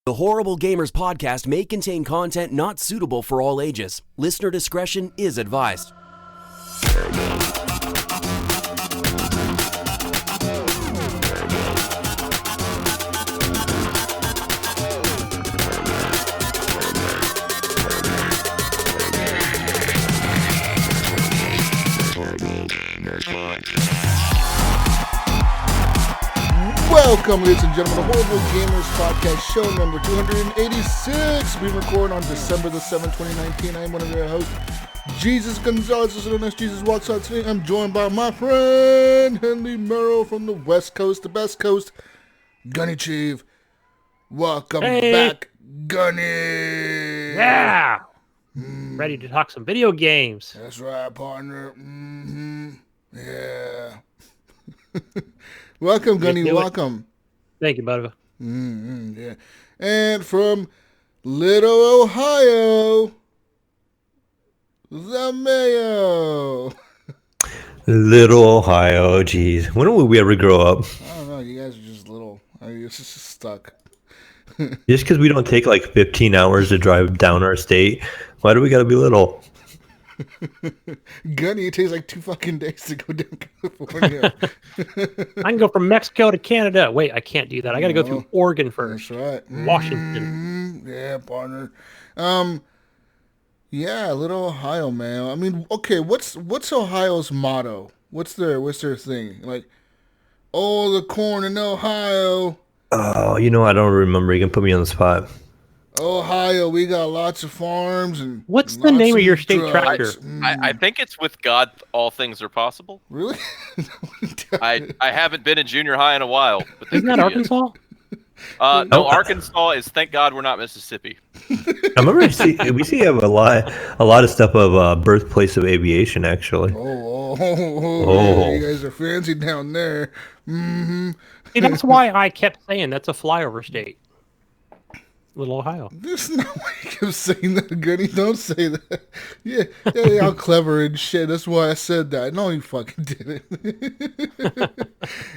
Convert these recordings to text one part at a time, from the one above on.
The Horrible Gamers podcast may contain content not suitable for all ages. Listener discretion is advised. Welcome, ladies and gentlemen, to Horrible Gamers Podcast, show number 286. We record on December the 7th, 2019. I am one of your hosts, Jesus Gonzalez. This is Jesus Walks Out. Today I'm joined by my friend, Henry Merrill from the West Coast, the best coast, Gunny Chief. Welcome back, Gunny. Yeah. Ready to talk some video games. That's right, partner. Yeah. Welcome, Gunny. Welcome. Thank you, bud. Yeah. And from Little Ohio, The Mayo. Little Ohio, geez. When will we ever grow up? I don't know. You guys are just little. It's just stuck. Just because we don't take like 15 hours to drive down our state, why do we got to be little? Gunny, it takes like 2 fucking days to go down California. I can go from Mexico to Canada. Wait, I can't do that. I got to go through Oregon first. That's right. Washington. Yeah, partner. Yeah, Little Ohio, man. I mean, okay, what's Ohio's motto? What's their thing? Like, oh, the corn in Ohio. Oh, I don't remember. You can put me on the spot. Ohio, we got lots of farms and what's the name of your state tractor? I think it's with God, all things are possible. Really? I haven't been in junior high in a while. But isn't that Arkansas? No, Arkansas is thank God we're not Mississippi. I remember we have a lot of stuff of birthplace of aviation, actually. Oh. You guys are fancy down there. Mm-hmm. See, that's why I kept saying that's a flyover state. Little Ohio. There's no way you kept saying that, Gunny. Don't say that. Yeah, y'all clever and shit. That's why I said that. No, you fucking didn't.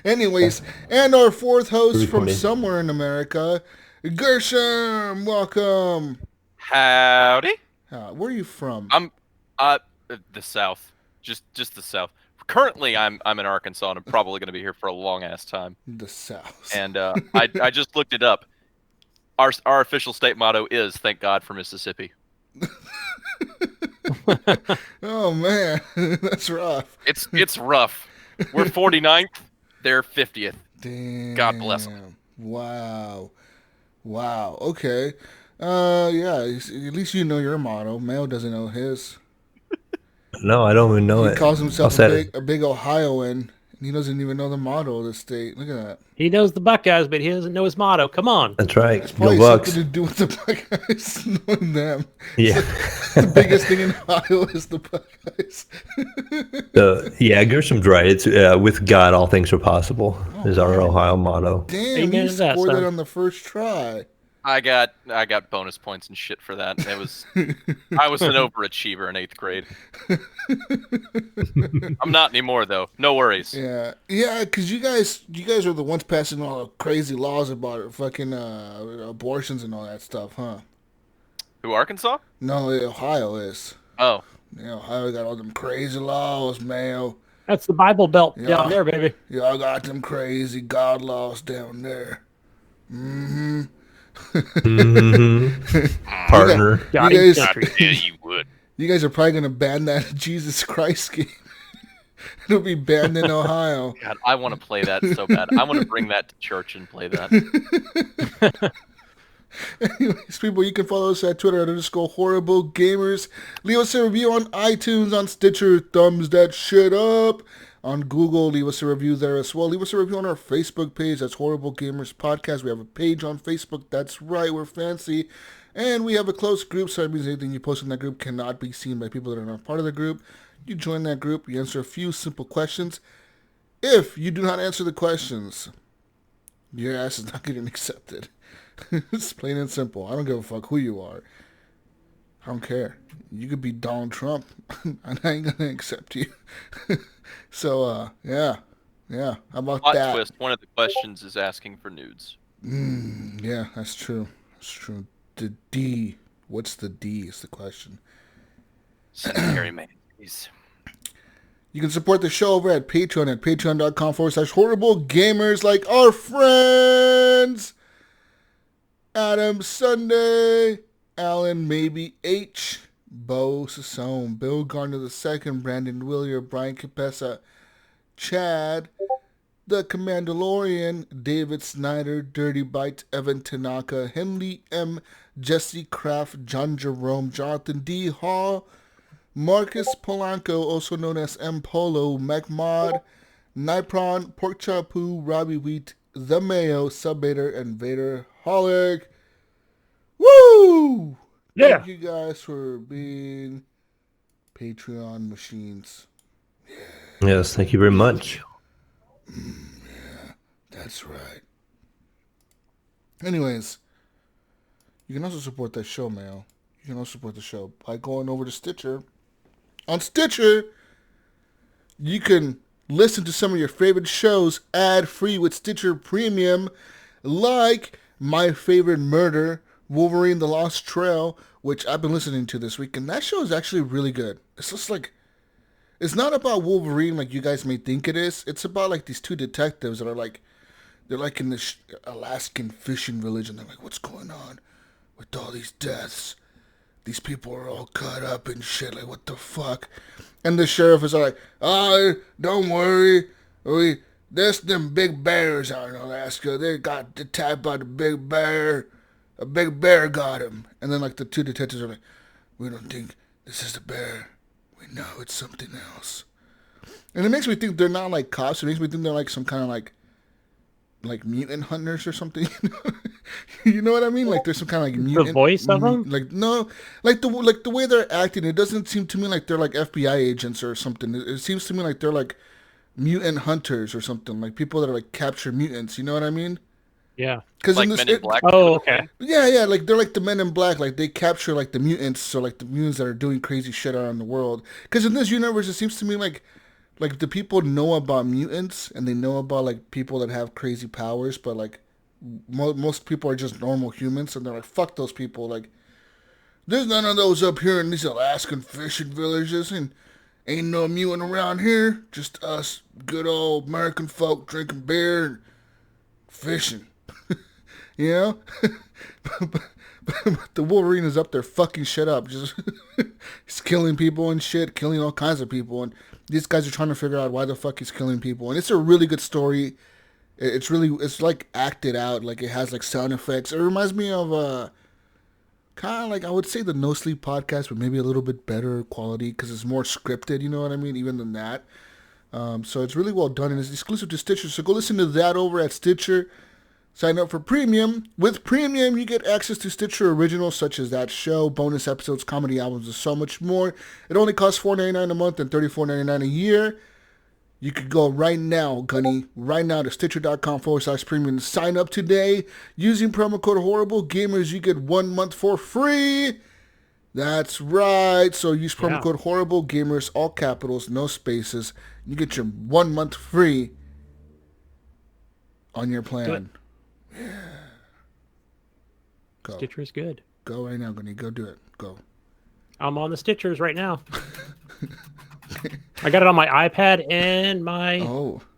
Anyways, and our fourth host from somewhere in America, Gersham. Welcome. Howdy. Where are you from? I'm the South. Just the South. Currently, I'm in Arkansas, and I'm probably going to be here for a long ass time. The South. And I just looked it up. Our official state motto is "Thank God for Mississippi." Oh man, that's rough. It's rough. We're 49th. They're 50th. Damn. God bless them. Wow. Okay. Yeah. At least you know your motto. Mayo doesn't know his. No, I don't even know it. He calls himself a big Ohioan. He doesn't even know the motto of the state. Look at that. He knows the Buckeyes, but he doesn't know his motto. Come on. That's right. It's probably Go Bucks. something to do with the Buckeyes, knowing them. Yeah. The biggest thing in Ohio is the Buckeyes. Yeah, Gersham's right. It's with God, all things are possible. Is our Ohio motto. Damn, you scored it on the first try. I got bonus points and shit for that. I was an overachiever in 8th grade. I'm not anymore though. No worries. Yeah, because you guys are the ones passing all the crazy laws about fucking abortions and all that stuff, huh? Who, Arkansas? No, Ohio is. Oh. Yeah, Ohio got all them crazy laws, Mayo. That's the Bible Belt down there, baby. Y'all got them crazy God laws down there. Mm-hmm. Partner. You would. You guys are probably gonna ban that Jesus Christ game. It'll be banned in Ohio. God, I want to play that so bad. I want to bring that to church and play that. Anyways, people, you can follow us at Twitter at _Horrible Gamers. Leave us a review on iTunes, on Stitcher, thumbs that shit up. On Google, leave us a review there as well. Leave us a review on our Facebook page. That's Horrible Gamers Podcast. We have a page on Facebook. That's right. We're fancy. And we have a closed group, so that means anything you post in that group cannot be seen by people that are not part of the group. You join that group. You answer a few simple questions. If you do not answer the questions, your ass is not getting accepted. It's plain and simple. I don't give a fuck who you are. I don't care. You could be Donald Trump, and I ain't gonna accept you. So, yeah. How about Plot that? twist, one of the questions is asking for nudes. Yeah, that's true. It's true. The D. What's the D is the question. Sedentary man. You can support the show over at Patreon at patreon.com/horrible gamers like our friends Adam Sunday, Alan Maybe H, Bo Sassone, Bill Garner II, Brandon Willier, Brian Capessa, Chad, The Commandalorian, David Snyder, Dirty Bite, Evan Tanaka, Henley M, Jesse Kraft, John Jerome, Jonathan D. Hall, Marcus Polanco, also known as M. Polo, MacMod, Nipron, Pork Chop Poo, Robbie Wheat, The Mayo, Subbaiter, and Vader Holic. Woo! Yeah. Thank you guys for being Patreon machines. Yes, thank you very much. Yeah, that's right. Anyways, you can also support that show, Mayo. You can also support the show by going over to Stitcher. On Stitcher, you can listen to some of your favorite shows ad-free with Stitcher Premium, like My Favorite Murder, Wolverine the Lost Trail, which I've been listening to this week, and that show is actually really good. It's just like, it's not about Wolverine like you guys may think it is. It's about like these two detectives that are like, they're like in this Alaskan fishing village, and they're like, what's going on with all these deaths? These people are all cut up and shit, like, what the fuck? And the sheriff is like, oh, don't worry. There's them big bears out in Alaska. They got attacked by the big bear. A big bear got him. And then, like, the two detectives are like, we don't think this is the bear. We know it's something else. And it makes me think they're not, like, cops. It makes me think they're, like, some kind of, like mutant hunters or something. You know what I mean? Like there's some kind of like mutant. The voice of them? Like no, like the way they're acting. It doesn't seem to me like they're like FBI agents or something. It seems to me like they're like mutant hunters or something. Like people that are like capture mutants. You know what I mean? Yeah. Because Like in this, Men in Black. Oh, okay. yeah. Like they're like the Men in Black. Like they capture like the mutants. So like the mutants that are doing crazy shit around the world. Because in this universe, it seems to me like the people know about mutants and they know about like people that have crazy powers, but like most people are just normal humans, and they're like, fuck those people. Like, there's none of those up here in these Alaskan fishing villages, and ain't no mutant around here. Just us good old American folk drinking beer and fishing. You know? but the Wolverine is up there fucking shit up. Just he's killing people and shit, killing all kinds of people, and these guys are trying to figure out why the fuck he's killing people. And it's a really good story. It's like acted out. Like it has like sound effects. It reminds me of kind of like, I would say the No Sleep podcast, but maybe a little bit better quality because it's more scripted. You know what I mean? Even than that. So it's really well done, and it's exclusive to Stitcher. So go listen to that over at Stitcher. Sign up for Premium. With Premium, you get access to Stitcher Originals, such as that show, bonus episodes, comedy albums, and so much more. It only costs $4.99 a month and $34.99 a year. You could go right now, Gunny, right now to Stitcher.com/premium and sign up today. Using promo code HorribleGamers, you get 1 month for free. That's right. So use promo code HorribleGamers, all capitals, no spaces. You get your 1 month free on your plan. Yeah. Go. Stitcher's good. Go right now, Gunny. Go do it. Go. I'm on the Stitchers right now. I got it on my iPad and my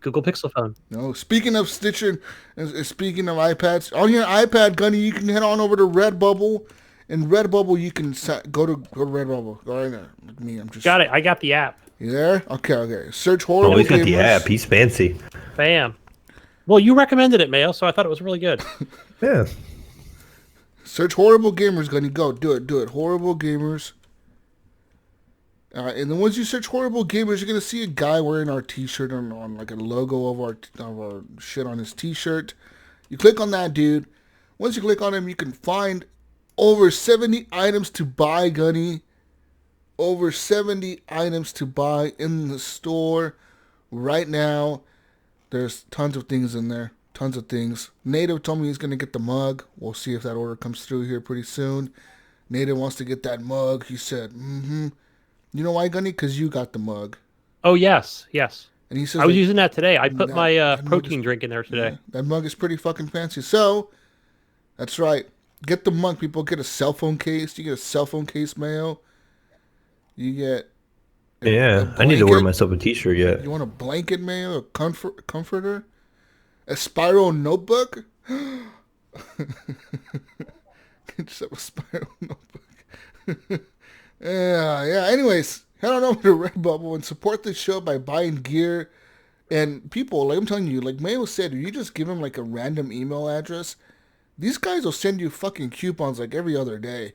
Google Pixel phone. No, speaking of Stitcher, and speaking of iPads, on your iPad, Gunny, you can head on over to Redbubble. In Redbubble, you can go to Redbubble. Go right there. Like me, I'm just... Got it. I got the app. You there? Okay. Search Horrible Oh, he's got Gamers. the app. He's fancy. Bam. Well, you recommended it, Mayo, so I thought it was really good. Yeah. Search Horrible Gamers, Gunny. Go. Do it. Horrible Gamers. And then once you search Horrible Gamers, you're going to see a guy wearing our t-shirt on like a logo of our shit on his t-shirt. You click on that dude. Once you click on him, you can find over 70 items to buy, Gunny. Over 70 items to buy in the store right now. There's tons of things in there. Tons of things. Native told me he's going to get the mug. We'll see if that order comes through here pretty soon. Native wants to get that mug. He said, You know why, Gunny? Because you got the mug. Oh, yes. And he says, I was using that today. I put my protein drink in there today. Yeah, that mug is pretty fucking fancy. So, that's right. Get the mug, people. Get a cell phone case. You get a cell phone case, Mayo. You get a Yeah, I need to order myself a T-shirt yet. You want a blanket, Mayo? A comforter? A spiral notebook? Just have a spiral notebook. Yeah. Anyways, head on over to Redbubble and support this show by buying gear. And people, like I'm telling you, like Mayo said, if you just give them like a random email address, these guys will send you fucking coupons like every other day.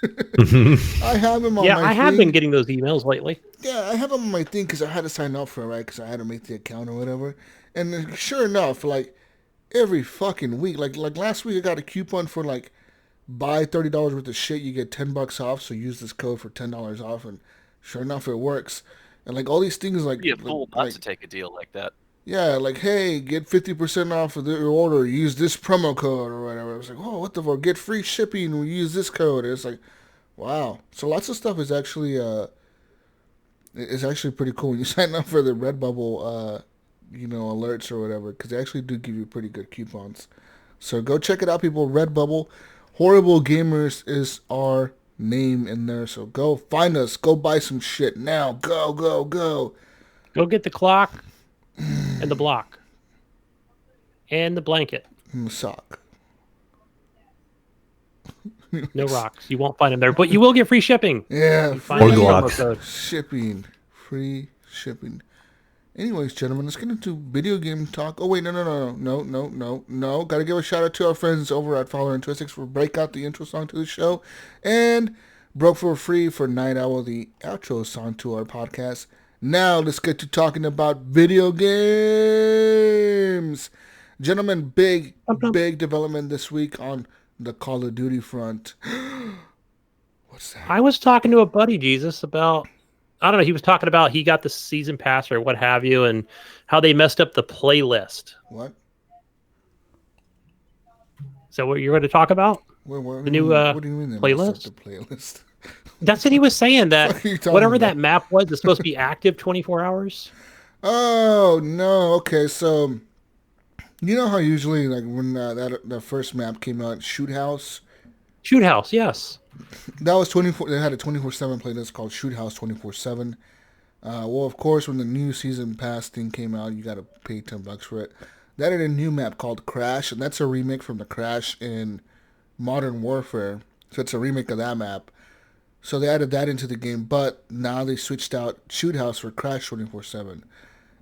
I have them on my thing. I have been getting those emails lately. Yeah, I have them on my thing because I had to sign up for it, right? Because I had to make the account or whatever. And then, sure enough, like every fucking week, like last week, I got a coupon for like buy $30 worth of shit, you get $10 off. So use this code for $10 off, and sure enough, it works. And like all these things, like You'd be a fool not to take a deal like that. Yeah, like hey, get 50% off of your order. Use this promo code or whatever. I was like, oh, what the fuck? Get free shipping. We use this code. It's like, wow. So lots of stuff is actually pretty cool when you sign up for the Redbubble alerts or whatever, because they actually do give you pretty good coupons. So go check it out, people. Redbubble. Horrible Gamers is our name in there. So go find us. Go buy some shit now. Go. Go get the clock and the block and the blanket. And the sock. No rocks. You won't find them there, but you will get free shipping. Yeah, Find Or the promo Glocks. code. shipping. Free shipping. Anyways, gentlemen, let's get into video game talk. Oh, wait, no. Gotta give a shout out to our friends over at Fowler and Twistix for break out the intro song to the show. And broke for free for Night Owl, the outro song to our podcast. Now, let's get to talking about video games. Gentlemen, big development this week on the Call of Duty front. What's that? I was talking to a buddy, Jesus, about, I don't know, he was talking about he got the season pass or what have you, and how they messed up the playlist. What? Is that what you're going to talk about? What The new what do you mean they messed playlist? up the playlist? That's what he was saying, that What are you talking whatever about? that map was, it's supposed to be active 24 hours. Oh, no. Okay, so you know how usually, like, when that first map came out, Shoot House, Shoot House, yes. that was 24. They had a 24/7 playlist called Shoot House 24/7. Well, of course, when the new season pass thing came out, you got to pay $10 for it. They added a new map called Crash, and that's a remake from the Crash in Modern Warfare. So it's a remake of that map. So they added that into the game, but now they switched out Shoot House for Crash 24/7.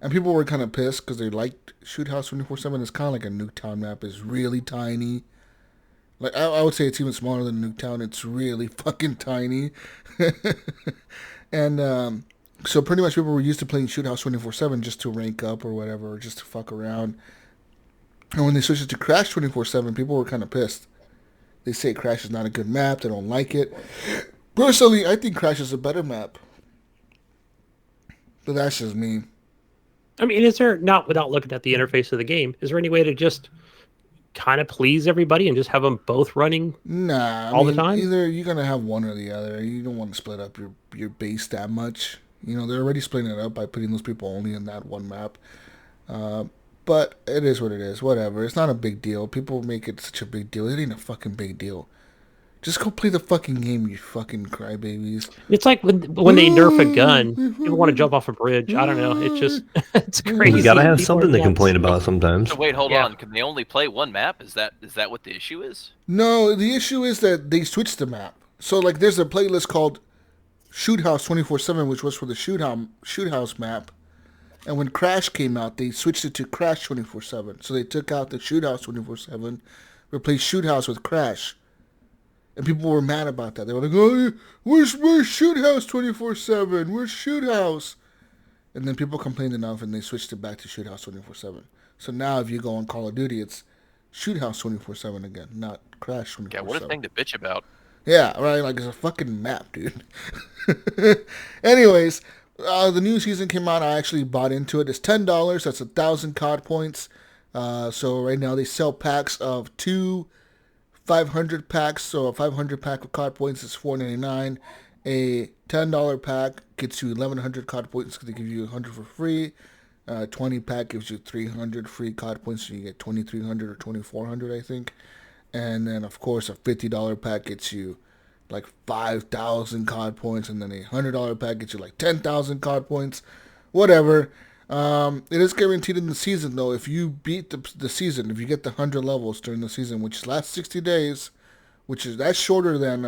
And people were kind of pissed because they liked Shoot House 24/7. It's kind of like a Nuketown map. It's really tiny. Like I would say it's even smaller than Nuketown. It's really fucking tiny. And so pretty much people were used to playing Shoot House 24/7 just to rank up or whatever, or just to fuck around. And when they switched it to Crash 24/7, people were kind of pissed. They say Crash is not a good map. They don't like it. Personally, I think Crash is a better map. But that's just me. I mean, is there, not without looking at the interface of the game, is there any way to just kind of please everybody and just have them both running? Nah, All the time? Either you're gonna have one or the other. You don't want to split up your base that much. You know, they're already splitting it up by putting those people only in that one map. But it is what it is. Whatever. It's not a big deal. People make it such a big deal. It ain't a fucking big deal. Just go play the fucking game, you fucking crybabies. It's like when they nerf a gun, people want to jump off a bridge. I don't know. It's just, it's crazy. You gotta have People something are to nuts. complain about sometimes. So wait, hold Yeah. on. Can they only play one map? Is that what the issue is? No, the issue is that they switched the map. So, like, there's a playlist called Shoot House 24/7, which was for the Shoot House map. And when Crash came out, they switched it to Crash 24/7. So they took out the Shoot House 24/7, replaced Shoot House with Crash. And people were mad about that. They were like, oh, where's Shoot House 24/7? Where's Shoot House? And then people complained enough, and they switched it back to Shoot House 24/7. So now if you go on Call of Duty, it's Shoot House 24/7 again, not Crash 24/7. Yeah, what a thing to bitch about. Yeah, right. Like, it's a fucking map, dude. Anyways, the new season came out. I actually bought into it. It's $10. That's 1,000 COD points. So right now they sell packs of 2 500 packs. So a 500 pack of COD points is $4.99. A $10 pack gets you 1,100 COD points because they give you 100 for free. 20 pack gives you 300 free COD points, so you get 2,300 or 2,400, I think. And then, of course, a $50 pack gets you like 5,000 COD points, and then a $100 pack gets you like 10,000 COD points, whatever. It is guaranteed in the season, though. If you beat the season, if you get the 100 levels during the season, which lasts 60 days, that's shorter than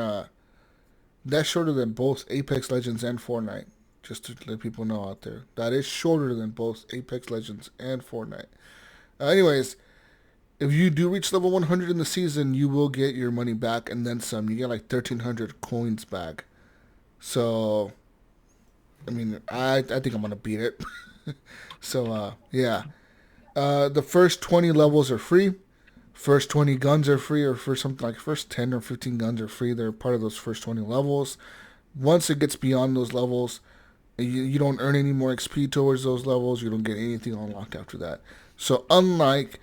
both Apex Legends and Fortnite. Just to let people know out there, that is shorter than both Apex Legends and Fortnite. Anyways, if you do reach level 100 in the season, you will get your money back and then some. You get like 1,300 coins back. So, I mean, I think I'm gonna beat it. So, yeah. The first 20 levels are free. First 20 guns are free, or for something like first 10 or 15 guns are free. They're part of those first 20 levels. Once it gets beyond those levels, you don't earn any more XP towards those levels. You don't get anything unlocked after that. So unlike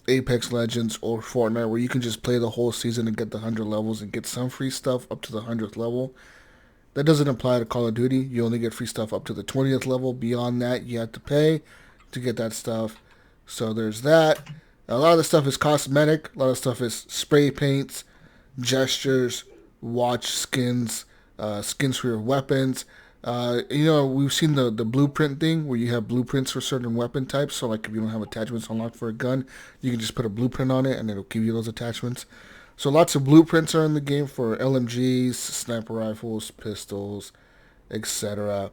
Apex Legends or Fortnite, where you can just play the whole season and get the 100 levels and get some free stuff up to the 100th level, that doesn't apply to Call of Duty. You only get free stuff up to the 20th level. Beyond that, you have to pay to get that stuff. So there's that. A lot of the stuff is cosmetic. A lot of stuff is spray paints, gestures, watch skins, skins for your weapons. We've seen the blueprint thing where you have blueprints for certain weapon types. So, like, if you don't have attachments unlocked for a gun, you can just put a blueprint on it and it'll give you those attachments. So, lots of blueprints are in the game for LMGs, sniper rifles, pistols, etc.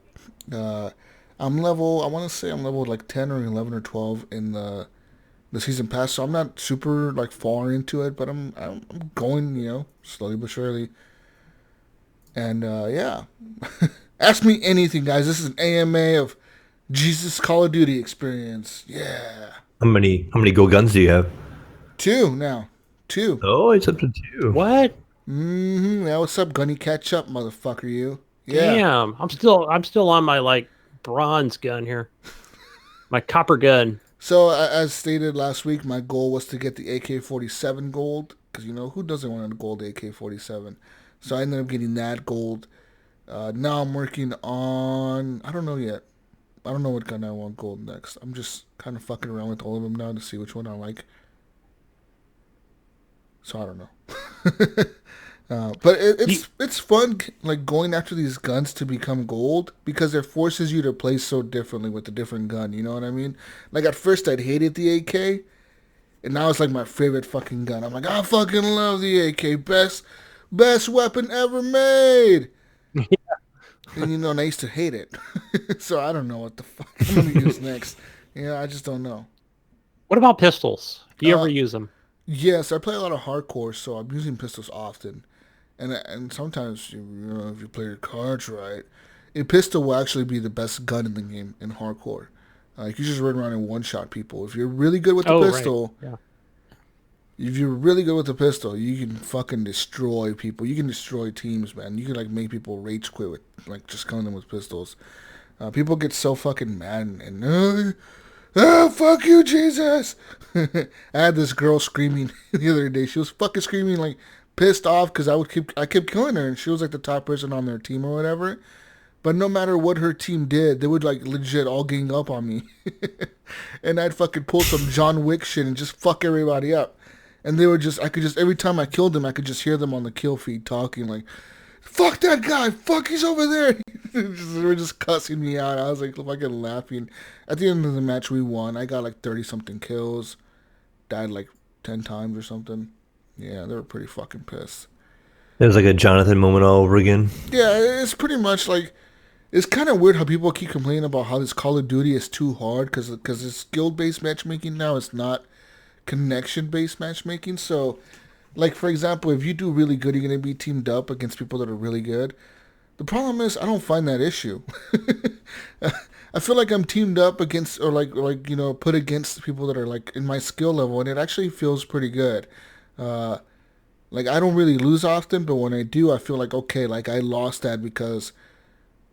I want to say I'm level like 10 or 11 or 12 in the season pass. So, I'm not super, like, far into it, but I'm going, slowly but surely. And, yeah. Ask me anything, guys. This is an AMA of Jesus Call of Duty experience. Yeah. How many gold guns do you have? 2 now. 2. Oh, it's up to 2. What? Mm-hmm. Yeah, what's up, Gunny? Catch up, motherfucker, you. Yeah. Damn. I'm still on my like bronze gun here. My copper gun. So, as stated last week, my goal was to get the AK-47 gold. Because, who doesn't want a gold AK-47? So, I ended up getting that gold. Now I'm working on... I don't know yet. I don't know what gun I want gold next. I'm just kind of fucking around with all of them now to see which one I like. So I don't know. But it's fun, like, going after these guns to become gold, because it forces you to play so differently with a different gun, you know what I mean? Like, at first I'd hated the AK, and now it's like my favorite fucking gun. I'm like, I fucking love the AK. Best weapon ever made. And, and I used to hate it. So I don't know what the fuck I'm going to use next. I just don't know. What about pistols? Do you ever use them? Yes, I play a lot of hardcore, so I'm using pistols often. And sometimes, if you play your cards right, a pistol will actually be the best gun in the game in hardcore. You just run around and one-shot people. If you're really good with the pistol... Right. Yeah. If you're really good with the pistol, you can fucking destroy people. You can destroy teams, man. You can, like, make people rage quit with, like, just killing them with pistols. People get so fucking mad and fuck you, Jesus! I had this girl screaming the other day. She was fucking screaming, like, pissed off because I kept killing her, and she was, like, the top person on their team or whatever. But no matter what her team did, they would, like, legit all gang up on me. And I'd fucking pull some John Wick shit and just fuck everybody up. And they were every time I killed them, I could just hear them on the kill feed talking like, fuck that guy, fuck, he's over there. They were just cussing me out. I was like fucking laughing. At the end of the match, we won. I got like 30-something kills. Died like 10 times or something. Yeah, they were pretty fucking pissed. It was like a Jonathan moment all over again. Yeah, it's pretty much like, it's kind of weird how people keep complaining about how this Call of Duty is too hard because it's skill-based matchmaking now. It's not connection-based matchmaking. So, like, for example, if you do really good, you're going to be teamed up against people that are really good. The problem is, I don't find that issue. I feel like I'm teamed up against, or put against people that are, like, in my skill level, and it actually feels pretty good. Like, I don't really lose often, but when I do, I feel like, okay, like, I lost that because,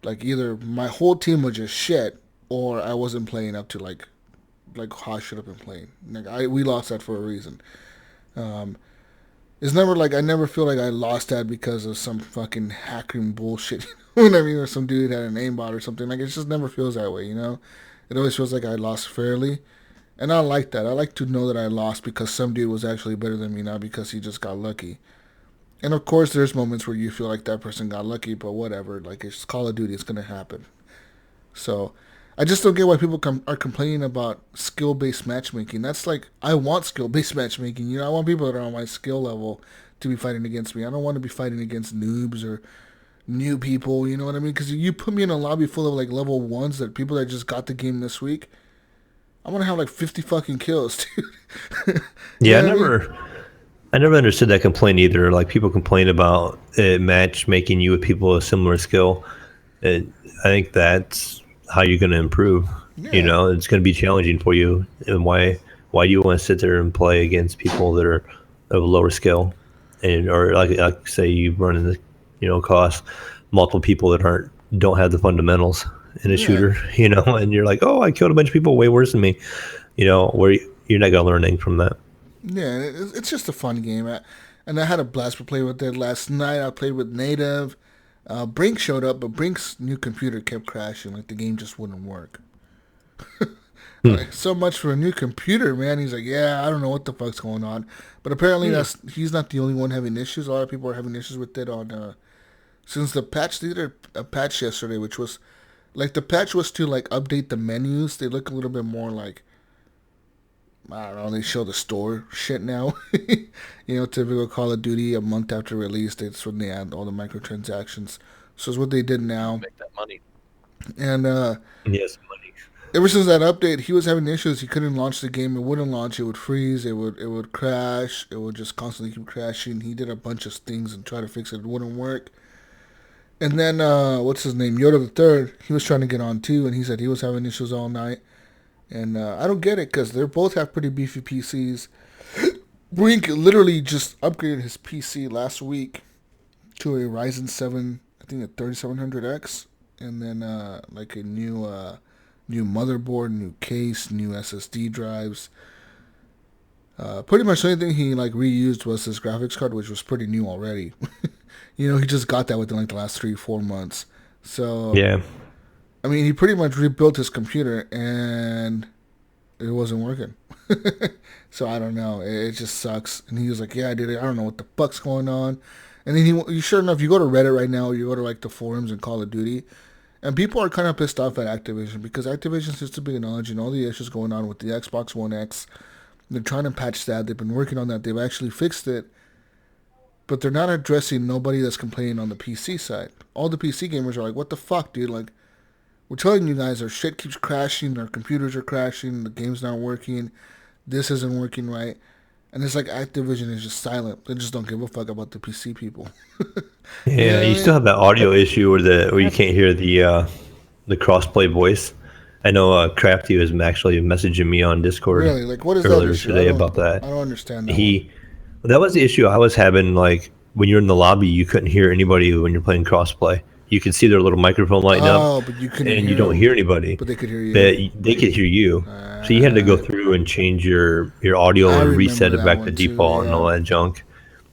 like, either my whole team was just shit, or I wasn't playing up to, like how I should have been playing. Like, we lost that for a reason. It's never like, I never feel like I lost that because of some fucking hacking bullshit. You know what I mean? Or some dude had an aimbot or something. Like, it just never feels that way, It always feels like I lost fairly. And I like that. I like to know that I lost because some dude was actually better than me, not because he just got lucky. And of course, there's moments where you feel like that person got lucky, but whatever. Like, it's Call of Duty. It's going to happen. So, I just don't get why people are complaining about skill-based matchmaking. That's like, I want skill-based matchmaking. You know, I want people that are on my skill level to be fighting against me. I don't want to be fighting against noobs or new people, you know what I mean? Because you put me in a lobby full of, like, level 1s that people that just got the game this week, I'm going to have, like, 50 fucking kills, dude. Yeah, You I never understood that complaint either. Like people complain about matchmaking you with people with similar skill. I think that's how you're going to improve. Yeah. You know, it's going to be challenging for you. And why do you want to sit there and play against people that are of a lower skill, and or like say you run into across multiple people that don't have the fundamentals in a shooter. You know, and you're like, oh, I killed a bunch of people way worse than me. You know, where you're not going to learn anything from that. Yeah, it's just a fun game. And I had a blast playing with it last night. I played with Native. Brink showed up, but Brink's new computer kept crashing. Like, the game just wouldn't work. Like, so much for a new computer, man. He's like, yeah, I don't know what the fuck's going on. But apparently he's not the only one having issues. A lot of people are having issues with it since the patch. They did a patch yesterday, which was, like, the patch was to, like, update the menus. They look a little bit more like, I don't know, they show the store shit now. Typical Call of Duty a month after release, that's when they add all the microtransactions. So it's what they did now. Make that money. And yes, money. Ever since that update, he was having issues. He couldn't launch the game. It wouldn't launch. It would freeze. It would crash. It would just constantly keep crashing. He did a bunch of things and tried to fix it. It wouldn't work. And then, what's his name? Yoda the Third. He was trying to get on too, and he said he was having issues all night. And I don't get it because they both have pretty beefy PCs. Brink literally just upgraded his PC last week to a Ryzen 7, I think a 3700X, and then like a new motherboard, new case, new SSD drives. Pretty much the only thing he like reused was his graphics card, which was pretty new already. He just got that within like the last 3-4 months. So yeah. I mean, he pretty much rebuilt his computer, and it wasn't working. So I don't know. It just sucks. And he was like, yeah, I did it. I don't know what the fuck's going on. And then you sure enough, you go to Reddit right now, you go to like the forums in Call of Duty, and people are kind of pissed off at Activision because Activision seems to be acknowledging all the issues going on with the Xbox One X. They're trying to patch that. They've been working on that. They've actually fixed it. But they're not addressing nobody that's complaining on the PC side. All the PC gamers are like, what the fuck, dude? Like, we're telling you guys our shit keeps crashing, our computers are crashing, the game's not working, this isn't working right. And it's like Activision is just silent. They just don't give a fuck about the PC people. Yeah, you still have that audio issue where you can't hear the crossplay voice. I know Crafty was actually messaging me on Discord Really? Like, what is earlier that issue? today about that. I don't understand that. That was the issue I was having. Like when you're in the lobby, you couldn't hear anybody when you're playing crossplay. You can see their little microphone lighting up, but you couldn't and you don't hear anybody. But they could hear you. They could hear you. So you had to go through and change your audio and reset it back to default and all that junk.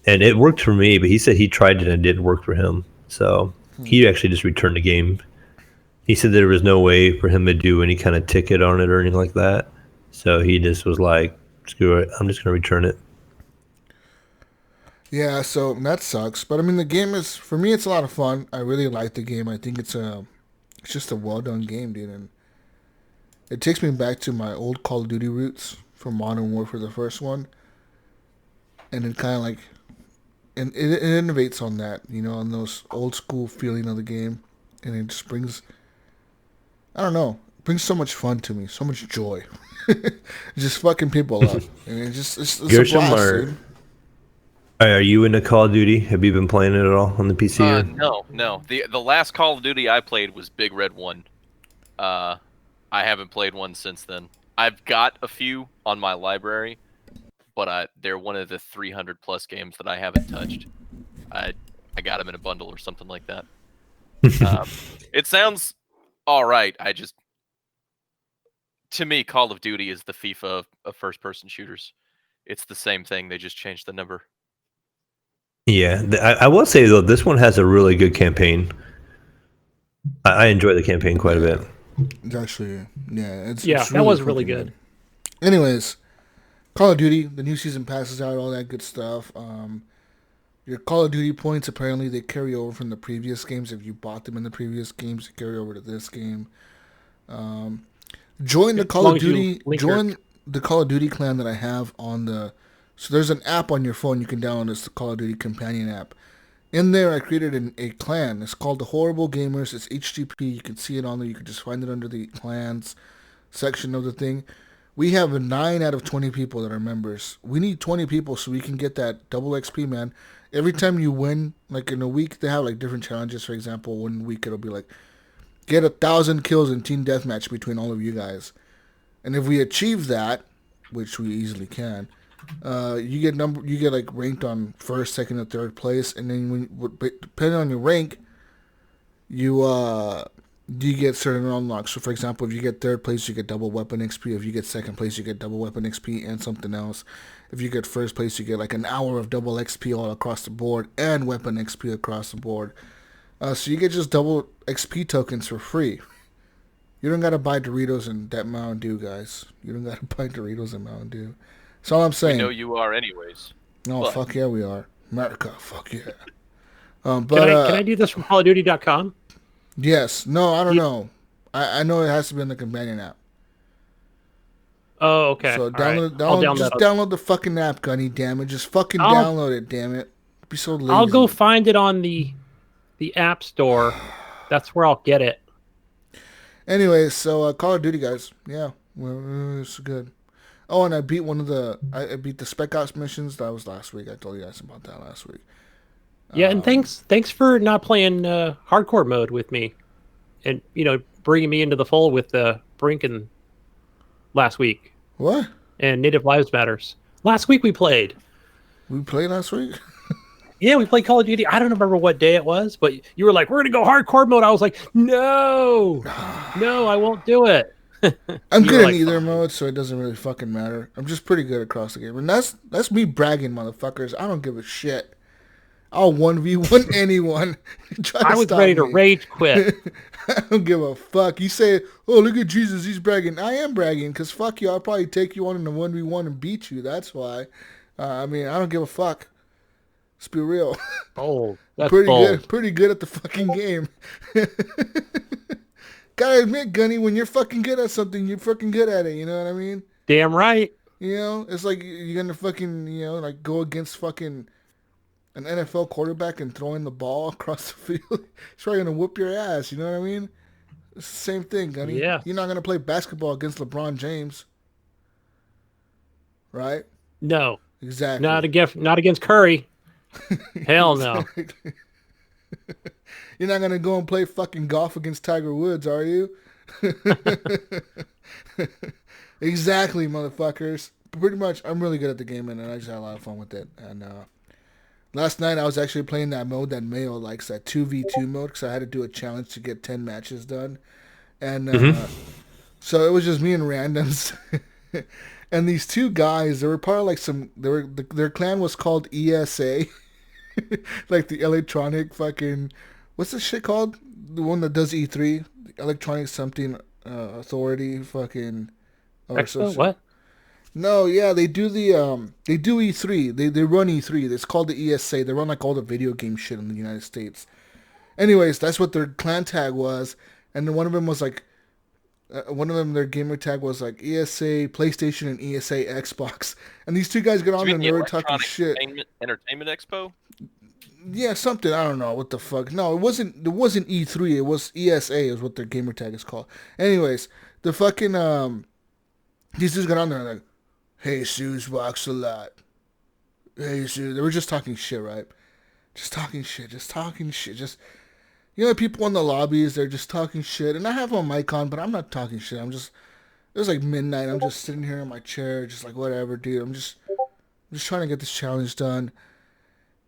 And it worked for me, but he said he tried it and it didn't work for him. So he actually just returned the game. He said there was no way for him to do any kind of ticket on it or anything like that. So he just was like, screw it, I'm just going to return it. Yeah, so that sucks. But I mean, the game is, for me, it's a lot of fun. I really like the game. I think it's just a well done game, dude. And it takes me back to my old Call of Duty roots from Modern Warfare, the first one. And it kind of like, and it innovates on that, on those old school feeling of the game. And it just brings, I don't know, brings so much fun to me, so much joy. Just fucking people up. And it's Gersham, a blast, dude. Are you into Call of Duty? Have you been playing it at all on the PC? No. The last Call of Duty I played was Big Red 1. I haven't played one since then. I've got a few on my library, but they're one of the 300 plus games that I haven't touched. I got them in a bundle or something like that. It sounds all right. To me, Call of Duty is the FIFA of first-person shooters. It's the same thing. They just changed the number. Yeah, I will say though, this one has a really good campaign. I enjoy the campaign quite a bit. It's actually, yeah, it's that was really good. Anyways, Call of Duty, the new season passes out, all that good stuff. Your Call of Duty points, apparently, they carry over from the previous games. If you bought them in the previous games, they carry over to this game. Join the Call of Duty. Join the Call of Duty clan that I have on the. So there's an app on your phone you can download. It's the Call of Duty companion app. In there, I created a clan. It's called the Horrible Gamers. It's HGP. You can see it on there. You can just find it under the clans section of the thing. We have 9 out of 20 people that are members. We need 20 people so we can get that double XP, man. Every time you win, like in a week, they have like different challenges. For example, one week it'll be like, get 1,000 kills in team deathmatch between all of you guys. And if we achieve that, which we easily can, you get like ranked on first, second, or third place. And then depending on your rank, you get certain unlocks. So, for example, if you get third place, you get double weapon XP. If you get second place, you get double weapon XP and something else. If you get first place, you get like an hour of double XP all across the board and weapon XP across the board. So you get just double XP tokens for free. You don't gotta buy Doritos and that Mountain Dew, guys. You don't gotta buy Doritos and Mountain Dew. That's all I'm saying. We know you are anyways. No, but. Fuck yeah, we are. America, fuck yeah. But can I do this from CallOfDuty.com? Yes. No, I don't know. I know it has to be in the companion app. Oh, okay. So download the fucking app, Gunny, damn it. Just fucking download it, damn it. Be so lazy. I'll go find it on the App Store. That's where I'll get it. Anyway, so Call of Duty, guys. Yeah, well, it's good. Oh, and I beat I beat the Spec Ops missions. That was last week. I told you guys about that last week. Yeah, and thanks for not playing hardcore mode with me, and bringing me into the fold with Brinken last week. What? And Native Lives Matters. Last week we played. We played last week? Yeah, we played Call of Duty. I don't remember what day it was, but you were like, "We're gonna go hardcore mode." I was like, "No, I won't do it." I'm good in either mode, so it doesn't really fucking matter. I'm just pretty good across the game, and that's me bragging, motherfuckers. I don't give a shit. I'll 1v1 anyone. I was ready to rage quit. I don't give a fuck. You say, oh, look at Jesus, he's bragging. I am bragging, because fuck you. I'll probably take you on in a 1v1 and beat you. That's why. I don't give a fuck. Let's be real. Bold. That's pretty bold. good. Pretty good at the fucking game. Gotta admit, Gunny, when you're fucking good at something, you're fucking good at it. You know what I mean? Damn right. It's like you're gonna fucking, like go against fucking an NFL quarterback and throwing the ball across the field. He's probably gonna whoop your ass. You know what I mean? It's the same thing, Gunny. Yeah. You're not gonna play basketball against LeBron James, right? No. Exactly. Not against Curry. Hell no. You're not gonna go and play fucking golf against Tiger Woods, are you? Exactly, motherfuckers. Pretty much, I'm really good at the game, and I just had a lot of fun with it. And last night, I was actually playing that mode that Mayo likes, that 2v2 mode, because I had to do a challenge to get 10 matches done. And so it was just me and randoms. And these two guys, they were part of like their clan was called ESA. Like the electronic fucking, what's this shit called? The one that does E3, the electronic something authority fucking. Expo? What? No, yeah, they do they do E3. They run E3. It's called the ESA. They run like all the video game shit in the United States. Anyways, that's what their clan tag was, and then one of them was like, their gamer tag was like ESA PlayStation and ESA Xbox. And these two guys get on there and they were talking shit. Entertainment Expo? Yeah, something. I don't know what the fuck. No, it wasn't E3. It was ESA is what their gamer tag is called. Anyways, the fucking these dudes got on there and like, hey, Jesus walks a lot. Hey, Jesus. They were just talking shit, right? Just talking shit. Just people in the lobbies, they're just talking shit. And I have my mic on, but I'm not talking shit. It was like midnight. I'm just sitting here in my chair, just like, whatever, dude. I'm just trying to get this challenge done.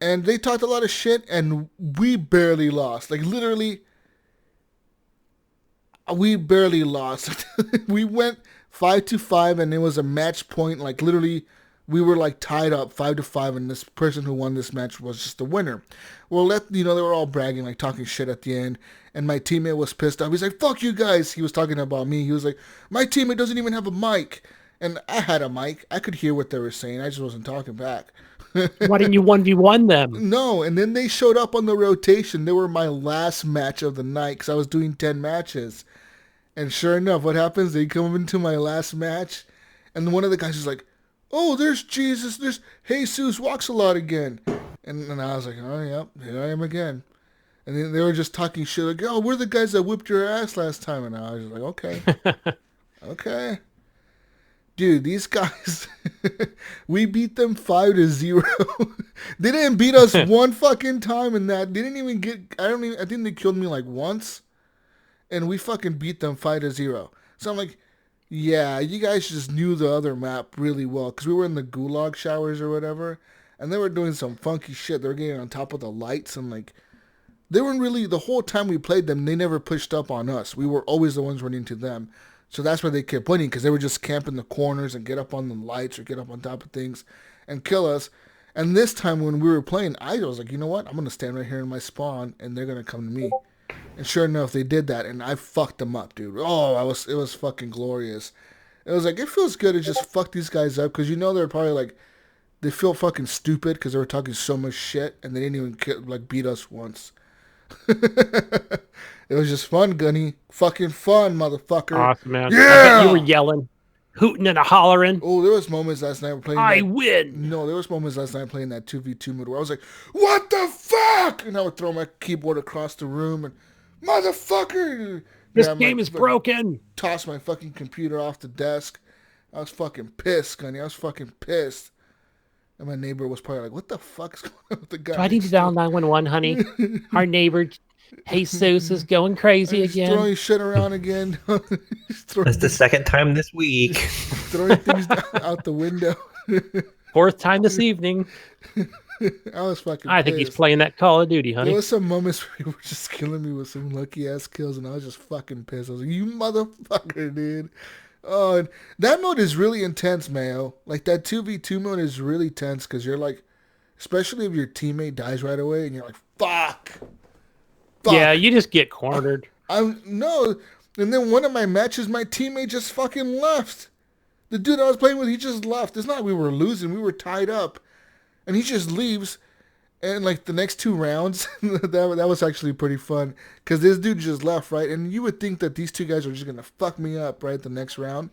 And they talked a lot of shit, and we barely lost. Like, literally, we barely lost. We went 5-5, and it was a match point. Like, literally, we were like tied up 5-5, and this person who won this match was just the winner. Well, they were all bragging, like talking shit at the end, and my teammate was pissed off. He's like, "Fuck you guys!" He was talking about me. He was like, "My teammate doesn't even have a mic," And I had a mic. I could hear what they were saying. I just wasn't talking back. Why didn't you 1v1 them? No, and then they showed up on the rotation. They were my last match of the night because I was doing 10 matches. And sure enough, what happens? They come into my last match, and one of the guys is like, "Oh, there's Jesus. There's Jesus walks a lot again." And I was like, "Oh, yep, here I am again." And then they were just talking shit like, "Oh, we're the guys that whipped your ass last time." And I was like, "Okay, okay." Dude, these guys, we beat them 5-0. They didn't beat us one fucking time in that. They didn't even get, I think they killed me like once. And we fucking beat them 5-0. So I'm like, yeah, you guys just knew the other map really well. Because we were in the gulag showers or whatever. And they were doing some funky shit. They were getting on top of the lights. And like, they weren't really, the whole time we played them, they never pushed up on us. We were always the ones running to them. So that's why they kept winning. Because they were just camping the corners and get up on the lights or get up on top of things and kill us. And this time when we were playing, I was like, you know what? I'm going to stand right here in my spawn. And they're going to come to me. And sure enough, they did that, and I fucked them up, dude. Oh, it was fucking glorious. It was like, it feels good to just fuck these guys up, because you know they're probably like, they feel fucking stupid, because they were talking so much shit, and they didn't even, like, beat us once. It was just fun, Gunny. Fucking fun, motherfucker. Awesome, man. Yeah! I bet you were yelling, hooting and hollering. Oh, there was moments last night playing I win! No, there was moments last night playing that 2v2 mode where I was like, what the fuck? And I would throw my keyboard across the room and, motherfucker! This game is broken! Toss my fucking computer off the desk. I was fucking pissed, Gunny. I was fucking pissed. And my neighbor was probably like, what the fuck is going on with the guy? Do I need to dial 911, honey? Our neighbor, Jesus, is going crazy again. Throwing shit around again. That's the second time this week. Throwing things out the window. Fourth time this evening. I was fucking I think pissed. he's playing that Call of Duty, honey. There was some moments where he was just killing me with some lucky ass kills, and I was just fucking pissed. I was like, "You motherfucker, dude!" Oh, and that mode is really intense, Mayo. Like that 2v2 mode is really tense because you're like, especially if your teammate dies right away, and you're like, "Fuck." Yeah, you just get cornered. No, and then one of my matches, my teammate just fucking left. The dude I was playing with, he just left. It's not we were losing; we were tied up. And he just leaves, and like the next 2 rounds, that was actually pretty fun, because this dude just left, right? And you would think that these 2 guys are just going to fuck me up, right, the next round.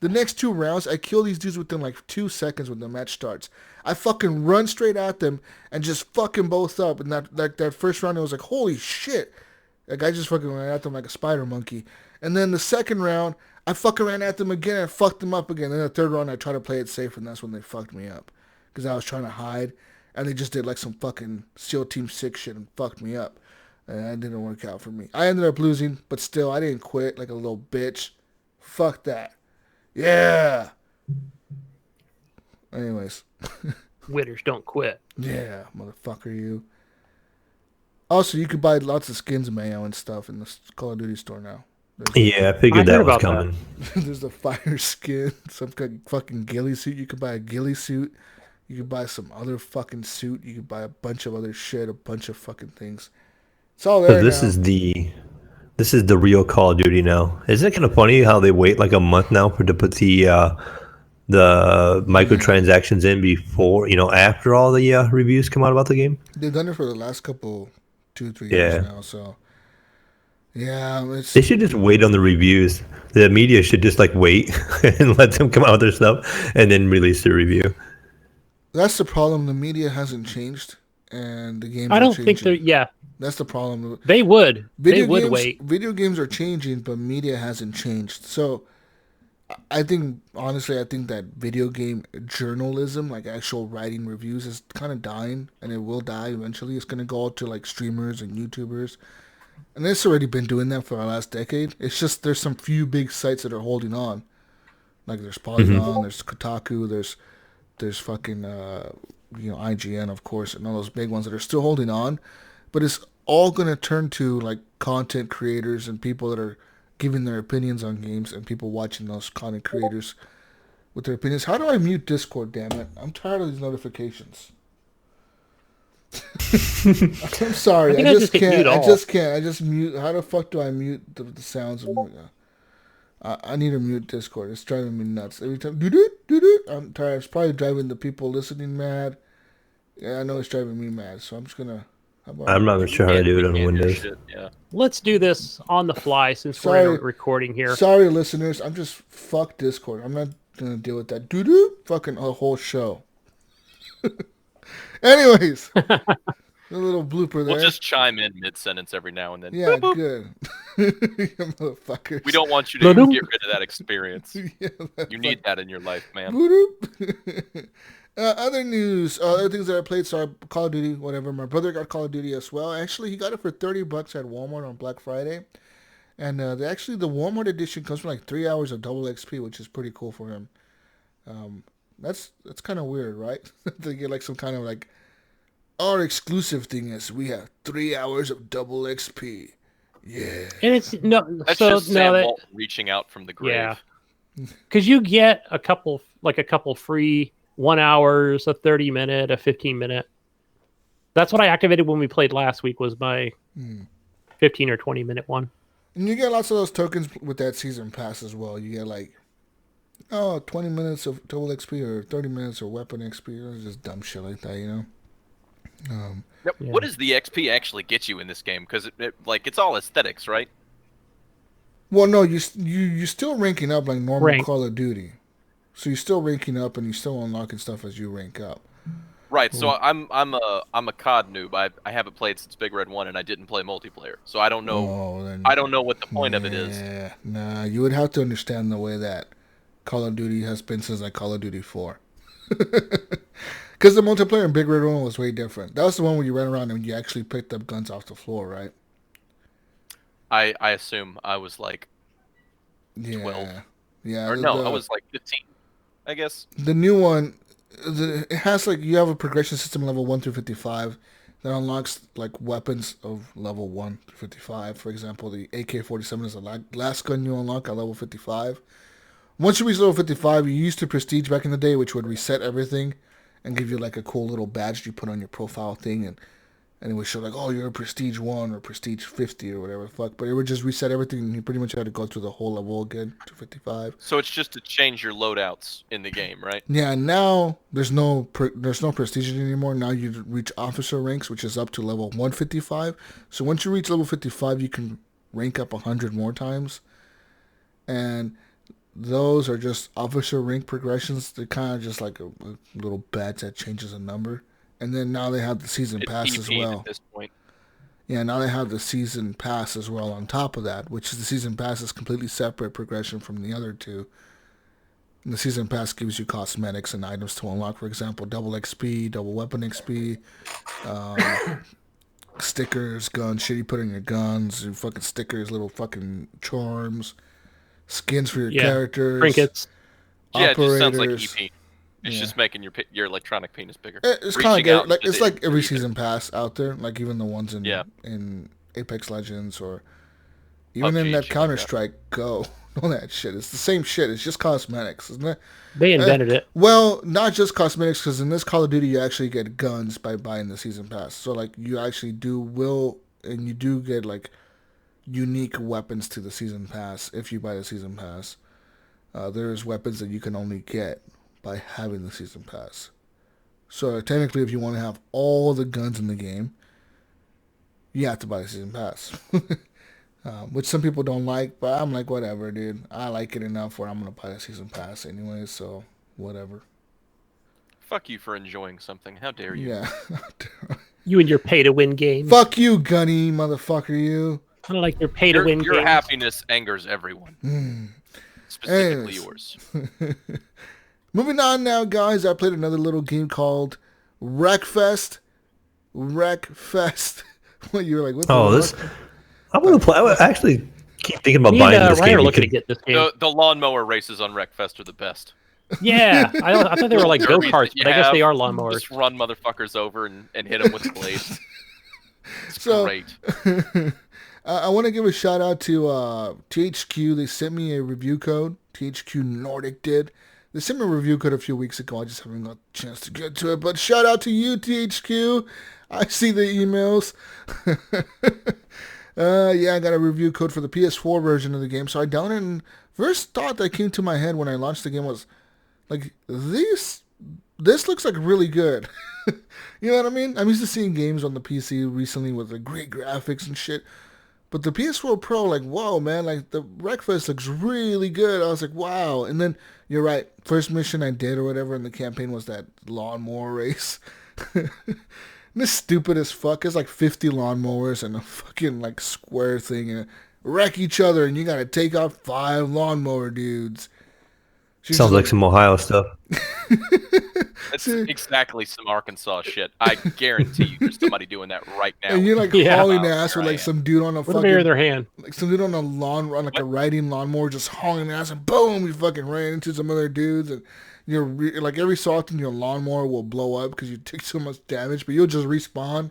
The next 2 rounds, I kill these dudes within like 2 seconds when the match starts. I fucking run straight at them and just fucking both up. And that first round, it was like, holy shit. That guy just fucking ran at them like a spider monkey. And then the second round, I fucking ran at them again and fucked them up again. And then the third round, I tried to play it safe, and that's when they fucked me up. Because I was trying to hide, and they just did like some fucking SEAL Team 6 shit and fucked me up. And it didn't work out for me. I ended up losing, but still, I didn't quit like a little bitch. Fuck that. Yeah. Anyways. Winners don't quit. Yeah, motherfucker, you. Also, you could buy lots of skins, Mayo, and stuff in the Call of Duty store now. Yeah, I figured that was coming. There's a fire skin, some fucking ghillie suit. You could buy a ghillie suit. You could buy some other fucking suit. You could buy a bunch of other shit, a bunch of fucking things. It's all there So this is the real Call of Duty now. Isn't it kind of funny how they wait like a month now to put the microtransactions in before, after all the reviews come out about the game? They've done it for the last couple, 2-3 years now, so... Yeah, they should just wait on the reviews. The media should just like wait and let them come out with their stuff and then release the review. That's the problem. The media hasn't changed, and the games. I don't think they're. Yeah, that's the problem. They would. They would games, wait. Video games are changing, but media hasn't changed. So, I think honestly, that video game journalism, like actual writing reviews, is kind of dying, and it will die eventually. It's gonna go out to like streamers and YouTubers. And it's already been doing that for the last decade. It's just there's some few big sites that are holding on. Like there's Polygon, there's Kotaku, there's fucking IGN, of course, and all those big ones that are still holding on. But it's all gonna turn to like content creators and people that are giving their opinions on games, and people watching those content creators with their opinions. How do I mute Discord? Damn it! I'm tired of these notifications. I'm sorry. I just can't. I just mute. How the fuck do I mute the sounds? I need to mute Discord. It's driving me nuts every time. Doo-doo. I'm tired. It's probably driving the people listening mad. Yeah, I know it's driving me mad. So I'm just gonna. I'm not even sure how to do it on Can't do Windows. shit, yeah. Let's do this on the fly since we're in a recording here. Sorry, listeners. I'm just fuck Discord. I'm not gonna deal with that. Doo-doo. Fucking a whole show. Anyways. A little blooper there. We'll just chime in mid-sentence every now and then. Yeah, Boop, boop. good. You motherfuckers. We don't want you to get rid of that experience. Yeah, You need that in your life, man. Other news, other things that I played, so Call of Duty, whatever. My brother got Call of Duty as well. Actually, he got it for $30 at Walmart on Black Friday. And the Walmart edition comes with like 3 hours of double XP, which is pretty cool for him. That's kind of weird, right? To get like some kind of like, our exclusive thing is we have 3 hours of double XP. Yeah. And it's That's just Sam Walton reaching out from the grave. Yeah. Because you get a couple free 1 hours, a 30-minute, a 15-minute. That's what I activated when we played last week, was my 15 or 20-minute one. And you get lots of those tokens with that season pass as well. You get like, 20 minutes of double XP or 30 minutes of weapon XP. It's just dumb shit like that, you know? What does the XP actually get you in this game? Because it's all aesthetics, right? Well, no, you're still ranking up like normal Call of Duty. So you're still ranking up and you're still unlocking stuff as you rank up. Right. So I'm a COD noob. I haven't played since Big Red 1, and I didn't play multiplayer. So I don't know. I don't know what the point of it is. Yeah, nah. You would have to understand the way that Call of Duty has been since like Call of Duty 4. Because the multiplayer in Big Red 1 was way different. That was the one where you ran around and you actually picked up guns off the floor, right? I assume I was like 12. Yeah. Or no, I was like 15, I guess. The new one, it has like, you have a progression system level 1 through 55 that unlocks like weapons of level 1 through 55. For example, the AK-47 is the last gun you unlock at level 55. Once you reach level 55, you used to Prestige back in the day, which would reset everything and give you like a cool little badge you put on your profile thing, and it would show like, oh, you're a Prestige 1 or Prestige 50 or whatever the fuck. But it would just reset everything, and you pretty much had to go through the whole level again to 55. So it's just to change your loadouts in the game, right? Yeah, now there's no Prestige anymore. Now you reach Officer ranks, which is up to level 155. So once you reach level 55, you can rank up 100 more times. And those are just officer rank progressions. They're kind of just like a little badge that changes a number. And then now they have the season pass as well. At this point. Yeah, now they have the season pass as well on top of that, which is the season pass is completely separate progression from the other two. And the season pass gives you cosmetics and items to unlock. For example, double XP, double weapon XP, stickers, guns, shit you put in your guns, your fucking stickers, little fucking charms. Skins for your characters. Trinkets. Yeah, it just sounds like EP. It's just making your electronic penis bigger. It's kind of like it's like every season pass out there, like even the ones in Apex Legends or even in that Counter-Strike Go. All that shit. It's the same shit. It's just cosmetics, isn't it? They invented it. Well, not just cosmetics, because in this Call of Duty you actually get guns by buying the season pass. So like you actually you do get like unique weapons to the season pass if you buy the season pass. There's weapons that you can only get by having the season pass. So technically, if you want to have all the guns in the game, you have to buy the season pass. Which some people don't like, but I'm like, whatever, dude. I like it enough where I'm gonna buy the season pass anyway. So whatever. Fuck you for enjoying something. How dare you? Yeah. You and your pay-to-win game. Fuck you, Gunny, motherfucker, you. I don't like your pay-to-win Your games. happiness angers everyone. Specifically yours. Moving on now, guys. I played another little game called Wreckfest. Wreckfest. What you were like? What's this? I want to play. I actually keep thinking about buying this game. Looking to get this game. The lawnmower races on Wreckfest are the best. Yeah, I thought they were like go-karts, but I guess they are lawnmowers. Just run motherfuckers over and hit them with the blades. It's great. I want to give a shout out to THQ. They sent me a review code. THQ Nordic did. They sent me a review code a few weeks ago. I just haven't got a chance to get to it. But shout out to you, THQ. I see the emails. Yeah, I got a review code for the PS4 version of the game. So I downloaded, and first thought that came to my head when I launched the game was, like, this looks like really good. You know what I mean? I'm used to seeing games on the PC recently with like great graphics and shit. But the PS4 Pro, like, whoa, man, like, the breakfast looks really good. I was like, wow. And then, you're right, first mission I did or whatever in the campaign was that lawnmower race. This stupid as fuck. It's like 50 lawnmowers and a fucking, like, square thing. And wreck each other, and you gotta take out 5 lawnmower dudes. Sounds like some Ohio stuff. That's exactly some Arkansas shit. I guarantee you there's somebody doing that right now. And you're like hauling ass with like some dude on a fucking... in their hand. Like some dude on a like a riding lawnmower just hauling ass, and boom, you fucking ran into some other dudes, and you're like every so often your lawnmower will blow up because you take so much damage, but you'll just respawn.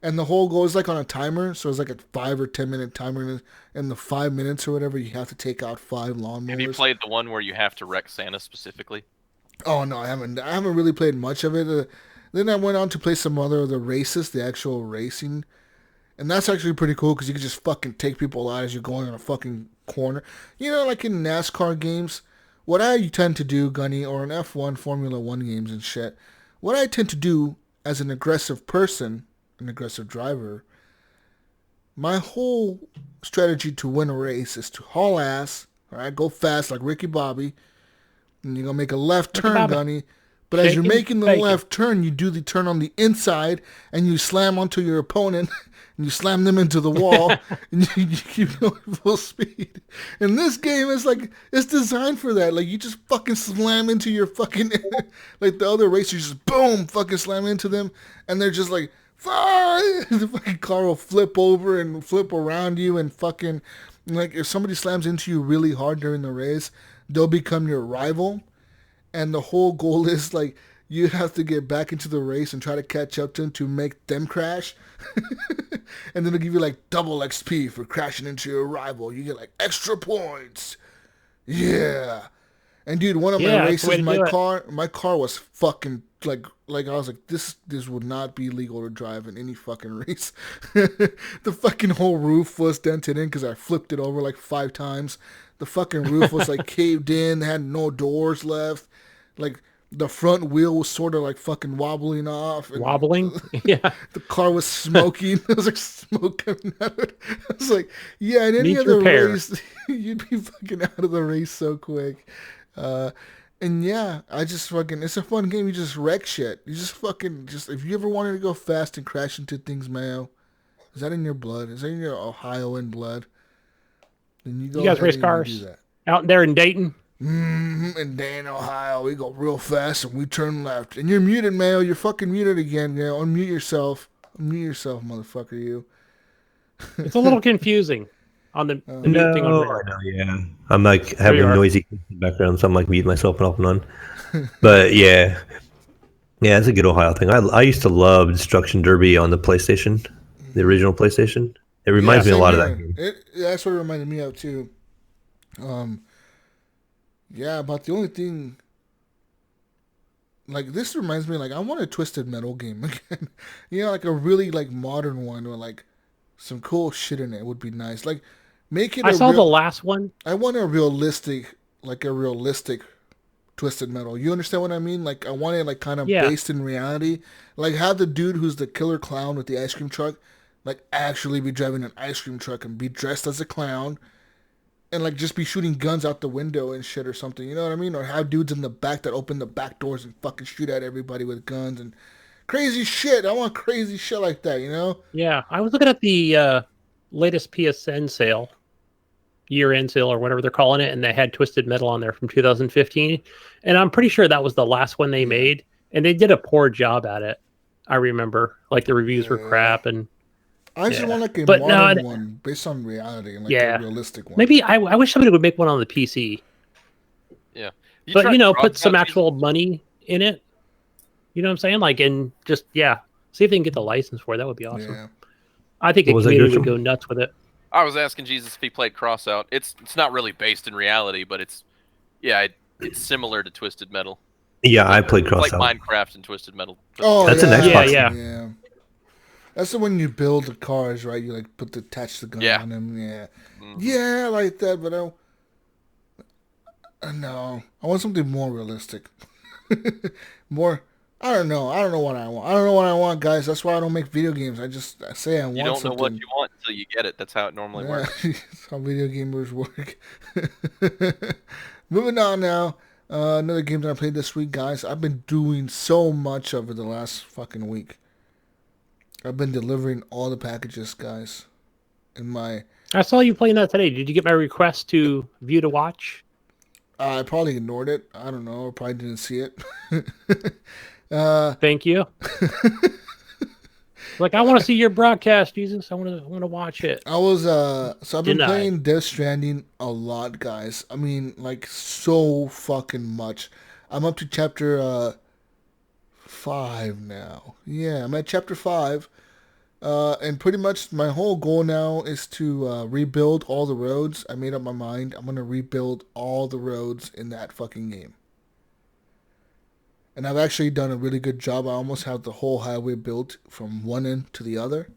And the whole goal is like on a timer, so it's like a 5 or 10 minute timer. In the 5 minutes or whatever, you have to take out 5 lawnmowers. Have you played the one where you have to wreck Santa specifically? Oh no, I haven't. I haven't really played much of it. Then I went on to play some other of the races, the actual racing, and that's actually pretty cool because you can just fucking take people out as you're going on a fucking corner. You know, like in NASCAR games, what I tend to do, Gunny, or in F1, Formula 1 games and shit, what I tend to do as an aggressive person, an aggressive driver, my whole strategy to win a race is to haul ass, all right, go fast like Ricky Bobby, and you're going to make a left turn, Gunny. But as you're making the left turn, you do the turn on the inside, and you slam onto your opponent, and you slam them into the wall, and you keep going full speed. And this game is like, it's designed for that. Like, you just fucking slam into your fucking, like the other racers just boom, fucking slam into them, and they're just like, the fucking car will flip over and flip around you, and fucking, like, if somebody slams into you really hard during the race, they'll become your rival. And the whole goal is, like, you have to get back into the race and try to catch up to them to make them crash. And then they'll give you, like, double XP for crashing into your rival. You get, like, extra points. Yeah. And, dude, one of my races, my car was fucking, like I was like, this would not be legal to drive in any fucking race. The fucking whole roof was dented in because I flipped it over, like, 5 times. The fucking roof was, like, caved in, had no doors left. Like, the front wheel was sort of, like, fucking wobbling off. And wobbling? Yeah. The car was smoking. There was, like, smoke coming out of it. I was like, yeah, in any other race, you'd be fucking out of the race so quick. And, yeah, I just fucking... It's a fun game. You just wreck shit. You just fucking... If you ever wanted to go fast and crash into things, Mayo, is that in your blood? Is that in your Ohioan blood? Then you guys race cars out there in Dayton? In Dayton, Ohio, we go real fast and we turn left. And you're muted, Mayo. You're fucking muted again. You know, unmute yourself. Unmute yourself, motherfucker, you. It's a little confusing on the mute thing on there. I know, yeah. I'm like having noisy background, so I'm like mute myself off and on. But yeah, it's a good Ohio thing. I used to love Destruction Derby on the PlayStation, the original PlayStation. It reminds me a lot of that game. That's what it reminded me of too. Yeah, about the only thing, like, this reminds me, like, I want a Twisted Metal game again. You know, like a really, like, modern one with, like, some cool shit in it would be nice. Like, make it I saw the last one. I want a realistic Twisted Metal. You understand what I mean? Like, I want it, like, kind of based in reality. Like, have the dude who's the killer clown with the ice cream truck, like, actually be driving an ice cream truck and be dressed as a clown. And, like, just be shooting guns out the window and shit or something. You know what I mean? Or have dudes in the back that open the back doors and fucking shoot at everybody with guns and crazy shit. I want crazy shit like that, you know? Yeah. I was looking at the latest PSN sale, year-end sale or whatever they're calling it, and they had Twisted Metal on there from 2015. And I'm pretty sure that was the last one they made. And they did a poor job at it. I remember. Like, the reviews were crap and... I just want like a modern one based on reality and like a realistic one. Maybe I wish somebody would make one on the PC. Yeah. But put some actual money in it. You know what I'm saying? Like, and just see if they can get the license for it. That would be awesome. Yeah. I think a community would go nuts with it. I was asking Jesus if he played Crossout. It's not really based in reality, but it's similar to Twisted Metal. Yeah, I played Crossout. Like Minecraft and Twisted Metal. Oh, that's an Xbox. Yeah. That's the one you build the cars, right? You like attach the gun on them. Yeah. Yeah, I like that, but no. I want something more realistic. More. I don't know. I don't know what I want. I don't know what I want, guys. That's why I don't make video games. I say I want something. You don't know what you want until you get it. That's how it normally works. That's how video gamers work. Moving on now. Another game that I played this week, guys. I've been doing so much over the last fucking week. I've been delivering all the packages, guys. I saw you playing that today. Did you get my request to view to watch? I probably ignored it. I don't know. I probably didn't see it. Thank you. Like, I want to see your broadcast, Jesus. I want to watch it. So I've been playing Death Stranding a lot, guys. I mean, like, so fucking much. I'm up to chapter 5 now. Yeah, I'm at chapter 5. And pretty much my whole goal now is to rebuild all the roads. I made up my mind. I'm going to rebuild all the roads in that fucking game. And I've actually done a really good job. I almost have the whole highway built from one end to the other.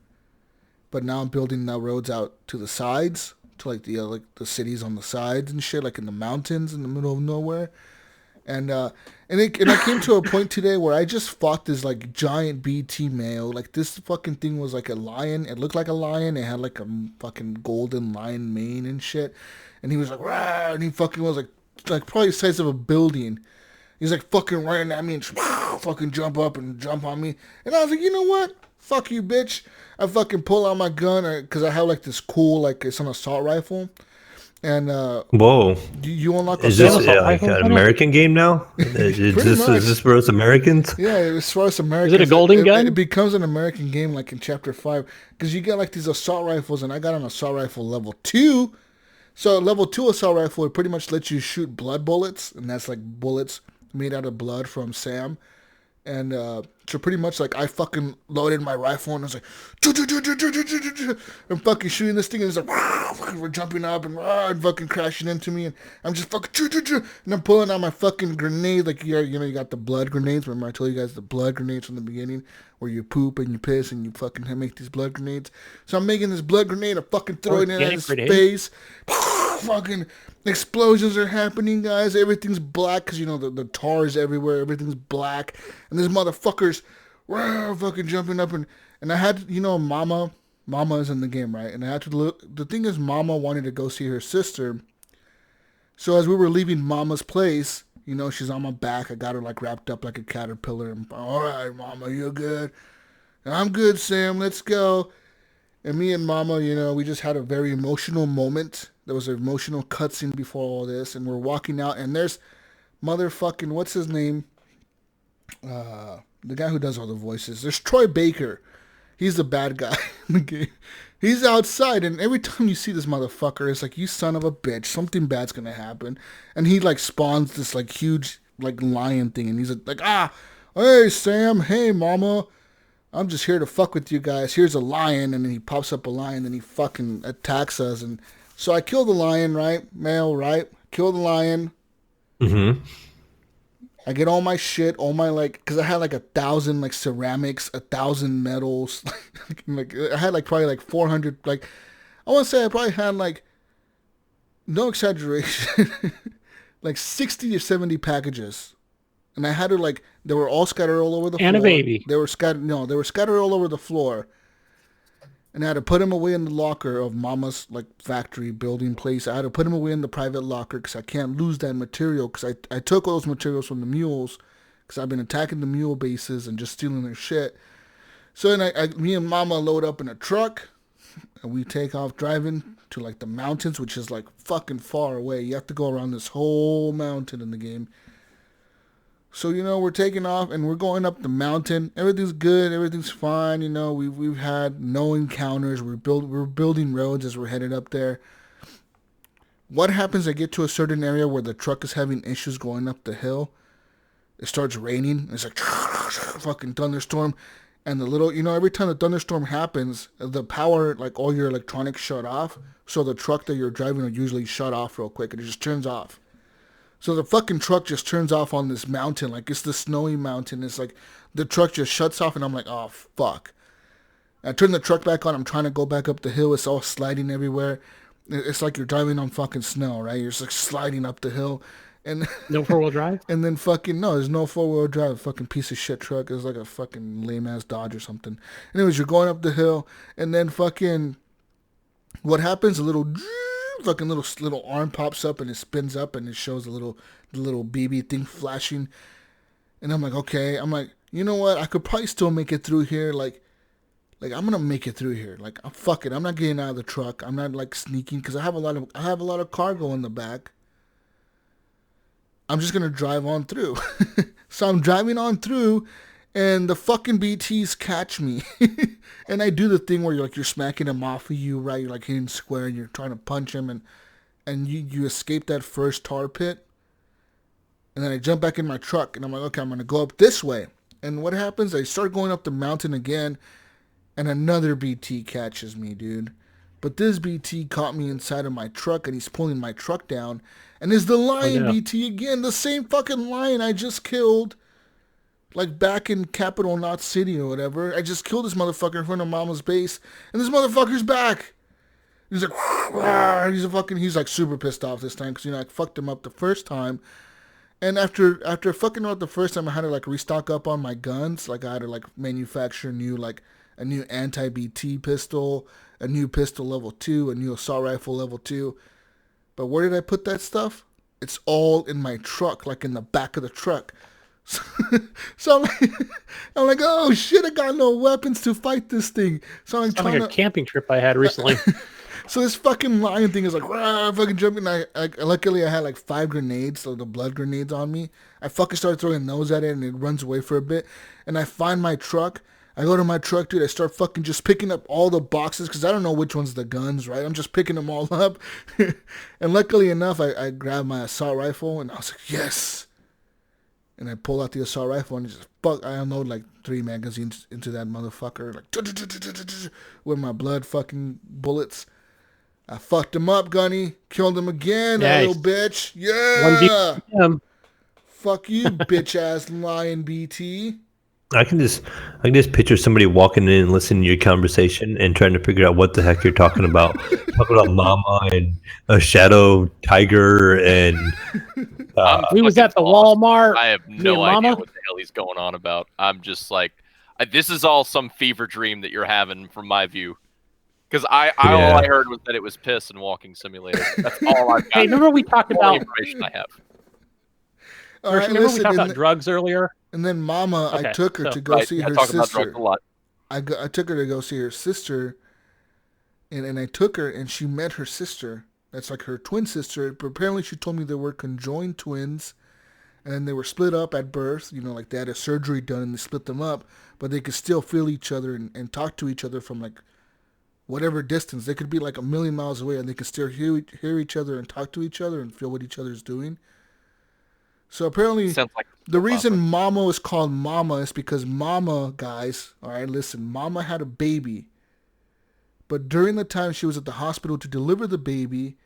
But now I'm building the roads out to the sides, to like the cities on the sides and shit, like in the mountains in the middle of nowhere. And I came to a point today where I just fought this like giant BT male. Like this fucking thing was like a lion. It looked like a lion. It had like a fucking golden lion mane and shit. And he was like, rah, and he fucking was like probably the size of a building. He's like fucking running at me and fucking jump up and jump on me. And I was like, you know what? Fuck you, bitch. I fucking pull out my gun because I have like this cool, like it's an assault rifle. And whoa, you unlock. Is this like an American game now? Is this for us Americans? Yeah, it's for us Americans. Is it a golden gun? It becomes an American game like in chapter 5 because you get like these assault rifles, and I got an assault rifle level 2. So level 2 assault rifle, it pretty much lets you shoot blood bullets, and that's like bullets made out of blood from Sam. And so pretty much like I fucking loaded my rifle and I was like, I'm fucking shooting this thing and it's like, fucking we're jumping up and fucking crashing into me and I'm just fucking, and I'm pulling out my fucking grenade like you got the blood grenades. Remember I told you guys the blood grenades from the beginning where you poop and you piss and you fucking make these blood grenades. So I'm making this blood grenade, I'm fucking throwing it in his face. Fucking explosions are happening, guys. Everything's black because the tar is everywhere. Everything's black, and this motherfuckers fucking jumping up and I had Mama is in the game, right? And I had to look. The thing is, Mama wanted to go see her sister. So as we were leaving Mama's place, she's on my back. I got her like wrapped up like a caterpillar. And, all right, Mama, you're good. And I'm good, Sam. Let's go. And me and Mama, we just had a very emotional moment. There was an emotional cutscene before all this, and we're walking out, and there's motherfucking, what's his name? The guy who does all the voices. There's Troy Baker. He's the bad guy in the game. He's outside, and every time you see this motherfucker, it's like, you son of a bitch, something bad's gonna happen. And he, like, spawns this, like, huge, like, lion thing, and he's like, hey, Sam, hey, Mama. I'm just here to fuck with you guys. Here's a lion, and then he pops up a lion, and he fucking attacks us, and so I kill the lion, right? Male, right? Kill the lion. Mm-hmm. I get all my shit, all my, like, because I had, like, 1,000, like, ceramics, 1,000 metals. like, I had, like, probably, like, 400, like, I want to say I probably had, like, no exaggeration, like, 60 or 70 packages. And I had to, like, they were all scattered all over the floor. And a baby. They were scattered all over the floor. And I had to put him away in the locker of Mama's, like, factory building place. I had to put him away in the private locker because I can't lose that material because I took all those materials from the mules because I've been attacking the mule bases and just stealing their shit. So then me and Mama load up in a truck and we take off driving to, like, the mountains, which is, like, fucking far away. You have to go around this whole mountain in the game. So, we're taking off and we're going up the mountain. Everything's good. Everything's fine. We've had no encounters. We're building roads as we're headed up there. What happens? I get to a certain area where the truck is having issues going up the hill. It starts raining. It's like fucking thunderstorm. And the little, every time the thunderstorm happens, the power, like all your electronics shut off. So the truck that you're driving will usually shut off real quick and it just turns off. So the fucking truck just turns off on this mountain. Like, it's the snowy mountain. It's like the truck just shuts off, and I'm like, oh, fuck. I turn the truck back on. I'm trying to go back up the hill. It's all sliding everywhere. It's like you're driving on fucking snow, right? You're just like sliding up the hill. And No 4-wheel drive? and then fucking, no, there's no 4-wheel drive. Fucking piece of shit truck. It's like a fucking lame-ass Dodge or something. Anyways, you're going up the hill. And then fucking, what happens? A little, fucking little arm pops up and it spins up and it shows the little BB thing flashing. And I'm like, okay. I'm like, you know what? I could probably still make it through here. Like I'm gonna make it through here. Like, fuck it. I'm not getting out of the truck. I'm not like sneaking because I have a lot of cargo in the back. I'm just gonna drive on through. So I'm driving on through, and the fucking BTs catch me. And I do the thing where you're smacking them off of you, right? You're like hitting square, and you're trying to punch him, and you escape that first tar pit. And then I jump back in my truck, and I'm like, okay, I'm gonna go up this way. And what happens? I start going up the mountain again. And another BT catches me, dude. But this BT caught me inside of my truck, and he's pulling my truck down. And it's the lion BT again, the same fucking lion I just killed, like back in Capital Knot City or whatever. I just killed this motherfucker in front of Mama's base, and this motherfucker's back. He's like, he's like super pissed off this time because, I fucked him up the first time. And after fucking him up the first time, I had to like restock up on my guns. Like I had to like manufacture a new anti-BT pistol, a new pistol level 2, a new assault rifle level 2. But where did I put that stuff? It's all in my truck, like in the back of the truck. So I'm like, oh shit, I got no weapons to fight this thing. So I'm trying like a camping trip I had recently. So this fucking lion thing is like, fucking jumping. Luckily I had like 5 grenades, so the blood grenades on me. I fucking started throwing those at it, and it runs away for a bit. And I find my truck. I go to my truck, dude. I start fucking just picking up all the boxes because I don't know which one's the guns, right? I'm just picking them all up. And luckily enough, I grabbed my assault rifle, and I was like, yes. And I pull out the assault rifle, and I unload like 3 magazines into that motherfucker, like with my blood fucking bullets. I fucked him up, Gunny. Killed him again, that little bitch. Yeah. Fuck you, bitch ass lion BT. I can just picture somebody walking in and listening to your conversation and trying to figure out what the heck you're talking about. Talking about Mama and a shadow tiger and we was at the Walmart. I have no idea what the hell he's going on about. I'm just like, this is all some fever dream that you're having from my view. Because all I heard was that it was piss and walking simulator. That's all I've got. Hey, remember we talked about information I have. All right, remember we talked about drugs earlier? And then Mama, I took her to go see her sister. About drugs a lot. I took her to go see her sister, and I took her, and she met her sister. That's like her twin sister. But apparently she told me they were conjoined twins, and they were split up at birth. Like they had a surgery done, and they split them up. But they could still feel each other and talk to each other from like whatever distance. They could be like 1,000,000 miles away, and they could still hear each other and talk to each other and feel what each other's doing. So apparently, the reason Mama is called Mama is because Mama, guys, all right, listen, Mama had a baby. But during the time she was at the hospital to deliver the baby,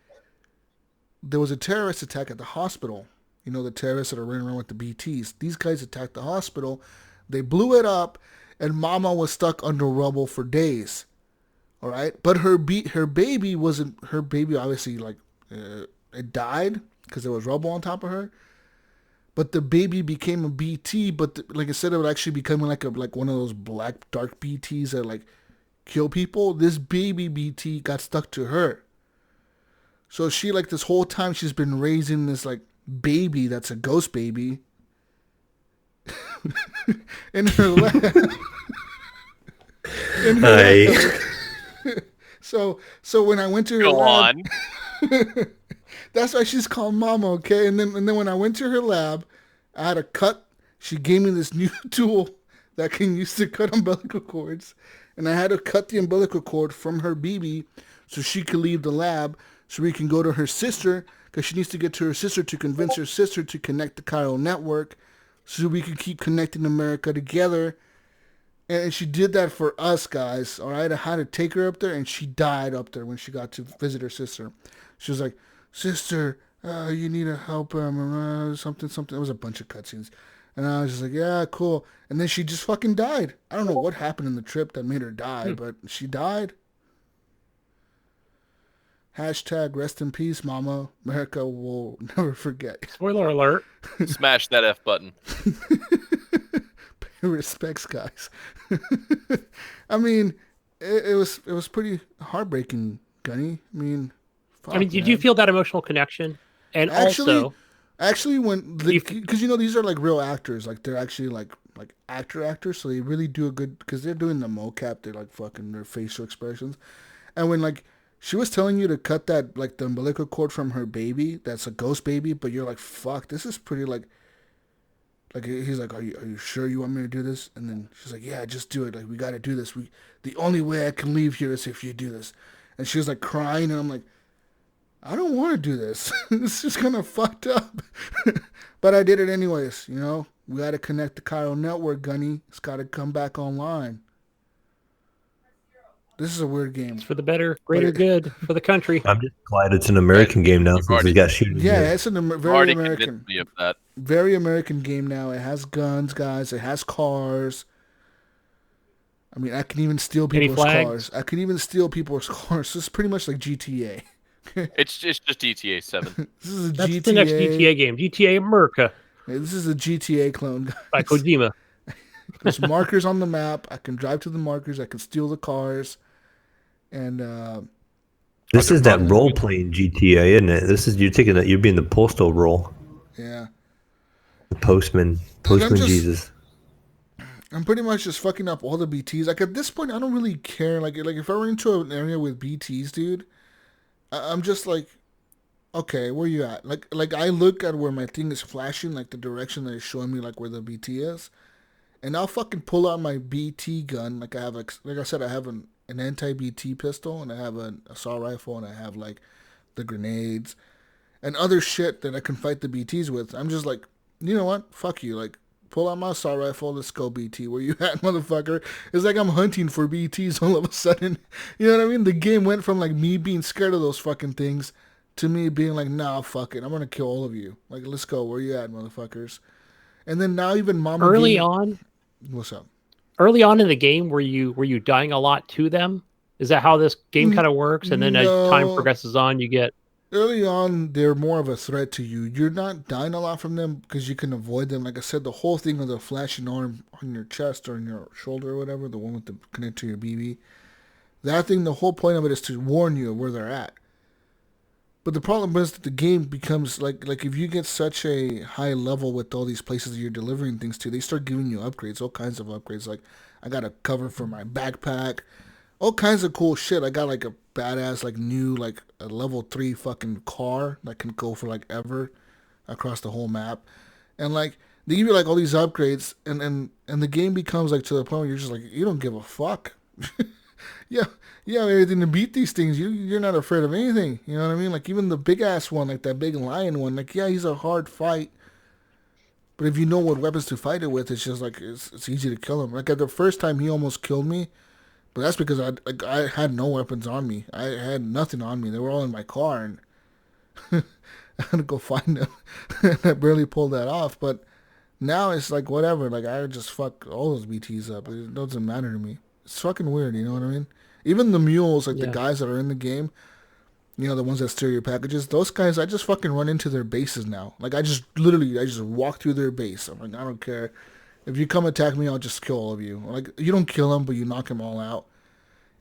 there was a terrorist attack at the hospital. The terrorists that are running around with the BTs. These guys attacked the hospital. They blew it up, and Mama was stuck under rubble for days. All right? But her baby wasn't, her baby obviously, like, it died because there was rubble on top of her. But the baby became a BT, but like instead of it actually becoming like one of those black dark BTs that like kill people, this baby BT got stuck to her. So she like this whole time she's been raising this like baby that's a ghost baby in her lab. So when I went to her lab, that's why she's called Mama, okay? And then when I went to her lab, I had a cut. She gave me this new tool that can use to cut umbilical cords. And I had to cut the umbilical cord from her BB so she could leave the lab so we can go to her sister because she needs to get to her sister to convince her sister to connect the chiral network so we can keep connecting America together. And she did that for us, guys, all right? I had to take her up there, and she died up there when she got to visit her sister. She was like, sister, you need to help him, something. It was a bunch of cutscenes. And I was just like, yeah, cool. And then she just fucking died. I don't know what happened in the trip that made her die, but she died. Hashtag rest in peace, Mama. America will never forget. Spoiler alert. Smash that F button. Pay respects, guys. I mean, it was pretty heartbreaking, Gunny. I mean, fuck, Did you feel that emotional connection? And actually, when because these are like real actors, like they're actually like actors, so they really do a good because they're doing the mocap, they're like fucking their facial expressions, and when like she was telling you to cut that like the umbilical cord from her baby, that's a ghost baby, but you're like, fuck, this is pretty like he's like, are you sure you want me to do this? And then she's like, yeah, just do it. Like we got to do this. The only way I can leave here is if you do this. And she was like crying, and I'm like, I don't want to do this. This is kind of fucked up. But I did it anyways, We got to connect the chiral network, Gunny. It's got to come back online. This is a weird game. It's for the better, greater good for the country. I'm just glad it's an American game now since we got shooters. Yeah, it's very American. Me of that. Very American game now. It has guns, guys. It has cars. I mean, I can even steal people's cars. I can even steal people's cars. This is pretty much like GTA. It's just GTA 7. That's the next GTA game. GTA America. Yeah, this is a GTA clone, guys. By Kojima. There's markers on the map. I can drive to the markers. I can steal the cars. And this is that role-playing GTA, isn't it? You're being the postal role. Yeah. The postman Jesus. I'm pretty much just fucking up all the BTs. Like at this point, I don't really care. Like if I run into an area with BTs, dude, I'm just like, okay, where you at? Like I look at where my thing is flashing, like the direction that is showing me, like where the BT is, and I'll fucking pull out my BT gun. Like I have, like I said, I have an anti-BT pistol, and I have an assault rifle, and I have like the grenades and other shit that I can fight the BTs with. I'm just like, you know what? Fuck you. Like, pull out my assault rifle. Let's go, BT. Where you at, motherfucker? It's like I'm hunting for BTs all of a sudden. You know what I mean? The game went from like me being scared of those fucking things to me being like, nah, fuck it. I'm gonna kill all of you. Like, let's go. Where you at, motherfuckers? And then now even Mama. What's up? Early on in the game, were you dying a lot to them? Is that how this game kind of works? And then as time progresses on, you get... Early on, they're more of a threat to you. You're not dying a lot from them because you can avoid them. Like I said, the whole thing of the flashing arm on your chest or on your shoulder or whatever, the one with the connect to your BB, that thing, the whole point of it is to warn you of where they're at. But the problem is that the game becomes like if you get such a high level with all these places that you're delivering things to, they start giving you upgrades, all kinds of upgrades. Like I got a cover for my backpack, all kinds of cool shit. I got like a badass like new like a level 3 fucking car that can go for like ever across the whole map, and like they give you like all these upgrades, and the game becomes like to the point where you're just like, you don't give a fuck. Yeah, you have everything to beat these things. You're not afraid of anything. You know what I mean? Like even the big ass one, like that big lion one. Like yeah, he's a hard fight, but if you know what weapons to fight it with, it's just like it's easy to kill him. Like at the first time, he almost killed me, but that's because I had no weapons on me. I had nothing on me. They were all in my car, and I had to go find them. I barely pulled that off. But now it's like whatever. Like I just fuck all those BTs up. It doesn't matter to me. It's fucking weird, you know what I mean? Even the mules, like the guys that are in the game, you know, the ones that steer your packages, those guys, I just fucking run into their bases now. Like I just walk through their base. I'm like, I don't care. If you come attack me, I'll just kill all of you. Like you don't kill them, but you knock them all out.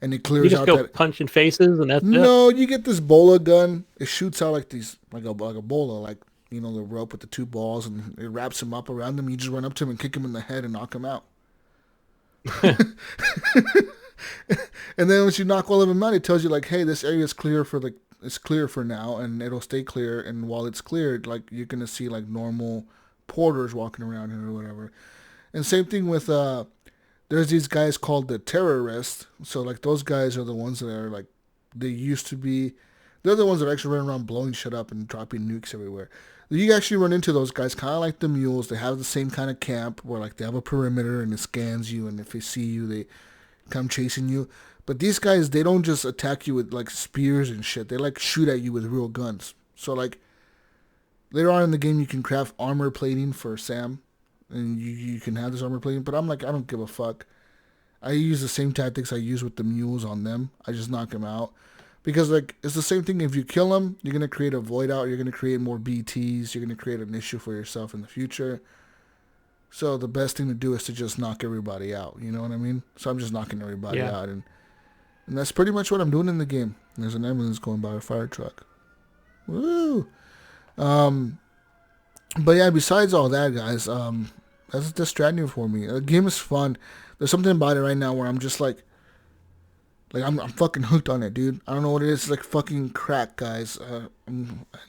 And it clears out that... You just go punching faces and that's it? No, you get this bola gun. It shoots out like these, like a bola, like, you know, the rope with the 2 balls, and it wraps him up around them. You just run up to him and kick him in the head and knock him out. And then once you knock all of them out, it tells you like, hey, this area is clear it's clear for now, and it'll stay clear. And while it's cleared, like you're gonna see like normal porters walking around here or whatever. And same thing with there's these guys called the terrorists. So like those guys are the ones that are like they used to be. They're the ones that actually run around blowing shit up and dropping nukes everywhere. You actually run into those guys, kind of like the mules. They have the same kind of camp where like they have a perimeter and it scans you, and if they see you, they come chasing you. But these guys, they don't just attack you with like spears and shit. They like shoot at you with real guns. So like later on in the game, you can craft armor plating for Sam, and you can have this armor plating. But I'm like, I don't give a fuck. I use the same tactics I use with the mules on them. I just knock them out. Because, like, it's the same thing. If you kill them, you're going to create a void out. You're going to create more BTs. You're going to create an issue for yourself in the future. So the best thing to do is to just knock everybody out. You know what I mean? So I'm just knocking everybody out. And that's pretty much what I'm doing in the game. There's an ambulance going by a fire truck. Woo! But yeah, besides all that, guys, that's Death Stranding for me. The game is fun. There's something about it right now where I'm just like I'm fucking hooked on it, dude. I don't know what it is. It's like fucking crack, guys. I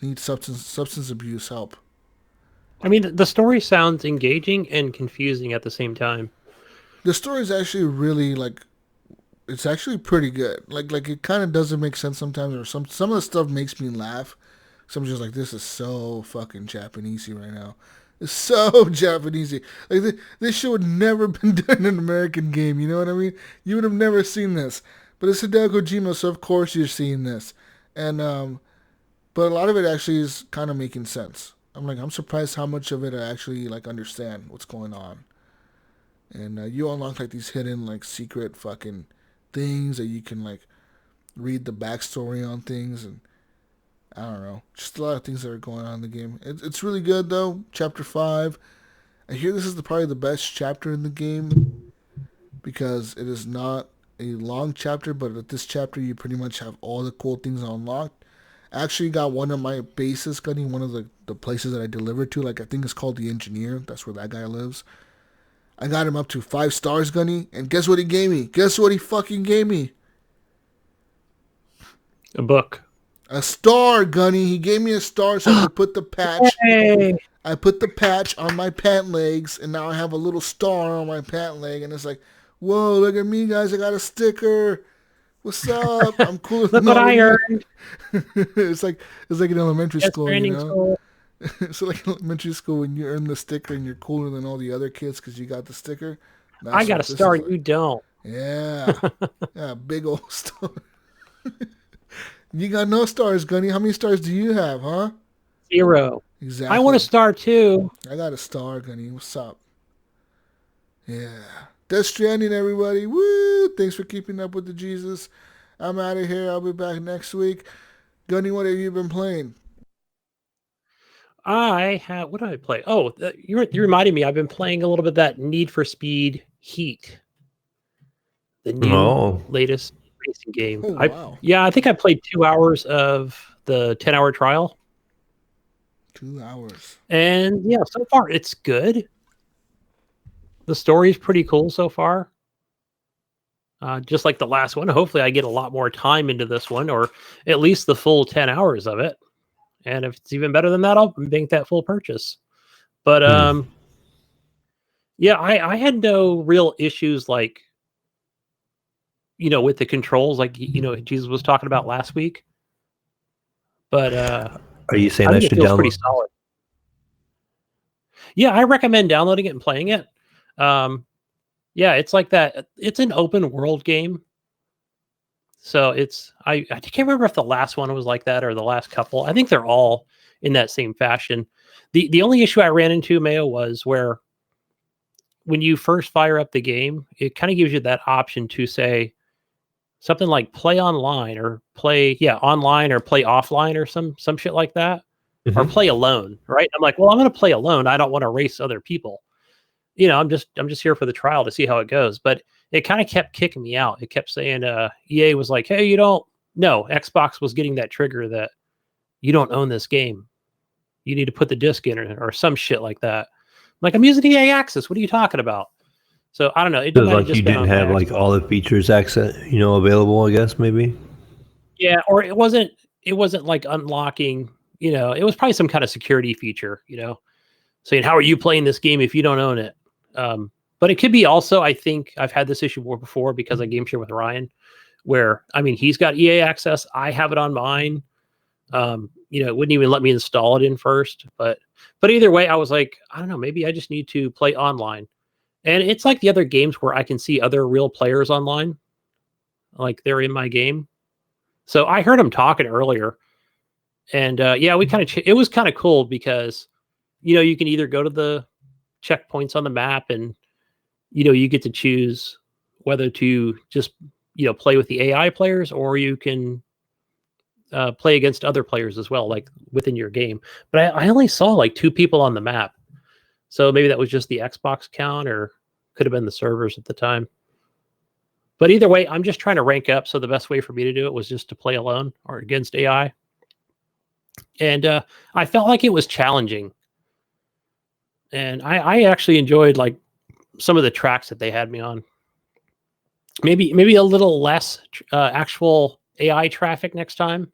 need substance abuse help. I mean, the story sounds engaging and confusing at the same time. The story is actually really it's actually pretty good. Like it kind of doesn't make sense sometimes, or some of the stuff makes me laugh. So I'm just like, this is so fucking Japanesey right now. It's so Japanesey. Like this shit would never been done in an American game. You know what I mean? You would have never seen this. But it's Hideo Kojima, so of course you're seeing this. And but a lot of it actually is kind of making sense. I'm surprised how much of it I actually understand what's going on. And you unlock these hidden secret fucking things that you can read the backstory on things, and I don't know, just a lot of things that are going on in the game. It's really good though. Chapter 5. I hear this is probably the best chapter in the game because it is not a long chapter, but at this chapter you pretty much have all the cool things unlocked. I actually got one of my bases, Gunny, one of the places that I delivered to, I think it's called the Engineer. That's where that guy lives. I got him up to 5 stars, Gunny, and guess what he gave me? Guess what he fucking gave me? A book. A star, Gunny. He gave me a star so I could put the patch. Hey. I put the patch on my pant legs, and now I have a little star on my pant leg, and it's like, whoa, look at me, guys. I got a sticker. What's up? I'm cool. Look what I earned. It's like in elementary school, you know? School. So like elementary school when you earn the sticker and you're cooler than all the other kids because you got the sticker. I got a star, you don't. Yeah. Yeah, big old star. You got no stars, Gunny. How many stars do you have, huh? 0. Exactly. I want a star too. I got a star, Gunny. What's up? Yeah. Death Stranding, everybody. Woo! Thanks for keeping up with the Jesus. I'm out of here. I'll be back next week. Gunny, what have you been playing? What did I play? Oh, you reminded me. I've been playing a little bit of that Need for Speed Heat. The new latest racing game. Oh, wow. I think I played 2 hours of the 10-hour trial. 2 hours. And yeah, so far it's good. The story is pretty cool so far. Just like the last one. Hopefully I get a lot more time into this one, or at least the full 10 hours of it. And if it's even better than that, I'll make that full purchase. But I had no real issues with the controls, Jesus was talking about last week. But are you saying I should download? Pretty solid. Yeah, I recommend downloading it and playing it. It's like that. It's an open world game. So I can't remember if the last one was like that or the last couple. I think they're all in that same fashion. The only issue I ran into, Mayo, was where when you first fire up the game, it kind of gives you that option to say something like play online or play online or play offline or some shit like that, or play alone, right? I'm like, well, I'm going to play alone. I don't want to race other people. I'm just here for the trial to see how it goes. But it kind of kept kicking me out. It kept saying EA was like, hey, Xbox was getting that trigger that you don't own this game. You need to put the disc in or some shit like that. I'm like, I'm using EA Access. What are you talking about? So I don't know. It was like you didn't have all the features available, I guess, maybe. Yeah, or it wasn't like unlocking, it was probably some kind of security feature, saying, how are you playing this game if you don't own it? But it could be also, I think I've had this issue before because I game share with Ryan, where, he's got EA Access. I have it on mine. It wouldn't even let me install it in first. But either way, I was like, I don't know, maybe I just need to play online. And it's like the other games where I can see other real players online. Like they're in my game. So I heard him talking earlier. And we kind of, it was kind of cool because, you can either go to checkpoints on the map, and you get to choose whether to just play with the AI players, or you can play against other players as well, like within your game. But I only saw like 2 people on the map, so maybe that was just the Xbox count, or could have been the servers at the time. But either way, I'm just trying to rank up. So the best way for me to do it was just to play alone or against AI. And I felt like it was challenging. And I actually enjoyed like some of the tracks that they had me on. Maybe a little less actual AI traffic next time.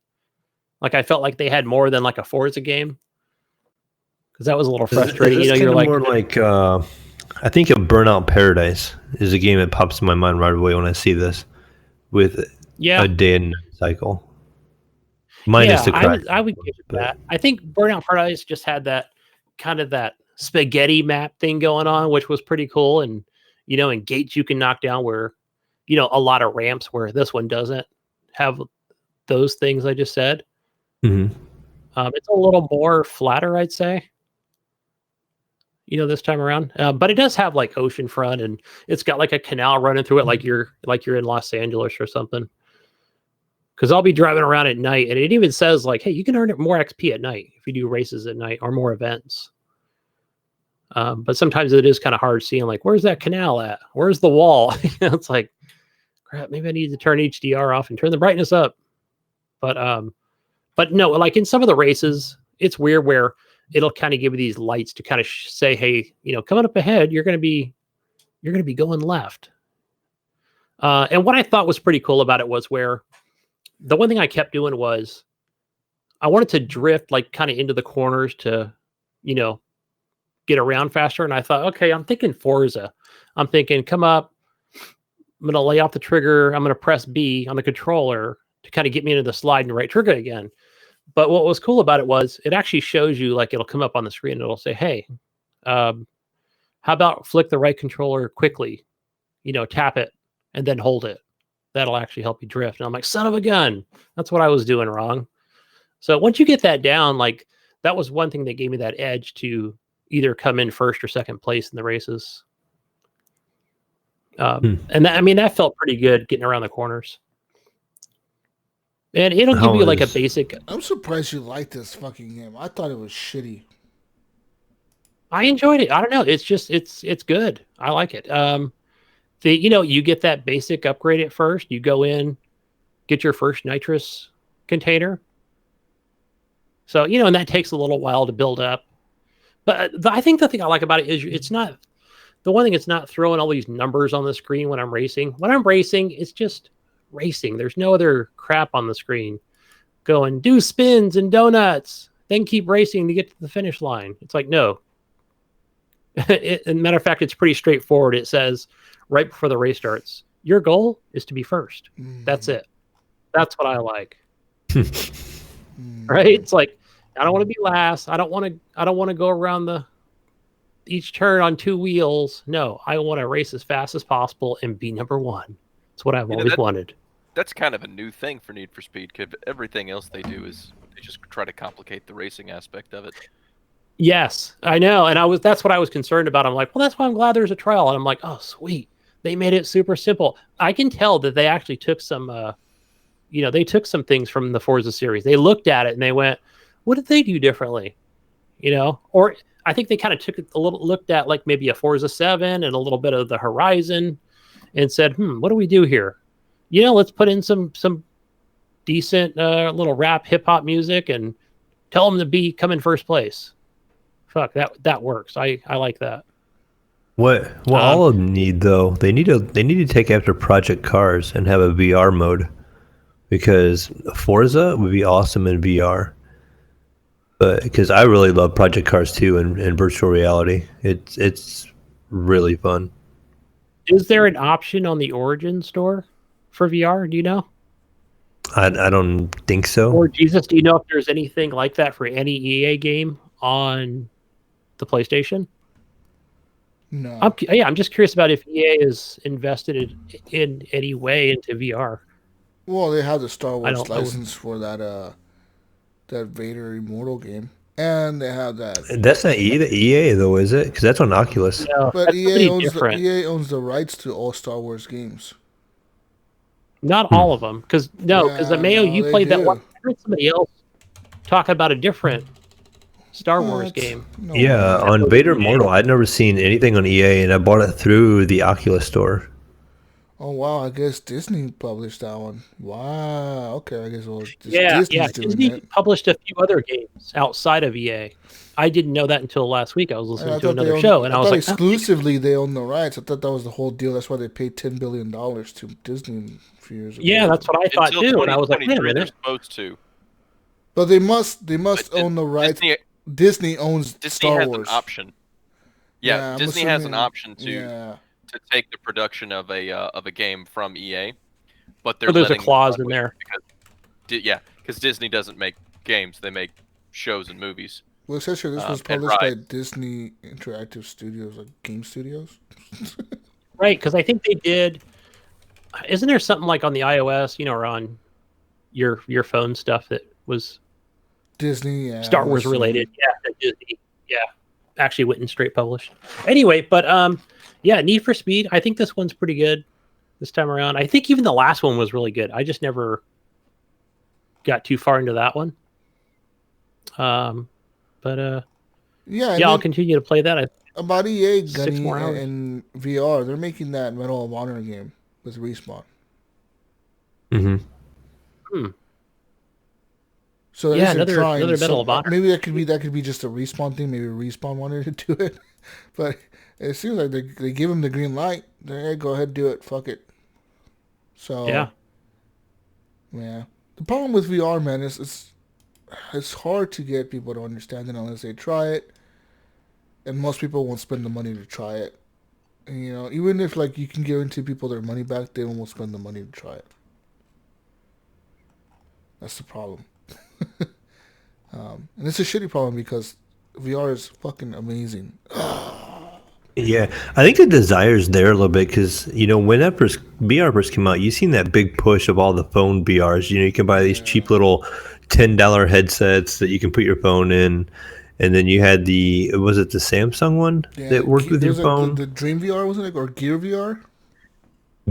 Like I felt like they had more than like a Forza game. Because that was a little frustrating. You're like more like I think of Burnout Paradise is a game that pops in my mind right away when I see this, with a day and night cycle. Minus the crack. I would give it that. I think Burnout Paradise just had that kind of that spaghetti map thing going on, which was pretty cool. And and gates you can knock down where a lot of ramps, where this one doesn't have those things I just said. Mm-hmm. It's a little more flatter, I'd say. This time around, but it does have like oceanfront, and it's got like a canal running through it, like you're in Los Angeles or something. Because I'll be driving around at night, and it even says like, "Hey, you can earn more XP at night if you do races at night or more events." But sometimes it is kind of hard seeing like, where's that canal at? Where's the wall? It's like, crap. Maybe I need to turn HDR off and turn the brightness up. But no, like in some of the races, it's weird where it'll kind of give you these lights to kind of say, hey, coming up ahead, you're going to be going left. And what I thought was pretty cool about it was where the one thing I kept doing was I wanted to drift like kind of into the corners to, get around faster. And I thought, okay, I'm thinking Forza. I'm thinking, come up, I'm going to lay off the trigger. I'm going to press B on the controller to kind of get me into the slide and right trigger again. But what was cool about it was it actually shows you, like, it'll come up on the screen and it'll say, hey, how about flick the right controller quickly, tap it and then hold it. That'll actually help you drift. And I'm like, son of a gun. That's what I was doing wrong. So once you get that down, like that was one thing that gave me that edge to either come in first or second place in the races. And that felt pretty good getting around the corners. And it'll give you like a basic. I'm surprised you like this fucking game. I thought it was shitty. I enjoyed it. I don't know. It's just it's good. I like it. You get that basic upgrade at first. You go in, get your first nitrous container. So and that takes a little while to build up. But I think the thing I like about it is it's not the one thing. It's not throwing all these numbers on the screen when I'm racing. When I'm racing, it's just racing. There's no other crap on the screen going do spins and donuts, then keep racing to get to the finish line. It's like, no. Matter of fact, it's pretty straightforward. It says right before the race starts, your goal is to be first. That's it. That's what I like. Right? It's like, I don't want to be last. I don't want to go around each turn on 2 wheels. No, I want to race as fast as possible and be number 1. That's what I've always wanted. That's kind of a new thing for Need for Speed, because everything else they do is they just try to complicate the racing aspect of it. Yes, I know. And that's what I was concerned about. I'm like, well, that's why I'm glad there's a trial. And I'm like, oh, sweet. They made it super simple. I can tell that they actually took some, they took some things from the Forza series. They looked at it and they went, what did they do differently? Or I think they kind of took it looked at like maybe a Forza 7 and a little bit of the Horizon and said, what do we do here? Let's put in some decent little rap hip hop music and tell them to come in first place. Fuck, that works. I like that. What all of them need though, they need to take after Project Cars and have a VR mode, because Forza would be awesome in VR. But because I really love Project Cars 2 and virtual reality, it's really fun. Is there an option on the Origin store for VR? Do you know? I don't think so. Or Jesus, do you know if there's anything like that for any EA game on the PlayStation? No. I'm just curious about if EA is invested in any way into VR. Well, they have the Star Wars license for that Vader Immortal game. and they have that. That's not EA though, is it? Because that's on Oculus. No, But that's EA different. owns the rights to all Star Wars games. Not all of them, because the Mayo, you they played that do. one. I heard somebody else talk about a different Star Wars What? game. No Yeah, way. on Vader Immortal, I'd never seen anything on EA, and I bought it through the Oculus store. Oh wow, I guess Disney published that one. Wow. Okay, I guess Yeah, Disney's doing Disney it. published a few other games outside of EA. I didn't know that until last week. I was listening to another show, and I was like, exclusively they own the rights. I thought that was the whole deal. That's why they paid $10 billion to Disney a few years ago. yeah, that's what I thought Until too. And I was like, wait a 2023, they're minute. supposed to. But they must own the rights. Disney owns Disney Star has Wars. an option. Yeah, I'm Disney has an assuming- option to Yeah. take the production of a game from EA, but they're But there's a letting them clause run in with there. it because Disney doesn't make games; they make shows and movies. Well, it says here this was and published by rides. Disney Interactive Studios, like game studios. Right, because I think they did. Isn't there something like on the iOS, or on your phone stuff that was Disney, yeah. Star Wars related? Yeah, that Disney, actually went and straight published. Anyway, but Need for Speed. I think this one's pretty good this time around. I think even the last one was really good. I just never got too far into that one. I'll continue to play that. About EA, 6 Gunny, more hours. and VR, they're making that Medal of Honor game with Respawn. Mm-hmm. So Yeah, another Medal of Honor. Maybe that could be just a Respawn thing. Maybe Respawn wanted to do it, but it seems like they give them the green light. Hey, go ahead, do it. Fuck it. So Yeah. The problem with VR, man, is it's hard to get people to understand it unless they try it, and most people won't spend the money to try it. And, even if you can guarantee people their money back, they won't spend the money to try it. That's the problem. And it's a shitty problem because VR is fucking amazing. Yeah, I think the desire's there a little bit because, when that VR first came out, you seen that big push of all the phone VRs. You can buy these cheap little $10 headsets that you can put your phone in. And then you had was it the Samsung one that worked with your phone? The Dream VR, wasn't it? Or Gear VR?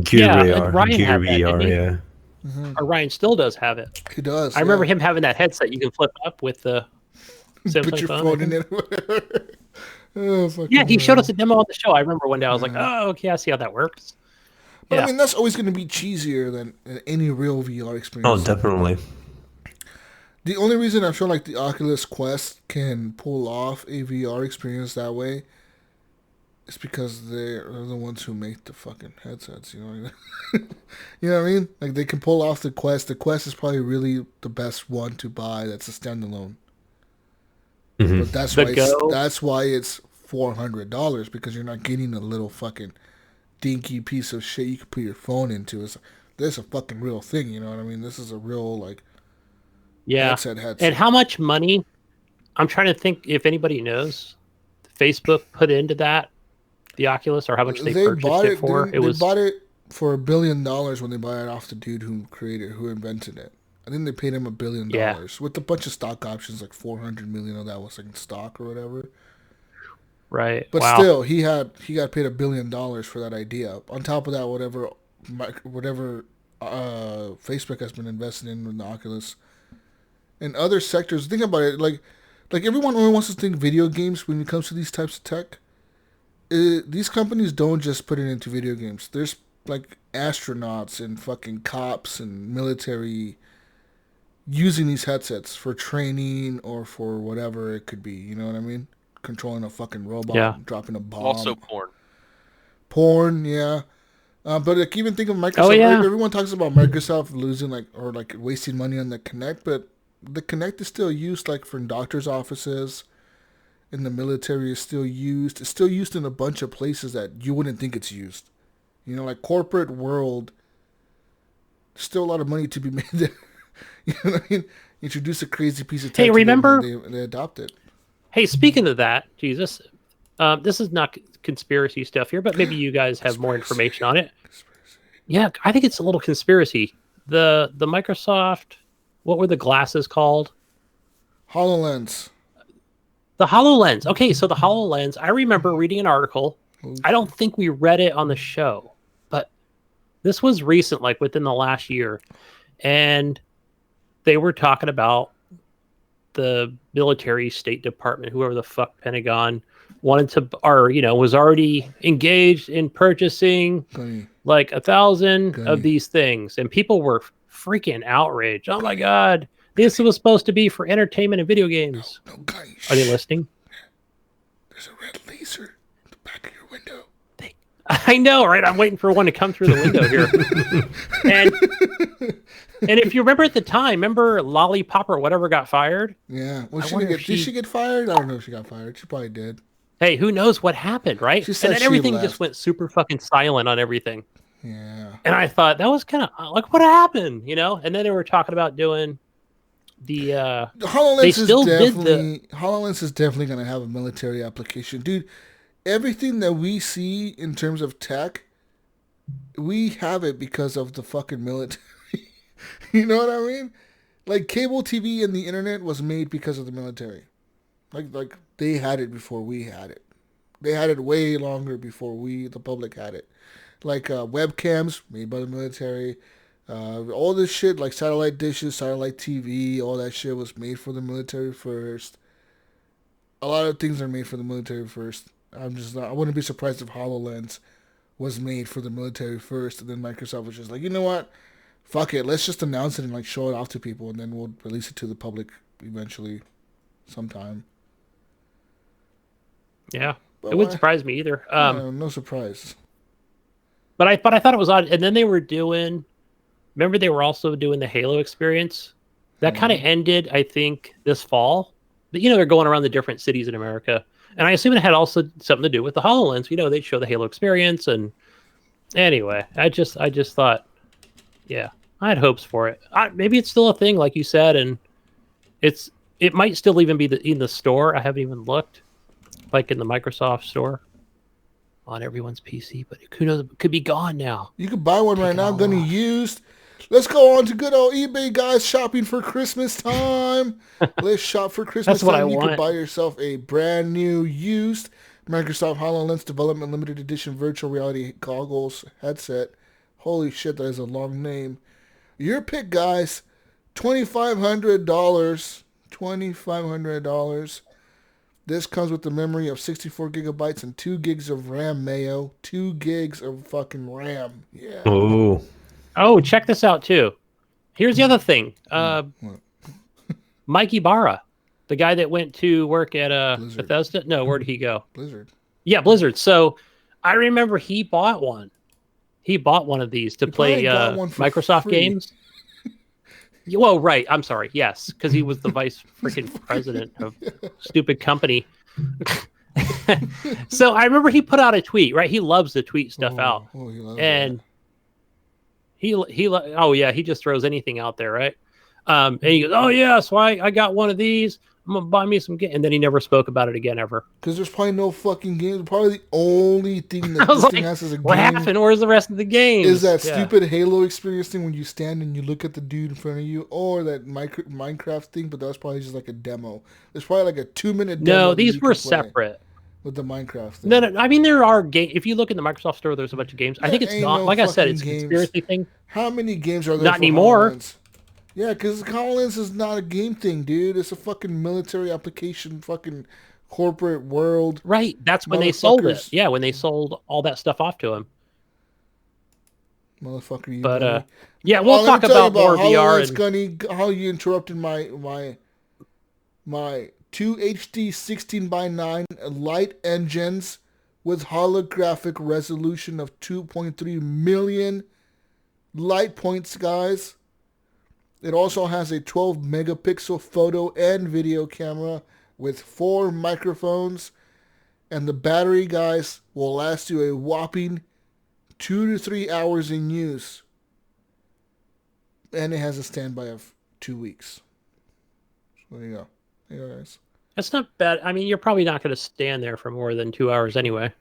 Gear VR. And Ryan Gear had that, VR, didn't he? yeah. Mm-hmm. Or Ryan still does have it. He does. I remember him having that headset you can flip up with the Samsung Put your phone. phone in it. Oh, Yeah, he showed us a demo on the show. I remember one day I was like, oh, okay, I see how that works. But I mean, that's always going to be cheesier than any real VR experience. Oh, definitely. The only reason I feel like the Oculus Quest can pull off a VR experience that way is because they're the ones who make the fucking headsets. You know what I mean? Like, they can pull off the Quest. The Quest is probably really the best one to buy. That's a standalone. Mm-hmm. But that's why it's $400 because you're not getting a little fucking dinky piece of shit you can put your phone into. This is a fucking real thing. You know what I mean? This is a real headset. And how much money? I'm trying to think if anybody knows. Facebook put into that the Oculus or how much they purchased it for. They bought it for $1 billion when they bought it off the dude who invented it. I think they paid him $1 billion with a bunch of stock options, like $400 million of that was like in stock or whatever. Right, but still, he got paid $1 billion for that idea. On top of that, whatever Facebook has been investing in the Oculus and other sectors. Think about it, like everyone only wants to think video games when it comes to these types of tech. These companies don't just put it into video games. There's like astronauts and fucking cops and military using these headsets for training or for whatever it could be. You know what I mean? Controlling a fucking robot, dropping a bomb. Also porn. Porn, yeah. But even think of Microsoft. Everyone talks about Microsoft losing or wasting money on the Kinect, but the Kinect is still used for doctors' offices. In the military is still used. It's still used in a bunch of places that you wouldn't think it's used. Like corporate world. There's still a lot of money to be made there. You know what I mean? Introduce a crazy piece of tech. Hey, remember? They adopt it. Hey, speaking of that, Jesus, this is not conspiracy stuff here, but maybe you guys have more information on it. Yeah, I think it's a little conspiracy. The Microsoft, what were the glasses called? HoloLens. The HoloLens. Okay, so the HoloLens, I remember reading an article. I don't think we read it on the show, but this was recent, like within the last year. And they were talking about the military, State Department, whoever the fuck, Pentagon, wanted to, or, was already engaged in purchasing like 1,000 of these things. And people were freaking outraged. Oh my God, this was supposed to be for entertainment and video games. No, Gunny, are they listening? There's a red laser in the back of your window. I know, right? I'm waiting for one to come through the window here. And if you remember at the time, remember Lollipop or whatever got fired? Yeah. Well, did she get fired? I don't know if she got fired. She probably did. Hey, who knows what happened, right? And then everything just went super fucking silent on everything. Yeah. And I thought that was kind of like, what happened, And then they were talking about doing the HoloLens HoloLens is definitely going to have a military application, dude. Everything that we see in terms of tech, we have it because of the fucking military. You know what I mean? Like cable TV and the internet was made because of the military. Like they had it before we had it. They had it way longer before the public, had it. Like webcams made by the military. All this shit like satellite dishes, satellite TV, all that shit was made for the military first. A lot of things are made for the military first. I wouldn't be surprised if HoloLens was made for the military first, and then Microsoft was just like, you know what? Fuck it, let's just announce it and like show it off to people, and then we'll release it to the public eventually, sometime. Yeah, it wouldn't surprise me either. No surprise. But I thought it was odd, and then they were doing. Remember, they were also doing the Halo experience. That kind of ended, I think, this fall. But they're going around the different cities in America, and I assume it had also something to do with the HoloLens. They show the Halo experience, and anyway, I just thought. Yeah, I had hopes for it. Maybe it's still a thing, like you said, and it might still even be in the store. I haven't even looked, like in the Microsoft store, on everyone's PC. But who knows? It could be gone now. You could buy one right now, Gunny used. Let's go on to good old eBay, guys. Shopping for Christmas time. Let's shop for Christmas That's what time. I You want. could buy yourself a brand new used Microsoft HoloLens Development Limited Edition Virtual Reality Goggles headset. Holy shit, that is a long name. Your pick, guys. $2,500. $2,500. This comes with the memory of 64 gigabytes and 2 gigs of RAM, Mayo. 2 gigs of fucking RAM. Yeah. Oh, check this out, too. Here's the other thing. Mike Ibarra, the guy that went to work at Bethesda. No, where did he go? Blizzard. Yeah, Blizzard. So I remember he bought one. He bought one of these to play Microsoft games. Well, right. I'm sorry. Yes, because he was the vice freaking president of stupid company. So I remember he put out a tweet. Right, he loves to tweet stuff out, he loves and he just throws anything out there, right? And he goes, "Oh yeah, so I got one of these. I'm gonna buy me some games," and then he never spoke about it again ever. Because there's probably no fucking games. Probably the only thing that this thing has as a game. What happened? Where's the rest of the game? Is that stupid Halo experience thing when you stand and you look at the dude in front of you, or that Minecraft thing? But that was probably just like a demo. There's probably like a 2-minute demo. No, these were separate. With the Minecraft thing. No. I mean, there are games. If you look in the Microsoft store, there's a bunch of games. I think it's not. Like I said, it's a conspiracy thing. How many games are there? Not anymore. HoloLens? Yeah, because HoloLens is not a game thing, dude. It's a fucking military application, fucking corporate world. Right. That's when they sold it. Yeah, when they sold all that stuff off to him. Motherfucker, you. But yeah, we'll talk about more VR. And Gunny, how you interrupted my 2 HD 16:9 light engines with holographic resolution of 2.3 million light points, guys. It also has a 12 megapixel photo and video camera with 4 microphones. And the battery, guys, will last you a whopping 2 to 3 hours in use. And it has a standby of 2 weeks. So there you go. There you go, guys. That's not bad. I mean, you're probably not going to stand there for more than 2 hours anyway.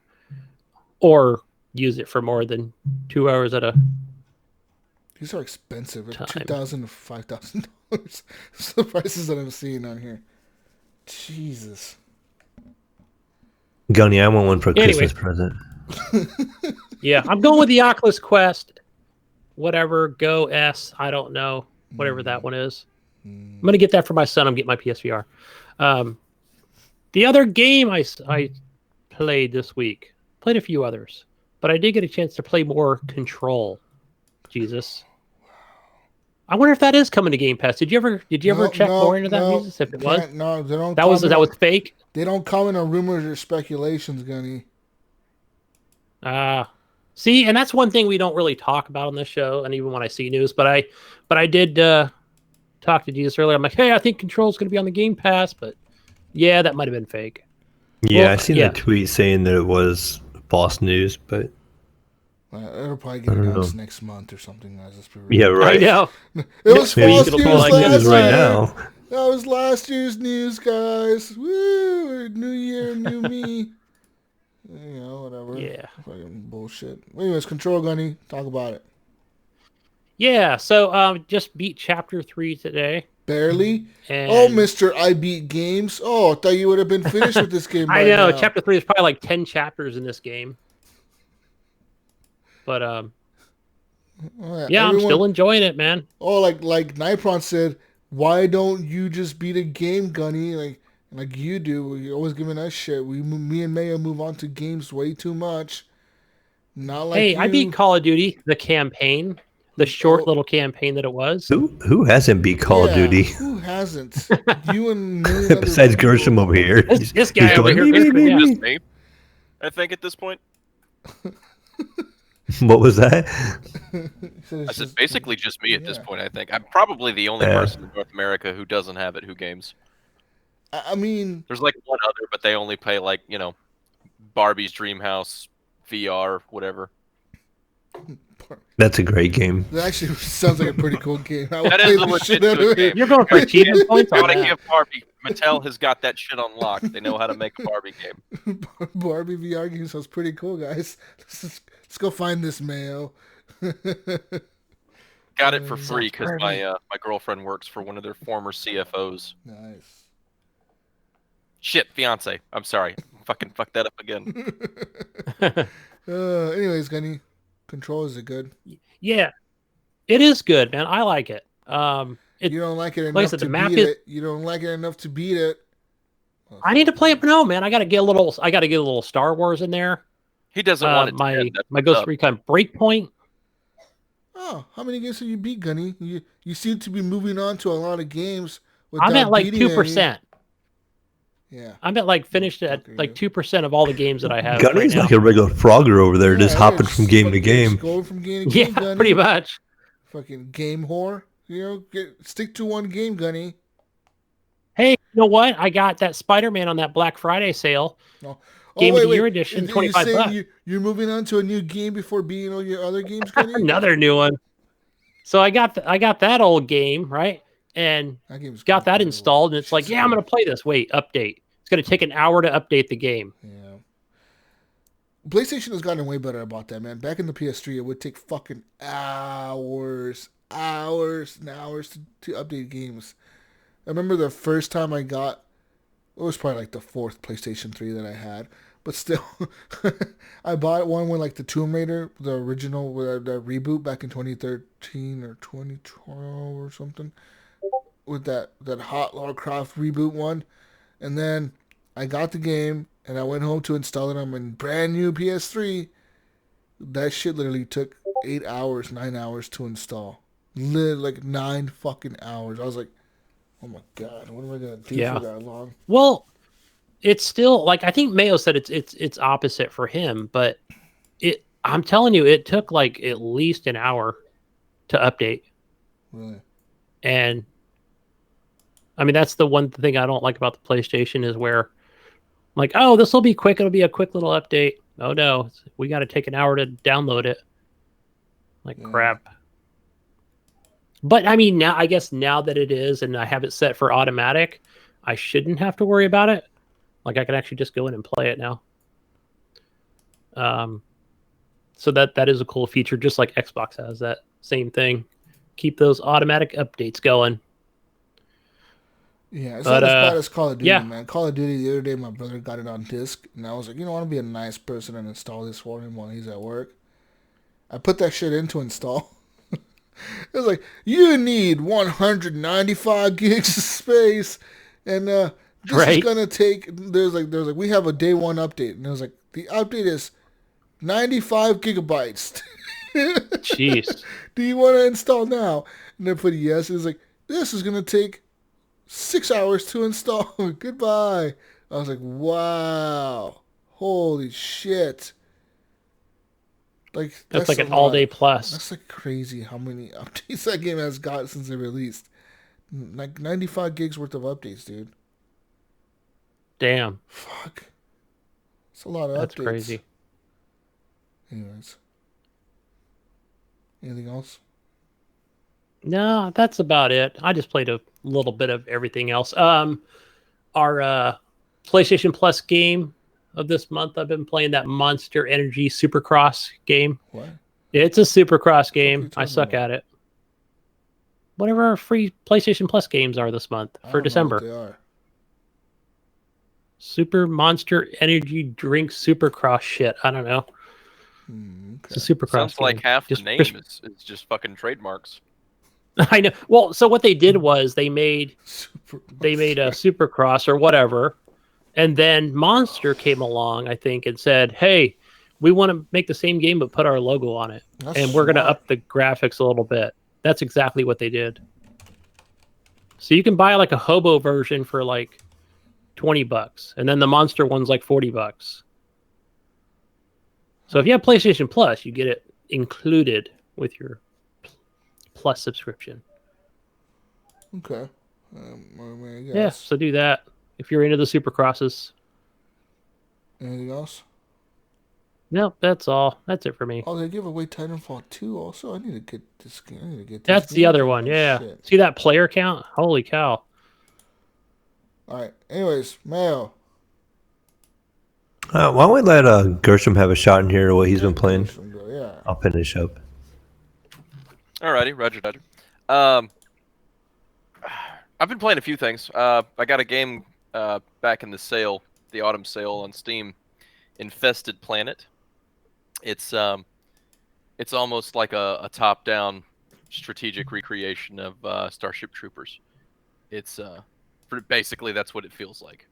Or use it for more than 2 hours at a These are expensive. Time. $2,000 to $5,000. It's the prices that I'm seeing on here. Jesus. Gunny, I want one for Anyway. Christmas present. Yeah, I'm going with the Oculus Quest. Whatever, Go S. I don't know. Whatever that one is. I'm going to get that for my son. I'm getting my PSVR. The other game I played this week, played a few others, but I did get a chance to play more Control. Jesus. I wonder if that is coming to Game Pass. Did you ever check more into that, Jesus? If it was? No, they don't. That was fake? They don't comment on rumors or speculations, Gunny. See, and that's one thing we don't really talk about on this show, and even when I see news, but I did talk to Jesus earlier. I'm like, hey, I think Control's going to be on the Game Pass, but yeah, that might have been fake. Yeah, I seen a tweet saying that it was false news, but it'll probably get announced next month or something. Yeah, right. I know. It was false news last year. Right now. That was last year's news, guys. Woo! New year, new me. Whatever. Yeah. Fucking bullshit. Anyways, Control, Gunny. Talk about it. Yeah, so just beat Chapter 3 today. Barely? And... Oh, Mr. I Beat Games. Oh, I thought you would have been finished with this game by I know. now. Chapter 3 is probably like 10 chapters in this game. But, yeah, I'm still enjoying it, man. Oh, like Nipron said, why don't you just beat a game, Gunny? Like you do. You're always giving us shit. Me and Mayo move on to games way too much. Not like Hey, I beat Call of Duty, the campaign. The short little campaign that it was. Who hasn't beat Call of Duty? Who hasn't? You and me. Besides Gersham over here. This guy over here. Just me, I think, at this point. What was that? I said basically just me at this point, I think. I'm probably the only person in North America who doesn't have it who games. I mean... There's like one other, but they only play like, Barbie's Dreamhouse, VR, whatever. That's a great game. That actually sounds like a pretty cool game. That is a legit good game. You're going for achievement points on Gotta that. give Barbie. Mattel has got that shit unlocked. They know how to make a Barbie game. Barbie VR game sounds pretty cool, guys. Let's go find this Mayo. Got it for free because my girlfriend works for one of their former CFOs. Nice. Shit, fiance. I'm sorry. Fucking fucked that up again. Anyways, Gunny, Control, is it good? Yeah, it is good, man. I like it. You don't like it enough to beat it. You don't like it enough to beat it. I need to play it, but no, man. I gotta get a little Star Wars in there. He doesn't want it. My Ghost Recon Breakpoint. Oh, how many games have you beat, Gunny? You seem to be moving on to a lot of games. I'm at like 2%. Yeah, I'm at finished at like 2% of all the games that I have. Gunny's like a regular Frogger over there, just hopping from game to game. Going from game to game, Gunny. Pretty much. Fucking game whore. Stick to one game, Gunny. Hey, you know what? I got that Spider-Man on that Black Friday sale. Game of the Year edition, $25. You're moving on to a new game before beating all your other games, Gunny? Another new one. So I got that old game, right? And got that installed, and it's like, I'm going to play this. Wait, update. It's going to take an hour to update the game. Yeah. PlayStation has gotten way better about that, man. Back in the PS3, it would take fucking hours and hours to update games. I remember the first time it was probably like the fourth PlayStation 3 that I had. But still, I bought one with like the Tomb Raider, the original, the reboot back in 2013 or 2012 or something. With that Hot Lara Croft reboot one. And then I got the game and I went home to install it on my brand new PS3. That shit literally took 9 hours to install. Like 9 fucking hours. I was like, oh my God, what am I going to do for that long? Well, it's still like, I think Mayo said it's opposite for him, but I'm telling you, it took like at least an hour to update. Really? And I mean, that's the one thing I don't like about the PlayStation is where, like, oh, this will be quick. It'll be a quick little update. Oh, no. We got to take an hour to download it. Crap. But, I mean, now that it is and I have it set for automatic, I shouldn't have to worry about it. Like, I can actually just go in and play it now. So that is a cool feature, just like Xbox has that same thing. Keep those automatic updates going. Yeah, it's But, not as bad as Call of Duty, yeah. man. Call of Duty, the other day, my brother got it on disc, and I was like, you know, I want to be a nice person and install this for him while he's at work. I put that shit in to install. It was like, you need 195 gigs of space, and this is gonna take. There's like, we have a day one update, and it was like, the update is 95 gigabytes. Jeez. Do you want to install now? And then put yes. It was like, this is gonna take 6 hours to install. Goodbye. I was like, wow, holy shit. Like That's like an all-day plus. That's like crazy how many updates that game has got since it released. Like 95 gigs worth of updates, dude. Damn. Fuck. It's a lot of That's updates. crazy. Anyways. Anything else? No, that's about it. I just played a little bit of everything else. Our PlayStation Plus game of this month, I've been playing that Monster Energy Supercross game. What? It's a Supercross game. I suck at it. Whatever our free PlayStation Plus games are this month for December. They are. Super Monster Energy Drink Supercross shit. I don't know. Okay. It's a Supercross Sounds game. like half the name is just fucking trademarks. I know. Well, so what they did was they made a Supercross or whatever, and then Monster came along, I think, and said, "Hey, we want to make the same game but put our logo on it, and we're going to up the graphics a little bit." That's exactly what they did. So you can buy like a hobo version for like $20, and then the Monster one's like $40. So if you have PlayStation Plus, you get it included with your Plus subscription. Okay. Yeah, so do that if you're into the Supercrosses. Anything else? Nope, that's all. That's it for me. Oh, they give away Titanfall 2 also? I need to get this game. That's the other one, yeah. Shit. See that player count? Holy cow. All right. Anyways, Mayo. Why don't we let Gersham have a shot in here what he's been playing? Yeah. I'll finish up. Alrighty, Roger. I've been playing a few things. I got a game back in the sale, the autumn sale on Steam, Infested Planet. It's almost like a top-down strategic recreation of Starship Troopers. It's basically that's what it feels like.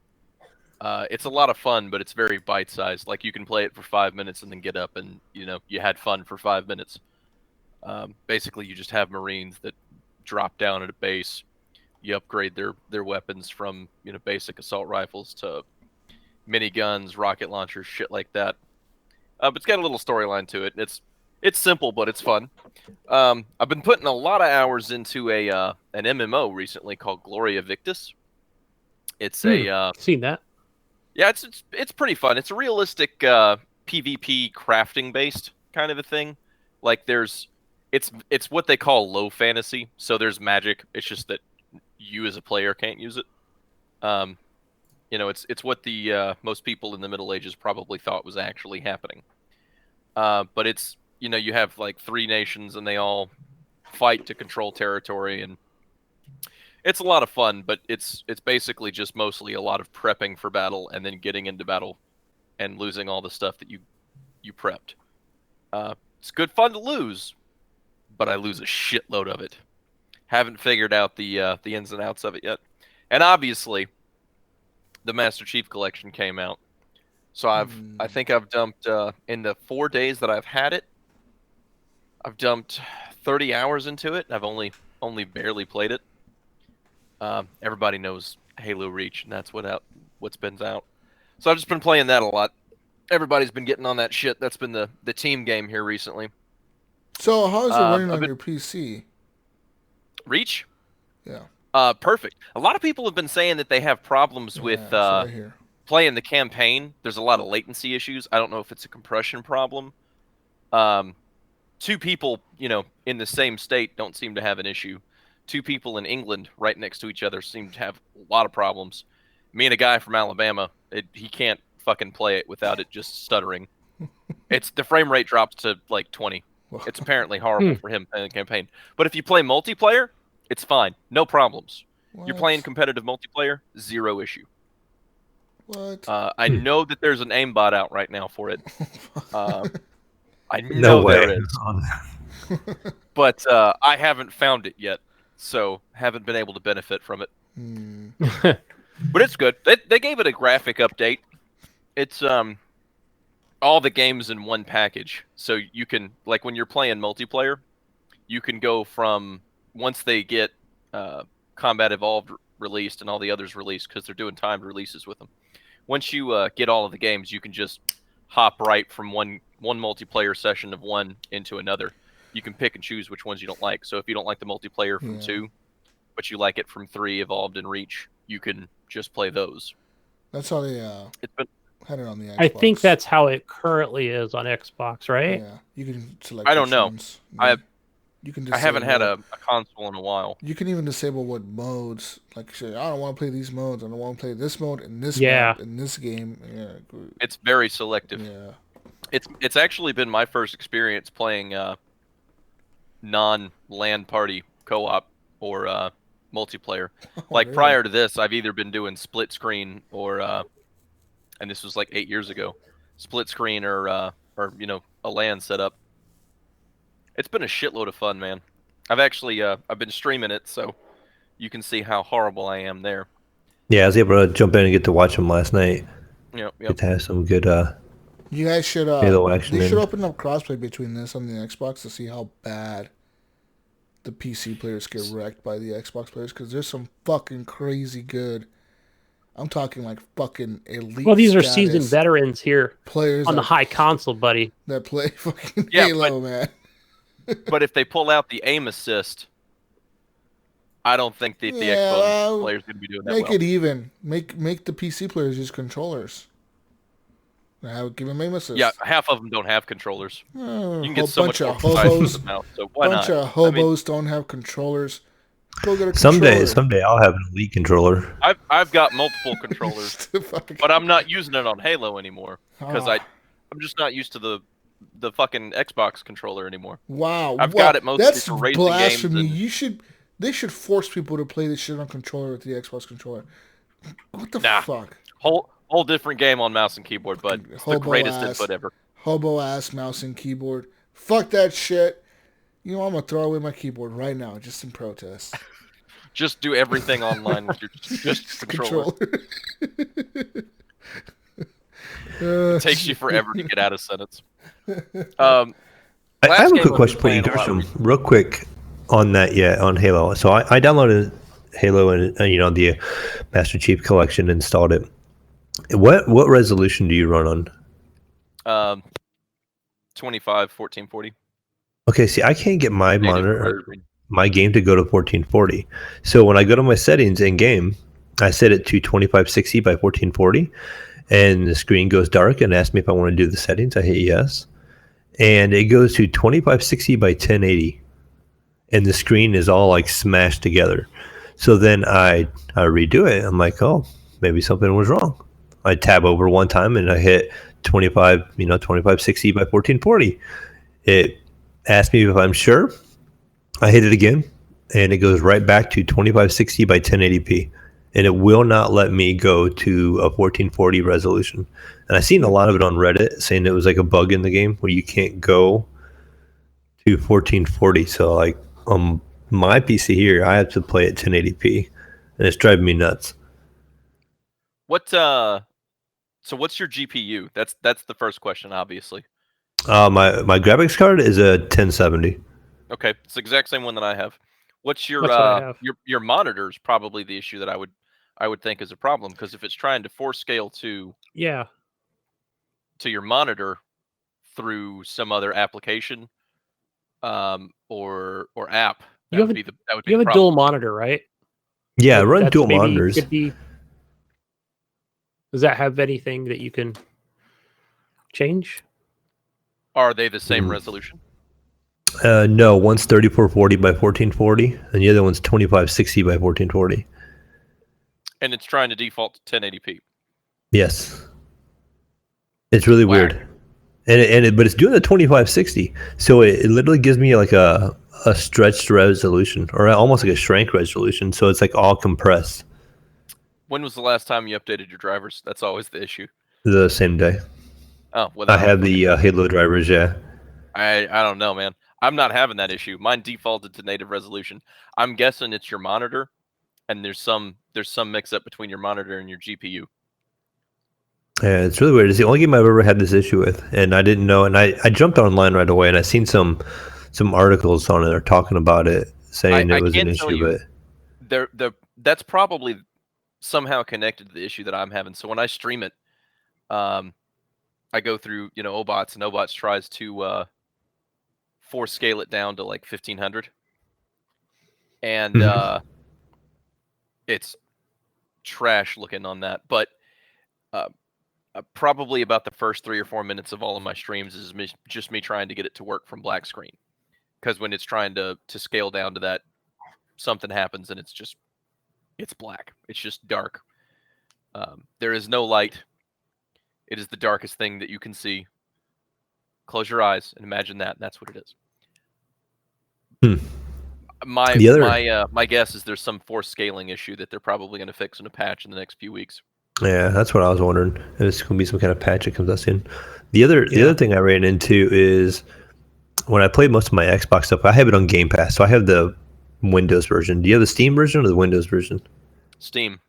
It's a lot of fun, but it's very bite-sized. Like you can play it for 5 minutes and then get up and you had fun for 5 minutes. Basically, you just have Marines that drop down at a base. You upgrade their weapons from basic assault rifles to miniguns, rocket launchers, shit like that. But it's got a little storyline to it. It's simple, but it's fun. I've been putting a lot of hours into an MMO recently called Gloria Victis. It's seen that. Yeah, it's pretty fun. It's a realistic PvP crafting based kind of a thing. Like it's what they call low fantasy. So there's magic. It's just that you as a player can't use it. It's what the most people in the Middle Ages probably thought was actually happening. But it's you have like 3 nations and they all fight to control territory, and it's a lot of fun. But it's basically just mostly a lot of prepping for battle and then getting into battle and losing all the stuff that you prepped. It's good fun to lose, but I lose a shitload of it. Haven't figured out the ins and outs of it yet. And obviously, the Master Chief Collection came out. So I think I've dumped in the 4 days that I've had it, I've dumped 30 hours into it. I've only barely played it. Everybody knows Halo Reach, and that's what's been out. So I've just been playing that a lot. Everybody's been getting on that shit. That's been the team game here recently. So how is it running on your PC? Reach? Yeah. Perfect. A lot of people have been saying that they have problems with playing the campaign. There's a lot of latency issues. I don't know if it's a compression problem. 2 people, in the same state don't seem to have an issue. 2 people in England right next to each other seem to have a lot of problems. Me and a guy from Alabama, he can't fucking play it without it just stuttering. The frame rate drops to like 20. It's apparently horrible for him playing the campaign. But if you play multiplayer, it's fine. No problems. You're playing competitive multiplayer, zero issue. What? I know that there's an aimbot out right now for it. I No know way. there is. But I haven't found it yet, so haven't been able to benefit from it. But it's good. They gave it a graphic update. It's all the games in one package, so you can, like, when you're playing multiplayer, you can go from, once they get Combat Evolved released and all the others released, because they're doing timed releases with them. Once you get all of the games, you can just hop right from one multiplayer session of one into another. You can pick and choose which ones you don't like. So if you don't like the multiplayer from 2, but you like it from 3, Evolved and Reach, you can just play those. That's how they had it on the Xbox. I think that's how it currently is on Xbox, right? Yeah, you can select. I don't know. Yeah. You can. I haven't had a console in a while. You can even disable what modes. Like, say, I don't want to play these modes. I don't want to play this mode and this mode in this game. Yeah, it's very selective. Yeah, it's actually been my first experience playing non-LAN party co-op or multiplayer. Like, prior to this, I've either been doing split screen or, and this was like 8 years ago, split screen or a LAN setup. It's been a shitload of fun, man. I've actually I've been streaming it, so you can see how horrible I am there. Yeah, I was able to jump in and get to watch them last night. Yep. Get to have some good you guys should Halo action. They should open up crossplay between this and the Xbox to see how bad the PC players get wrecked by the Xbox players, because there's some fucking crazy good. I'm talking like fucking elite. Well, these are seasoned veterans here players on the high console, buddy. That play fucking Halo, man. But if they pull out the aim assist, I don't think the Xbox players going to be doing that. Make it even. Make the PC players use controllers. Give them aim assist. Yeah, half of them don't have controllers. You can get so much more hobos. So why not? Bunch of hobos don't have controllers. Go get a controller. Someday I'll have an elite controller. I've got multiple controllers, but I'm not using it on Halo anymore because I'm just not used to the fucking Xbox controller anymore. Wow, I've got it mostly for racing blasphemy. games. They should force people to play this shit on controller with the Xbox controller. What the fuck? Whole different game on mouse and keyboard, but it's the greatest input ever. Hobo ass mouse and keyboard. Fuck that shit. You know, I'm gonna throw away my keyboard right now, just in protest. Just do everything online with your just controller. It takes you forever to get out of sentence. I have a quick question for you, Gersham, real quick on that. Yeah, on Halo. So I downloaded Halo and the Master Chief Collection, installed it. What resolution do you run on? 25 1440. Okay, see, I can't get my monitor, my game to go to 1440. So when I go to my settings in game, I set it to 2560 by 1440, and the screen goes dark and asks me if I want to do the settings. I hit yes, and it goes to 2560 by 1080, and the screen is all like smashed together. So then I redo it. I'm like, oh, maybe something was wrong. I tab over one time and I hit 2560 by 1440. It asked me if I'm sure. I hit it again, and it goes right back to 2560 by 1080p, and it will not let me go to a 1440 resolution. And I've seen a lot of it on Reddit saying it was like a bug in the game where you can't go to 1440. So like on my PC here, I have to play at 1080p, and it's driving me nuts. So what's your GPU? That's the first question, obviously. My graphics card is a 1070. Okay, it's the exact same one that I have. What's your your monitor is probably the issue that I would think is a problem, because if it's trying to force scale to your monitor through some other application or app, that would be a dual monitor, right? Yeah, run dual monitors. Does that have anything that you can change? Are they the same resolution? No, one's 3440 by 1440, and the other one's 2560 by 1440. And it's trying to default to 1080p. Yes, it's really weird, but it's doing the 2560, so it literally gives me like a a stretched resolution, or almost like a shrank resolution. So it's like all compressed. When was the last time you updated your drivers? That's always the issue. The same day. Oh, I have the Halo drivers. Yeah. I don't know, man. I'm not having that issue. Mine defaulted to native resolution. I'm guessing it's your monitor, and there's some mix up between your monitor and your GPU. Yeah, it's really weird. It's the only game I've ever had this issue with, and I didn't know. And I jumped online right away, and I seen some articles on it or talking about it, saying it was an issue. But that's probably somehow connected to the issue that I'm having. So when I stream it, I go through OBOTs, and OBOTs tries to force scale it down to like 1500, and it's trash looking on that. But probably about the first 3 or 4 minutes of all of my streams is just me trying to get it to work from black screen, because when it's trying to scale down to that, something happens and it's black. It's just dark. There is no light. It is the darkest thing that you can see. Close your eyes and imagine that. That's what it is. My guess is there's some force scaling issue that they're probably going to fix in a patch in the next few weeks. Yeah, that's what I was wondering. If it's going to be some kind of patch that comes out soon. The other thing I ran into is when I played most of my Xbox stuff, I have it on Game Pass, so I have the Windows version. Do you have the Steam version or the Windows version? Steam.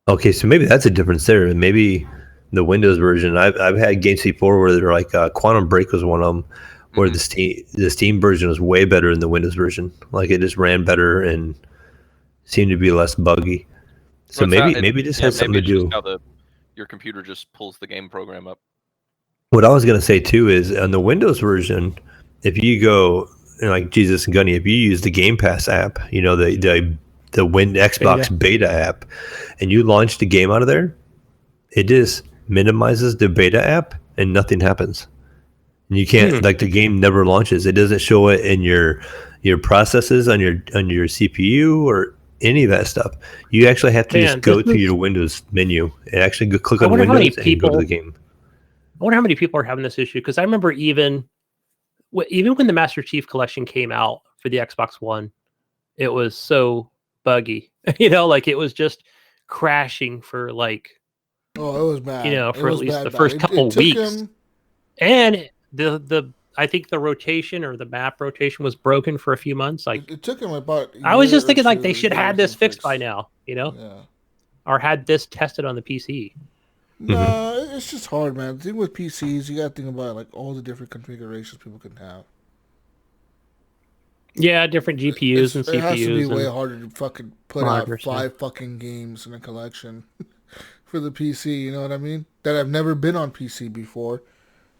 Okay, so maybe that's a difference there. Maybe the Windows version. I've had games before where they're like Quantum Break was one of them, where the Steam version was way better than the Windows version. Like it just ran better and seemed to be less buggy. So maybe this has something to do. How your computer just pulls the game program up. What I was gonna say too is on the Windows version, if you go like Jesus and Gunny, if you use the Game Pass app, the Xbox beta app, and you launch the game out of there, it just minimizes the beta app and nothing happens. And you can't like the game never launches. It doesn't show it in your processes on your CPU or any of that stuff. You actually have to just go to your Windows menu and actually click on Windows and go to the game. I wonder how many people are having this issue, because I remember even when the Master Chief Collection came out for the Xbox One, it was so buggy. Like it was just crashing for like. Oh, it was bad. For at least the first couple weeks. And I think the rotation or the map rotation was broken for a few months. Like it took him about. I was just thinking like they should have had this fixed by now, or had this tested on the PC. No, it's just hard, man. The thing with PCs, you got to think about like all the different configurations people can have. Yeah, different GPUs and CPUs. It has to be way harder to fucking put out 5 fucking games in a collection for the PC. You know what I mean? That have never been on PC before.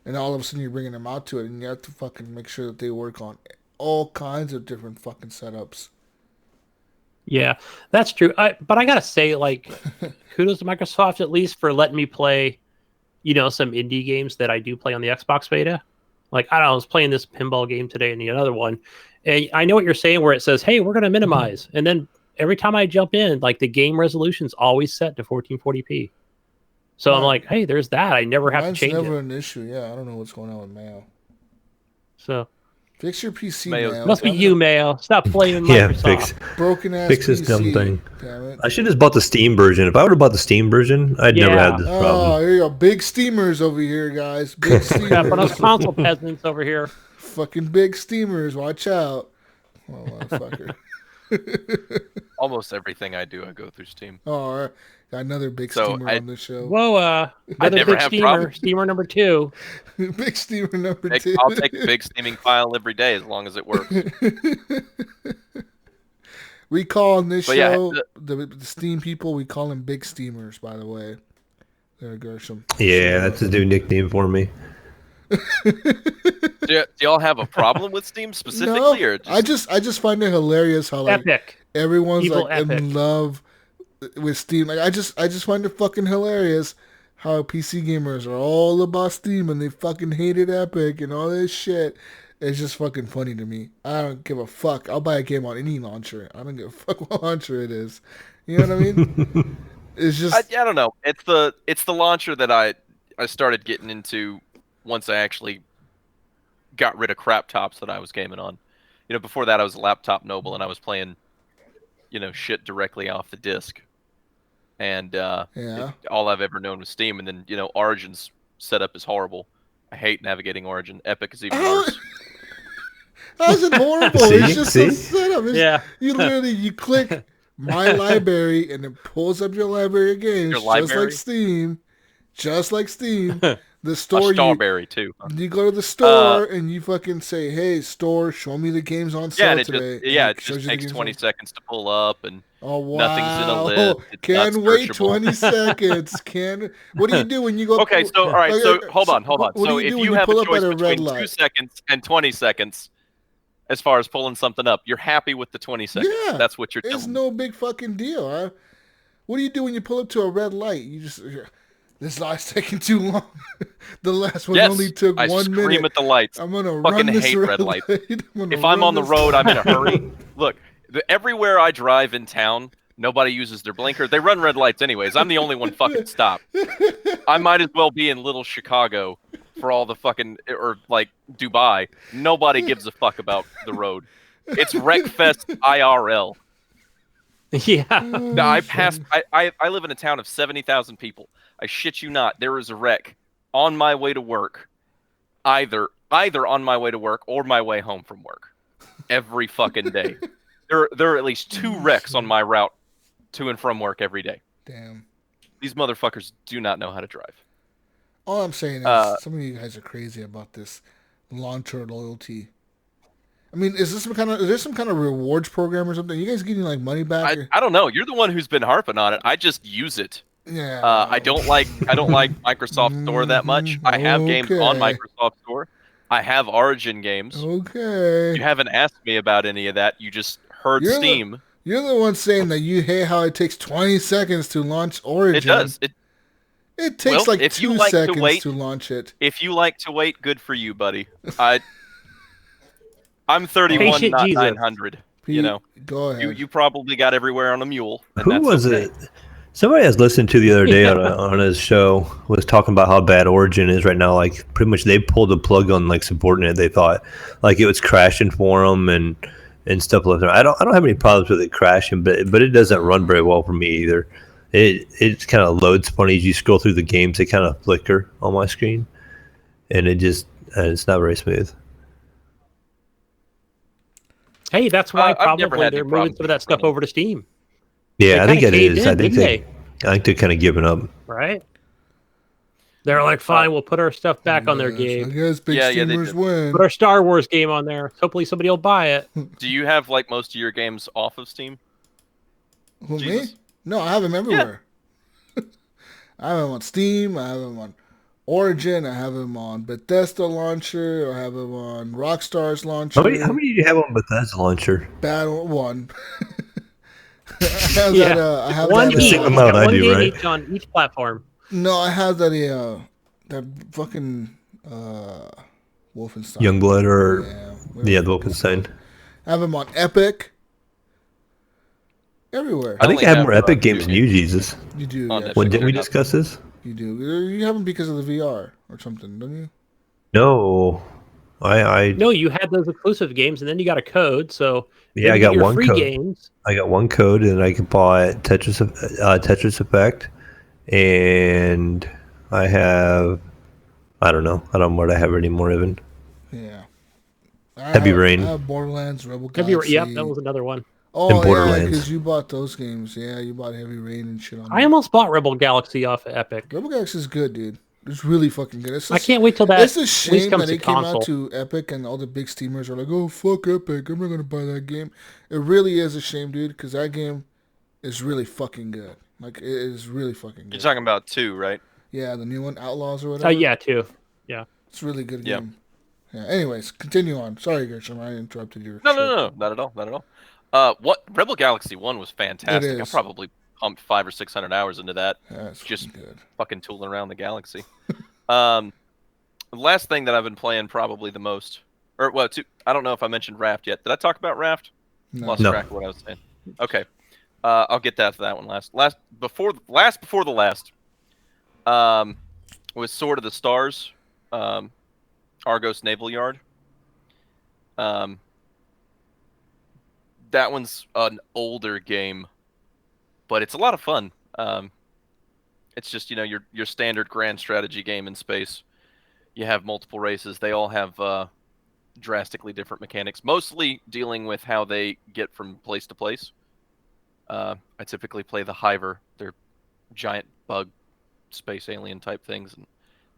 And all of a sudden you're bringing them out to it, and you have to fucking make sure that they work on all kinds of different fucking setups. Yeah, that's true. But I gotta say, like, kudos to Microsoft at least for letting me play, some indie games that I do play on the Xbox beta. Like, I was playing this pinball game today and another one, and I know what you're saying where it says, "Hey, we're gonna minimize," and then every time I jump in, like the game resolution's always set to 1440p. So I'm like, hey, there's that. I never have to change it. Mine's never an issue. Yeah, I don't know what's going on with Mayo. So fix your PC, Mayo. Must be you, Mayo. Stop blaming Microsoft. Broken ass fix this PC. Dumb thing. Damn it. I should have bought the Steam version. If I would have bought the Steam version, I'd never had this problem. Oh, here you go. Big steamers over here, guys. Big steamers. Yeah, but us console peasants over here. Fucking big steamers. Watch out. Oh, motherfucker. Almost everything I do, I go through Steam. Oh, all right. Got another big steamer on the show. Whoa, another big steamer. Steamer number 2. Big steamer number 2. I'll take a big steaming file every day as long as it works. We call on this show, the Steam people, we call them big steamers, by the way. There, Gersham. Yeah, that's a new nickname for me. Do y'all have a problem with Steam specifically? No, or just... I just find it hilarious how like Epic. Everyone's Evil like Epic. in love with Steam. Like I just find it fucking hilarious how PC gamers are all about Steam and they fucking hated Epic and all this shit. It's just fucking funny to me. I don't give a fuck. I'll buy a game on any launcher. I don't give a fuck what launcher it is. You know what I mean? It's just I don't know. It's the launcher that I started getting into once I actually got rid of crap tops that I was gaming on. before that I was a laptop noble and I was playing, shit directly off the disc. And all I've ever known was Steam. And then, Origin's setup is horrible. I hate navigating Origin. Epic is even worse. How's it horrible? It's just a setup. You literally, you click My Library and it pulls up your library of games. Your library? Just like Steam. The store, Strawberry too. You go to the store and you fucking say, "Hey, store, show me the games on sale today." It just takes 20 seconds to pull up, and nothing's in a list. Can't wait 20 seconds. What do you do when you go? Okay, so all right, so hold on. So if you have a choice between 2 seconds and 20 seconds, as far as pulling something up, you're happy with the 20 seconds. Yeah, that's what you're doing. It's no big fucking deal. Huh? What do you do when you pull up to a red light? You just. This light's taking too long. The last one only took 1 minute. I scream at the lights. I'm gonna fucking hate red lights. If I'm on the road, I'm in a hurry. Look, everywhere I drive in town, nobody uses their blinker. They run red lights anyways. I'm the only one fucking stopped. I might as well be in little Chicago for all the fucking, or like Dubai. Nobody gives a fuck about the road. It's Wreckfest IRL. Yeah. I live in a town of 70,000 people. I shit you not. There is a wreck on my way to work, either on my way to work or my way home from work, every fucking day. There are at least 2 wrecks on my route to and from work every day. Damn. These motherfuckers do not know how to drive. All I'm saying is some of you guys are crazy about this launcher loyalty. I mean, is there some kind of rewards program or something? You guys getting like money back? I don't know. You're the one who's been harping on it. I just use it. Yeah. I don't like Microsoft Store that much. I have games on Microsoft Store. I have Origin games. Okay. You haven't asked me about any of that. You just heard Steam. You're the one saying that you hate how it takes 20 seconds to launch Origin. It does. It takes 2 seconds to launch it. If you like to wait, good for you, buddy. I'm 31, not Jesus. 900. Go ahead. You probably got everywhere on a mule. Who was it? Somebody I was listening to the other day on his show was talking about how bad Origin is right now. Like, pretty much they pulled the plug on like supporting it. They thought like it was crashing for them and stuff like that. I don't have any problems with it crashing, but it doesn't run very well for me either. It kind of loads funny as you scroll through the games. They kind of flicker on my screen, and it's not very smooth. Hey, that's why probably they're moving some of that stuff over to Steam. Yeah, I think it is. I think they're kind of giving up. Right? They're like, fine, we'll put our stuff back on their game. I guess big Steamers win. Put our Star Wars game on there. Hopefully somebody will buy it. Do you have like most of your games off of Steam? Who, me? No, I have them everywhere. Yeah. I have them on Steam. I have them on Origin. I have them on Bethesda launcher. I have them on Rockstar's launcher. How many do you have on Bethesda launcher? Battle 1. I have one each. Amount I do, right? Each on each platform. No, I have that fucking Wolfenstein. Youngblood or the Wolfenstein. I have them on Epic. Everywhere. I think I have more Epic games than you, Jesus. You do. When didn't we discuss this? You do. You have them because of the VR or something, don't you? No. No, you had those exclusive games, and then you got a code. So yeah, I got one free code. Games. I got one code, and I can buy Tetris Effect, and I don't know what I have anymore even. Yeah. Heavy Rain. I have Borderlands, Rebel Galaxy. Yep, that was another one. Oh, Borderlands. yeah, because you bought those games. Yeah, you bought Heavy Rain and shit on I almost bought Rebel Galaxy off of Epic. Rebel Galaxy is good, dude. It's really fucking good. I can't wait till that. It's a shame that it came console. out to Epic and all the big steamers are like, "Oh fuck Epic, I'm not gonna buy that game." It really is a shame, dude, because that game is really fucking good. Like, it is really fucking good. You're talking about 2, right? Yeah, the new one, Outlaws or whatever. Yeah, 2. Yeah, it's a really good game. Yeah. Anyways, continue on. Sorry, Gersham, I interrupted your. No, not at all. What Rebel Galaxy 1 was fantastic. I probably pumped 500 or 600 hours into that. Yeah, just good. Fucking tooling around the galaxy. The last thing that I've been playing probably the most, I don't know if I mentioned Raft yet. Did I talk about Raft? No. Lost track of what I was saying. Okay, I'll get that one last. Before the last, was Sword of the Stars, Argos Naval Yard. that one's an older game, but it's a lot of fun. It's just your standard grand strategy game in space. You have multiple races. They all have drastically different mechanics, mostly dealing with how they get from place to place. I typically play the Hiver. They're giant bug space alien type things, and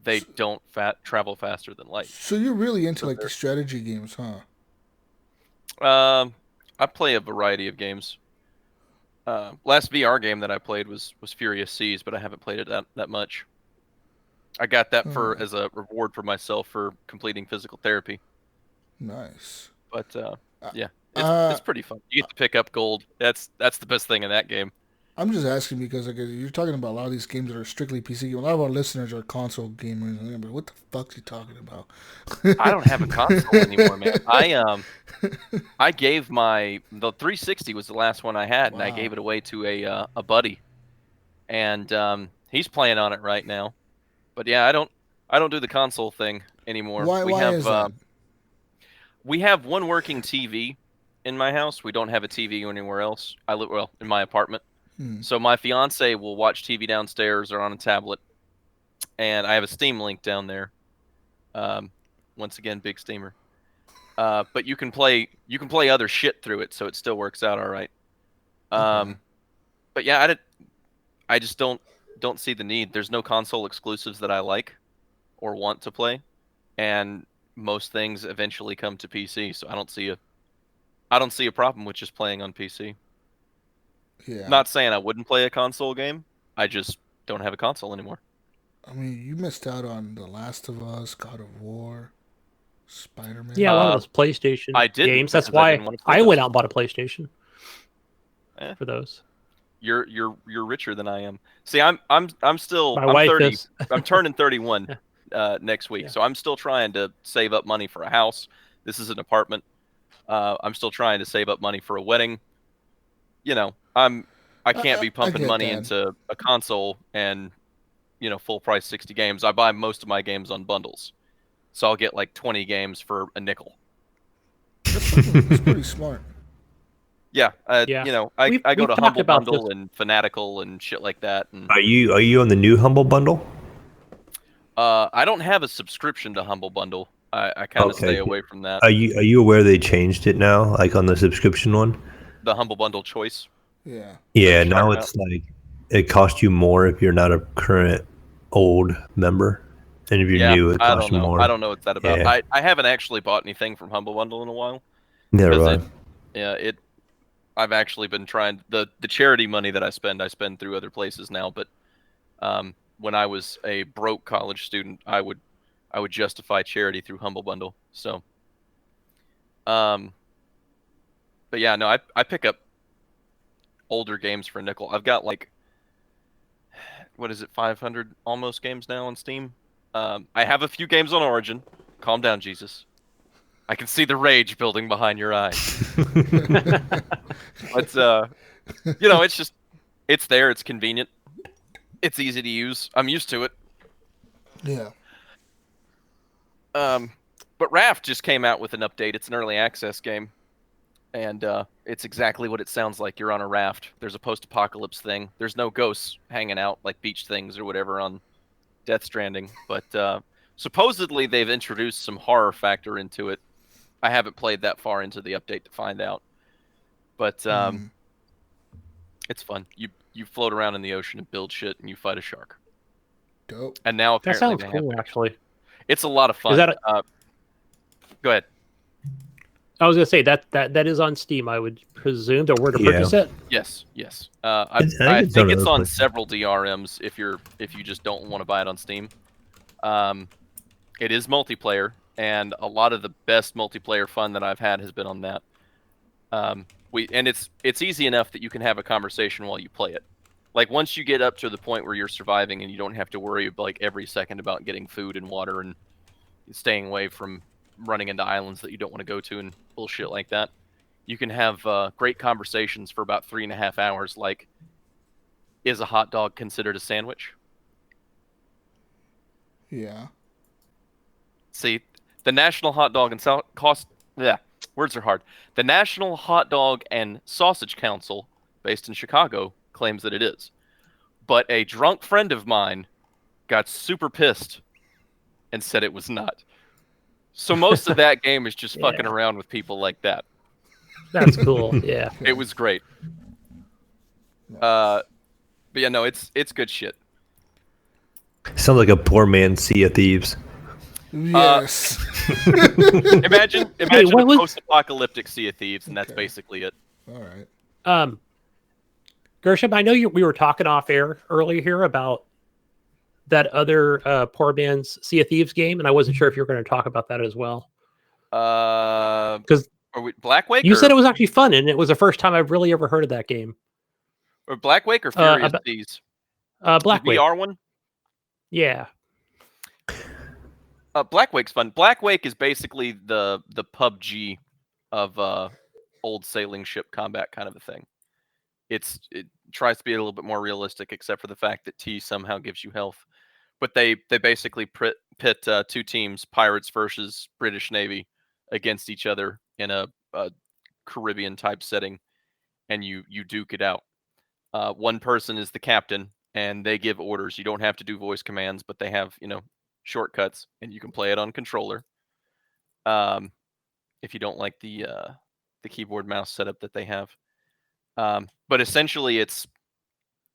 they don't travel faster than light. So you're really into like the strategy games, huh? I play a variety of games. Last VR game that I played was Furious Seas, but I haven't played it that much. I got that as a reward for myself for completing physical therapy. Nice. But yeah, it's pretty fun. You get to pick up gold. That's the best thing in that game. I'm just asking because like, you're talking about a lot of these games that are strictly PC. A lot of our listeners are console gamers. And they're like, what the fuck's he talking about? I don't have a console anymore, man. I gave the 360 was the last one I had, and I gave it away to a buddy, and he's playing on it right now. But yeah, I don't do the console thing anymore. Why is that? We have one working TV in my house. We don't have a TV anywhere else. I live in my apartment. So my fiance will watch TV downstairs or on a tablet, and I have a Steam Link down there. Once again, big steamer. But you can play other shit through it, so it still works out all right. But yeah, I just don't see the need. There's no console exclusives that I like or want to play, and most things eventually come to PC. So I don't see a problem with just playing on PC. Yeah. Not saying I wouldn't play a console game. I just don't have a console anymore. I mean, you missed out on The Last of Us, God of War, Spider-Man. Yeah, a lot of those PlayStation games. That's why I went out and bought a PlayStation for those. You're richer than I am. See, I'm still My I'm wife 30. is. I'm turning 31 next week, so I'm still trying to save up money for a house. This is an apartment. I'm still trying to save up money for a wedding. I can't be pumping money into a console and full price 60 games. I buy most of my games on bundles, so I'll get like 20 games for a nickel. That's pretty smart. Yeah, I go to Humble Bundle this. and Fanatical and shit like that. And Are you on the new Humble Bundle? I don't have a subscription to Humble Bundle. I kind of stay away from that. Are you aware they changed it now, like on the subscription one? The Humble Bundle choice. Yeah. Yeah, now it's like it costs you more if you're not a current old member, and if you're new, it costs you more. I don't know what that's about. Yeah. I haven't actually bought anything from Humble Bundle in a while. Never mind. I've actually been trying the charity money that I spend through other places now. But when I was a broke college student, I would justify charity through Humble Bundle. So, but yeah, no, I pick up older games for a nickel. I've got like, what is it, 500 almost games now on Steam. I have a few games on Origin. Calm down, Jesus. I can see the rage building behind your eyes. But it's there. It's convenient. It's easy to use. I'm used to it. Yeah. But Raft just came out with an update. It's an early access game, and it's exactly what it sounds like. You're on a raft. There's a post-apocalypse thing. There's no ghosts hanging out like beach things or whatever on Death Stranding, but supposedly they've introduced some horror factor into it. I haven't played that far into the update to find out, but it's fun. You float around in the ocean and build shit, and you fight a shark. Dope. And now apparently that sounds cool, actually. It's a lot of fun. Is that go ahead. I was gonna say that is on Steam. I would presume, or where to purchase it. Yes. I think it's on several DRMs if you just don't want to buy it on Steam. It is multiplayer, and a lot of the best multiplayer fun that I've had has been on that. It's easy enough that you can have a conversation while you play it. Like once you get up to the point where you're surviving and you don't have to worry like every second about getting food and water and staying away from running into islands that you don't want to go to and bullshit like that, you can have great conversations for about 3.5 hours. Like, is a hot dog considered a sandwich? Yeah. See, the national hot dog and we're Words are hard. The National Hot Dog and Sausage Council, based in Chicago, claims that it is. But a drunk friend of mine got super pissed and said it was not. So most of that game is just fucking around with people like that. That's cool. Yeah. It was great. But yeah, no, it's good shit. Sounds like a poor man's Sea of Thieves. Yes. Imagine Hey, a what was- post-apocalyptic Sea of Thieves, and that's basically it. All right. Gersham, I know we were talking off air earlier here about that other poor man's Sea of Thieves game, and I wasn't sure if you were going to talk about that as well. Because Blackwake? You said it was actually fun, and it was the first time I've really ever heard of that game. Or Blackwake or Furious Seas? Blackwake. The VR one? Yeah. Blackwake's fun. Blackwake is basically the PUBG of old sailing ship combat kind of a thing. It tries to be a little bit more realistic, except for the fact that tea somehow gives you health. But they basically pit two teams, pirates versus British Navy, against each other in a Caribbean type setting, and you duke it out. One person is the captain, and they give orders. You don't have to do voice commands, but they have shortcuts, and you can play it on controller. If you don't like the keyboard mouse setup that they have. But essentially,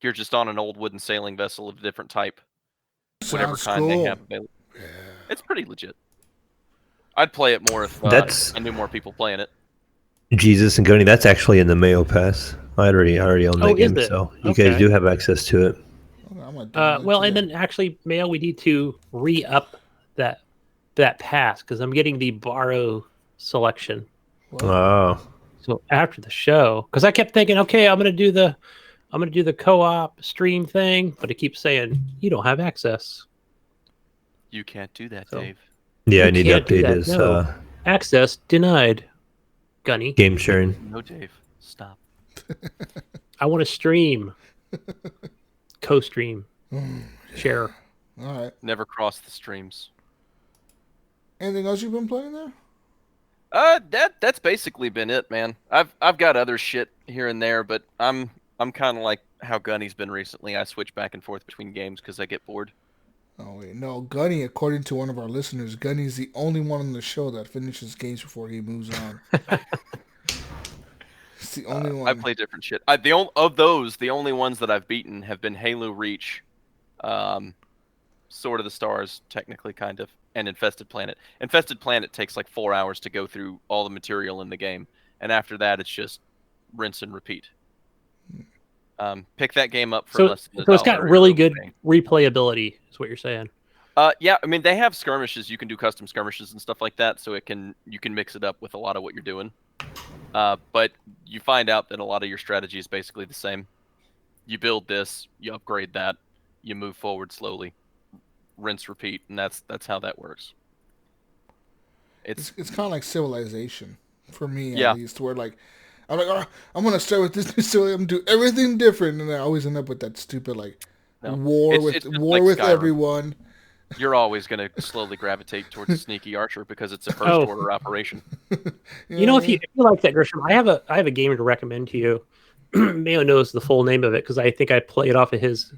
you're just on an old wooden sailing vessel of a different type, whatever Sounds kind cool. they have available. Yeah. It's pretty legit. I'd play it more if I knew more people playing it. Jesus and Gunny, that's actually in the Mayo Pass. I already own that game, so you guys do have access to it. Well, and then actually, Mayo, we need to re-up that pass because I'm getting the borrow selection. Oh. So after the show, because I kept thinking, okay, I'm gonna do the co-op stream thing, but it keeps saying you don't have access. You can't do that, Dave. Yeah, I You need to can't do update that, his no. Access denied. Gunny. game sharing. No, Dave, stop. I want to stream. Co-stream. Share. All right. Never cross the streams. Anything else you've been playing there? That's basically been it, man. I've got other shit here and there, but I'm kind of like how Gunny's been recently. I switch back and forth between games because I get bored. Oh wait, no, Gunny. According to one of our listeners, Gunny's the only one on the show that finishes games before he moves on. It's the only one. I play different shit. The only ones that I've beaten have been Halo Reach, Sword of the Stars, technically, kind of, and Infested Planet. Infested Planet takes like 4 hours to go through all the material in the game, and after that, it's just rinse and repeat. Pick that game up for less than $1. So it's got really good replayability, is what you're saying. Yeah, I mean they have skirmishes. You can do custom skirmishes and stuff like that, so you can mix it up with a lot of what you're doing. But you find out that a lot of your strategy is basically the same. You build this, you upgrade that, you move forward slowly, rinse, repeat, and that's how that works. It's kind of like Civilization for me, Yeah. at least, where like I'm like, oh, I'm gonna start with this new civilization, I'm gonna do everything different, and I always end up with that stupid like war It's just like with Skyrim. everyone. You're always going to slowly gravitate towards a sneaky archer because it's a first order operation. You know, if you like that, Gersham, I have a game to recommend to you. Mayo knows the full name of it because I think I play it off of his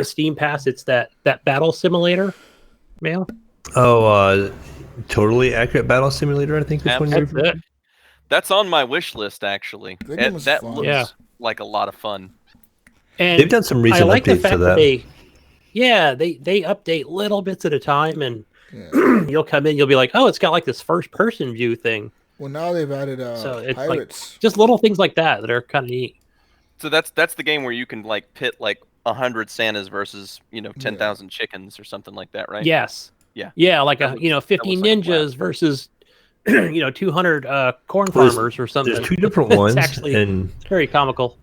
Steam Pass. It's that battle simulator, Mayo. Oh, Totally Accurate Battle Simulator, I think. That's it. That's on my wish list, actually. That game was That fun. looks like a lot of fun. And They've done some recent I like the updates fact to that. they update little bits at a time, and you'll come in, you'll be like, oh, it's got like this first person view thing. Well, now they've added So it's pirates. like just little things like that are kind of neat. So that's the game where you can like pit like 100 Santas versus 10,000 chickens or something like that, right? Yes. Yeah. Yeah, like That 50 looks like a ninjas versus 200 corn farmers or something. There's two different It's ones, actually and very comical.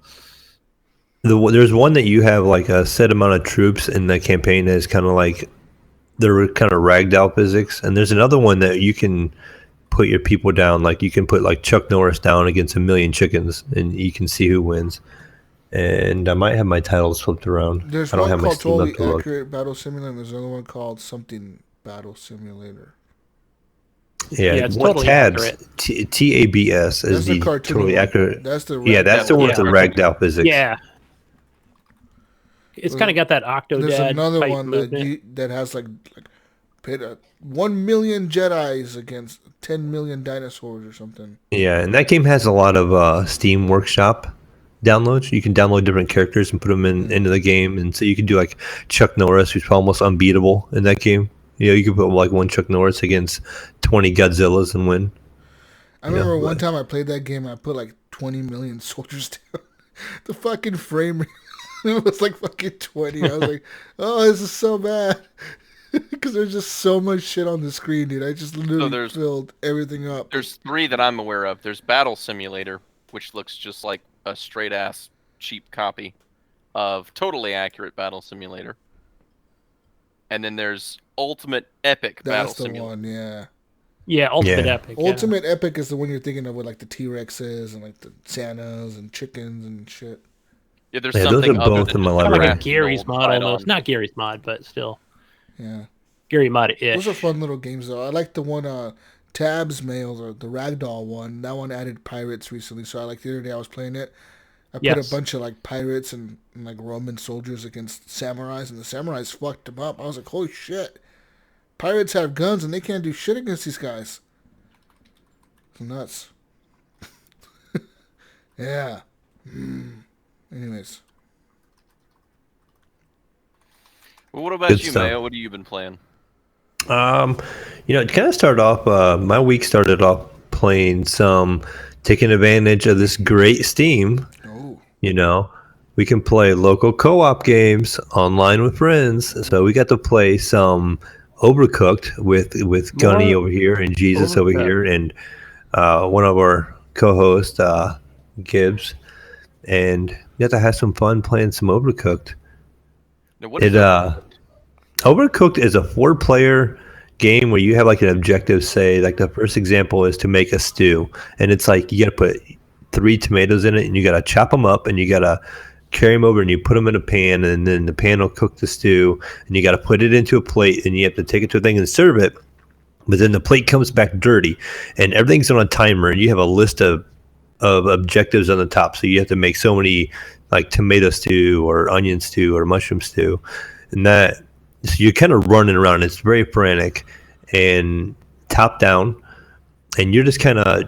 there's one that you have like a set amount of troops in the campaign that is kind of like they're kind of ragdoll physics, and there's another one that you can put your people down, like you can put like Chuck Norris down against 1 million chickens, and you can see who wins. And I might have my titles flipped around. There's I don't one have my called Steam Totally up to look. Accurate Battle Simulator, and there's another one called something Battle Simulator. Yeah, it's what totally tabs? accurate. TABS is That's the the cartoon totally one. accurate. That's the That's the one with the ragdoll physics. Yeah. It's kind of got that There's Octodad another type one movement. that has like pit 1 million Jedis against 10 million dinosaurs or something. Yeah, and that game has a lot of Steam Workshop downloads. You can download different characters and put them into the game, and so you can do like Chuck Norris, who's almost unbeatable in that game. You can put like one Chuck Norris against 20 Godzillas and win. I remember one time I played that game, I put like 20 million soldiers down. The fucking frame rate it was like fucking 20. I was like, oh, this is so bad. Because there's just so much shit on the screen, dude. I just literally filled everything up. There's 3 that I'm aware of. There's Battle Simulator, which looks just like a straight-ass cheap copy of totally accurate Battle Simulator. And then there's Ultimate Epic Battle Simulator. That's the one, yeah. Yeah, Ultimate Epic. Ultimate Epic is the one you're thinking of with like the T-Rexes and like the Santas and chickens and shit. Yeah, there's something those are both in my library. Kind of like a Gary's mod almost. Not Gary's mod, but still. Yeah. Gary mod-ish. Those are fun little games though. I like the one Tabs Mail, or the Ragdoll one. That one added pirates recently, so I like the other day I was playing it. I put a bunch of like pirates and like Roman soldiers against samurais, and the samurais fucked them up. I was like, holy shit. Pirates have guns and they can't do shit against these guys. It's nuts. Yeah. Anyways. Well, what about you, Mayo? What have you been playing? It kind of started off, my week started off playing taking advantage of this great Steam. Oh. We can play local co-op games online with friends. So we got to play some Overcooked with Gunny over here and Jesus over here and one of our co-hosts, Gibbs. And we got to have some fun playing some Overcooked. Now, what is Overcooked? Overcooked is a 4-player game where you have like an objective. Say, like the first example is to make a stew, and it's like you got to put 3 tomatoes in it, and you got to chop them up, and you got to carry them over, and you put them in a pan, and then the pan will cook the stew, and you got to put it into a plate, and you have to take it to a thing and serve it. But then the plate comes back dirty, and everything's on a timer, and you have a list of objectives on the top. So you have to make so many like tomato stew or onion stew or mushroom stew, and so you're kind of running around. It's very frantic and top down, and you're just kind of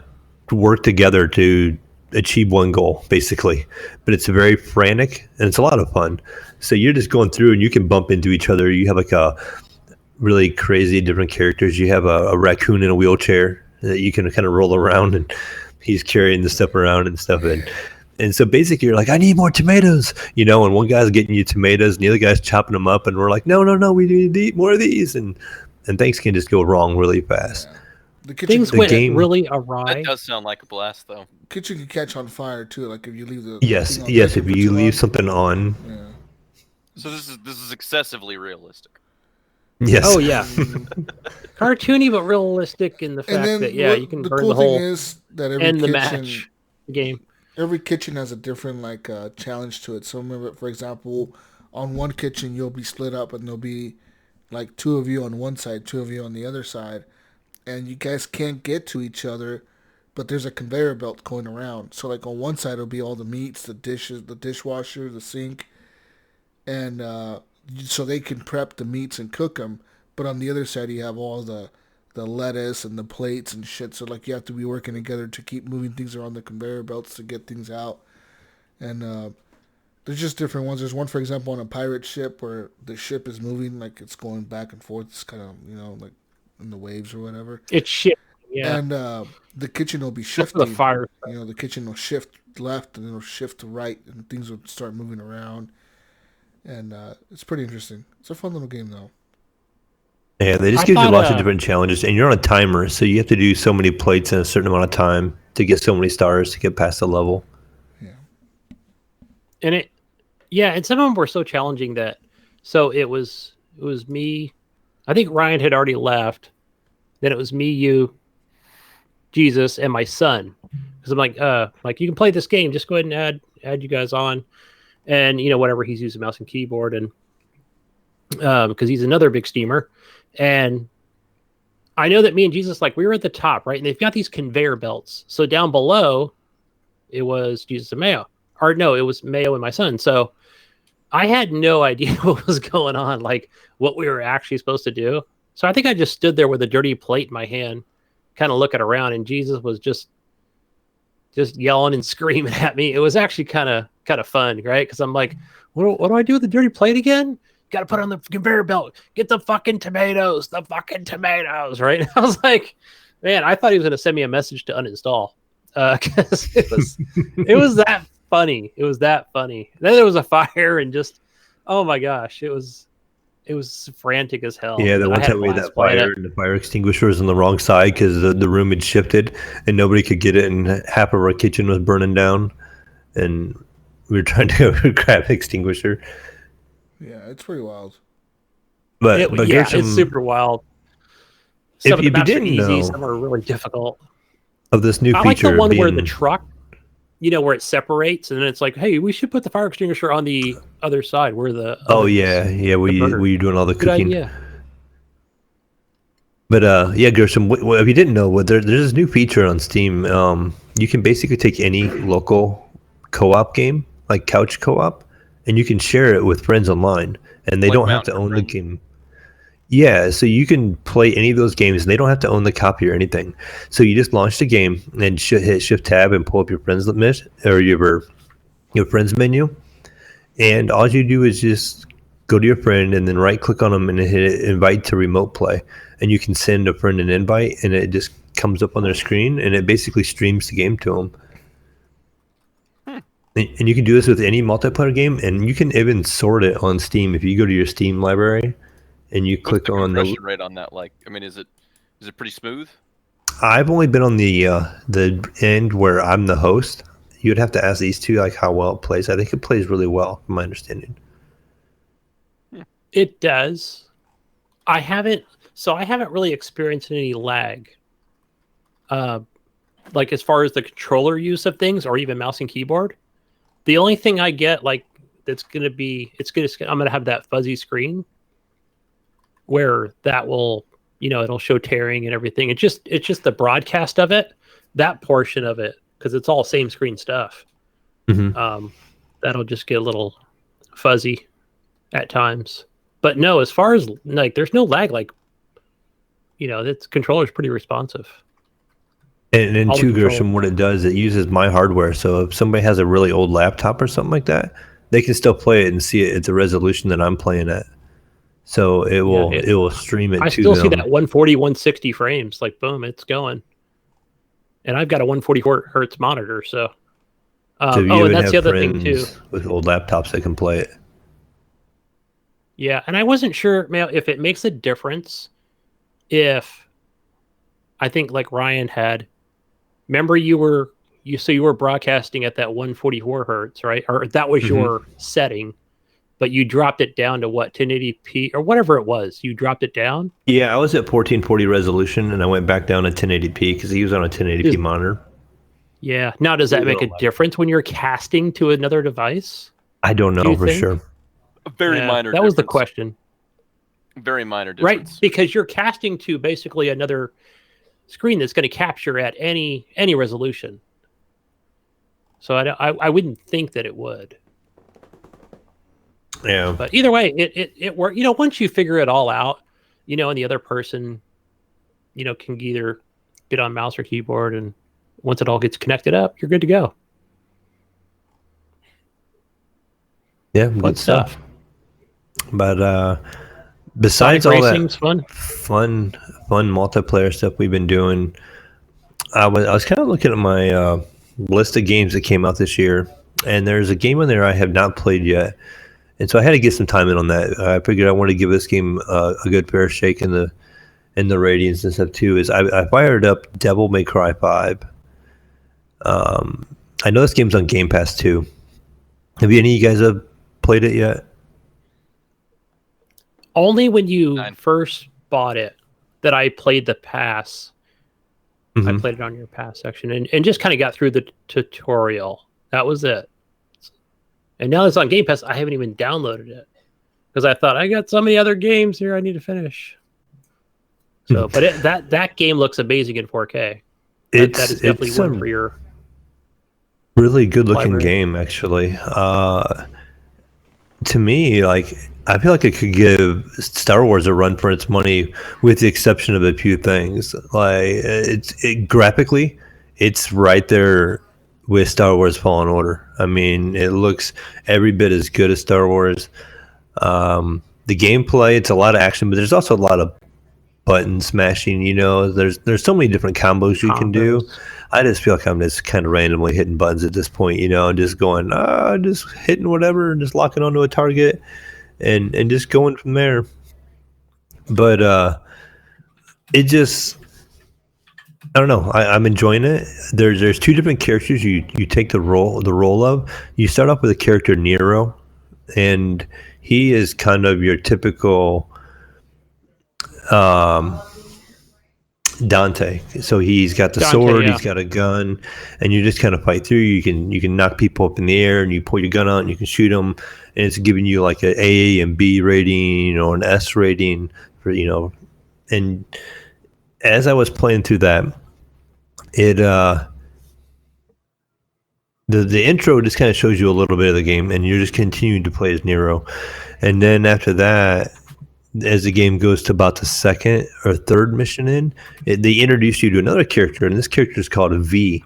work together to achieve one goal, basically. But it's very frantic, and it's a lot of fun. So you're just going through, and you can bump into each other. You have like a really crazy different characters. You have a raccoon in a wheelchair that you can kind of roll around, and he's carrying the stuff around and stuff. And so basically you're like, I need more tomatoes, and one guy's getting you tomatoes and the other guy's chopping them up, and we're like, no, we need to eat more of these. And things can just go wrong really fast. Yeah. Things went really awry. That does sound like a blast, though. Kitchen can catch on fire too, like if you leave the yes, if you leave something on. Yeah. So this is excessively realistic. Yes. Oh yeah. Cartoony but realistic in the fact that you can burn the whole thing is that every end the kitchen, match game. Every kitchen has a different challenge to it. So remember, for example, on one kitchen you'll be split up, and there'll be like 2 of you on one side, 2 of you on the other side, and you guys can't get to each other, but there's a conveyor belt going around. So like on one side it'll be all the meats, the dishes, the dishwasher, the sink, and so they can prep the meats and cook them. But on the other side you have all the lettuce and the plates and shit. So like you have to be working together to keep moving things around the conveyor belts to get things out. And there's just different ones. There's one, for example, on a pirate ship where the ship is moving, like it's going back and forth. It's kind of, like in the waves or whatever. It's shit. Yeah. And the kitchen will be shifting. The fire. The kitchen will shift left and it'll shift to right, and things will start moving around. And it's pretty interesting. It's a fun little game, though. Yeah, they just give you lots of different challenges, and you're on a timer, so you have to do so many plates in a certain amount of time to get so many stars to get past the level. Yeah. And and some of them were so challenging that, so it was me. I think Ryan had already left. Then it was me, you, Jesus, and my son. Because I'm like you can play this game. Just go ahead and add you guys on, and whatever, he's using mouse and keyboard, and because he's another big steamer. And I know that me and Jesus, like, we were at the top, right? And they've got these conveyor belts. So down below, it was Jesus and Mayo. Or no, it was Mayo and my son. So I had no idea what was going on, like what we were actually supposed to do. So I think I just stood there with a dirty plate in my hand, kind of looking around, and Jesus was just yelling and screaming at me. It was actually kind of fun, right? Because I'm like, what do I do with the dirty plate again? Got to put on the conveyor belt. Get the fucking tomatoes, right? I was like, man, I thought he was going to send me a message to uninstall because it was that funny. It was that funny. Then there was a fire and just, oh my gosh, it was frantic as hell. Yeah, the one time we had that fire and the fire extinguisher was on the wrong side because the room had shifted and nobody could get it, and half of our kitchen was burning down, and we were trying to go grab an extinguisher. Yeah, it's pretty wild. But yeah, it's super wild. Some of the maps are easy, some are really difficult. Of this new feature, I like the one where the truck, where it separates, and then it's like, hey, we should put the fire extinguisher on the other side where the where you're doing all the cooking. Good idea. But yeah, Gersham, if you didn't know, there's this new feature on Steam. You can basically take any local co-op game, like couch co-op, and you can share it with friends online, and they don't have to own the game. Yeah, so you can play any of those games, and they don't have to own the copy or anything. So you just launch the game and hit Shift Tab and pull up your friends list or your friends menu, and all you do is just go to your friend and then right click on them and hit invite to remote play, and you can send a friend an invite, and it just comes up on their screen, and it basically streams the game to them. And you can do this with any multiplayer game, and you can even sort it on Steam. If you go to your Steam library and you click on the rate on that, like, I mean, is it pretty smooth? I've only been on the end where I'm the host. You'd have to ask these two like how well it plays. I think it plays really well, from my understanding. It does. I haven't really experienced any lag. Like as far as the controller use of things, or even mouse and keyboard. The only thing I get, like, that's going to be, I'm going to have that fuzzy screen where that will, it'll show tearing and everything. It's just the broadcast of it, that portion of it, because it's all same screen stuff. Mm-hmm. That'll just get a little fuzzy at times. But no, as far as, like, there's no lag. Like, its controller's pretty responsive. And then too, Gersham, what it does, it uses my hardware. So if somebody has a really old laptop or something like that, they can still play it and see it at the resolution that I'm playing at. So it will stream it to them. I still see that 140, 160 frames. Like, boom, it's going. And I've got a 140 hertz monitor, so. And that's the other thing too. With old laptops that can play it. Yeah, and I wasn't sure, if it makes a difference. If I think like Ryan had. Remember, you were broadcasting at that 144 hertz, right? Or that was your setting, but you dropped it down to what, 1080p or whatever it was. You dropped it down. Yeah, I was at 1440 resolution, and I went back down to 1080p because he was on a 1080p monitor. Yeah. Now, does that make a difference when you're casting to another device? I don't know for sure. A very minor. That was the question. Very minor difference, right? Because you're casting to basically another screen that's going to capture at any resolution. So I wouldn't think that it would. Yeah. But either way, it worked. Once you figure it all out, and the other person, can either get on mouse or keyboard, and once it all gets connected up, you're good to go. Yeah, good stuff. But besides all that fun multiplayer stuff we've been doing, I was kind of looking at my list of games that came out this year, and there's a game on there I have not played yet, and so I had to get some time in on that. I figured I wanted to give this game a good fair shake in the ratings and stuff too. Is I fired up Devil May Cry 5. I know this game's on Game Pass too. Have any of you guys have played it yet? Only when you first bought it that I played the pass. I played it on your pass section and just kind of got through the tutorial. That was it. And now it's on Game Pass. I haven't even downloaded it because I thought I got so many other games here I need to finish. So, but that game looks amazing in 4K. That is definitely one for your really good looking library. game, actually. To me, like, I feel like it could give Star Wars a run for its money, with the exception of a few things. Like, graphically, it's right there with Star Wars Fallen Order. I mean, it looks every bit as good as Star Wars. The gameplay, it's a lot of action, but there's also a lot of button smashing. There's so many different combos you can do. I just feel like I'm just kind of randomly hitting buttons at this point, and just going, just hitting whatever and just locking onto a target and just going from there. But it just, I don't know. I'm enjoying it. There's two different characters you take the role of. You start off with a character Nero, and he is kind of your typical Dante. So he's got the sword, yeah. He's got a gun, and you just kind of fight through. You can knock people up in the air, and you pull your gun out, and you can shoot them, and it's giving you like an A and B rating or an S rating for. And as I was playing through that, it the intro just kind of shows you a little bit of the game, and you're just continuing to play as Nero, and then after that, as the game goes to about the second or third mission they introduce you to another character, and this character is called V,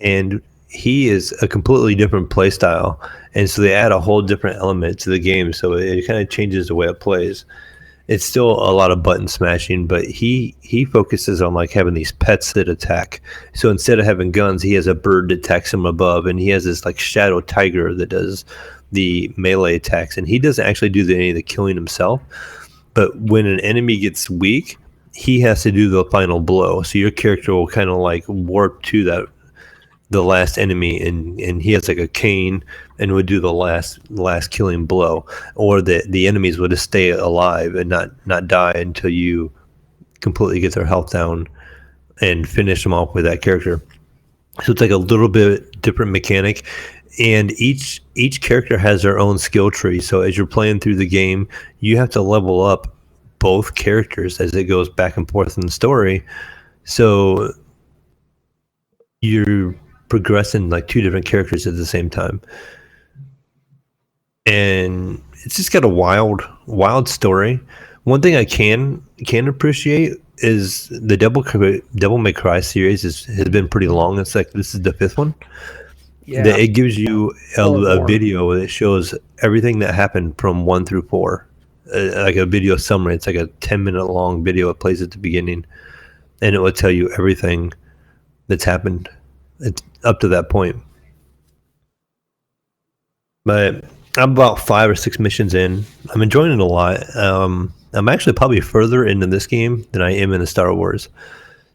and he is a completely different play style, and so they add a whole different element to the game, so it kind of changes the way it plays. It's still a lot of button smashing, but he focuses on like having these pets that attack. So instead of having guns, he has a bird that attacks him above, and he has this like shadow tiger that does the melee attacks, and he doesn't actually do any of the killing himself. But when an enemy gets weak, he has to do the final blow. So your character will kind of like warp to the last enemy, and he has like a cane and would do the last killing blow. Or the enemies would just stay alive and not die until you completely get their health down and finish them off with that character. So it's like a little bit different mechanic. And each character has their own skill tree. So as you're playing through the game, you have to level up both characters as it goes back and forth in the story. So you're progressing like two different characters at the same time. And it's just got a wild story. One thing I can appreciate is the Devil May Cry series has been pretty long. It's like this is the fifth one. Yeah. It gives you a video that shows everything that happened from 1 through 4, like a video summary. It's like a 10-minute long video. It plays at the beginning, and it will tell you everything that's happened up to that point. But I'm about 5 or 6 missions in. I'm enjoying it a lot. I'm actually probably further into this game than I am in the Star Wars.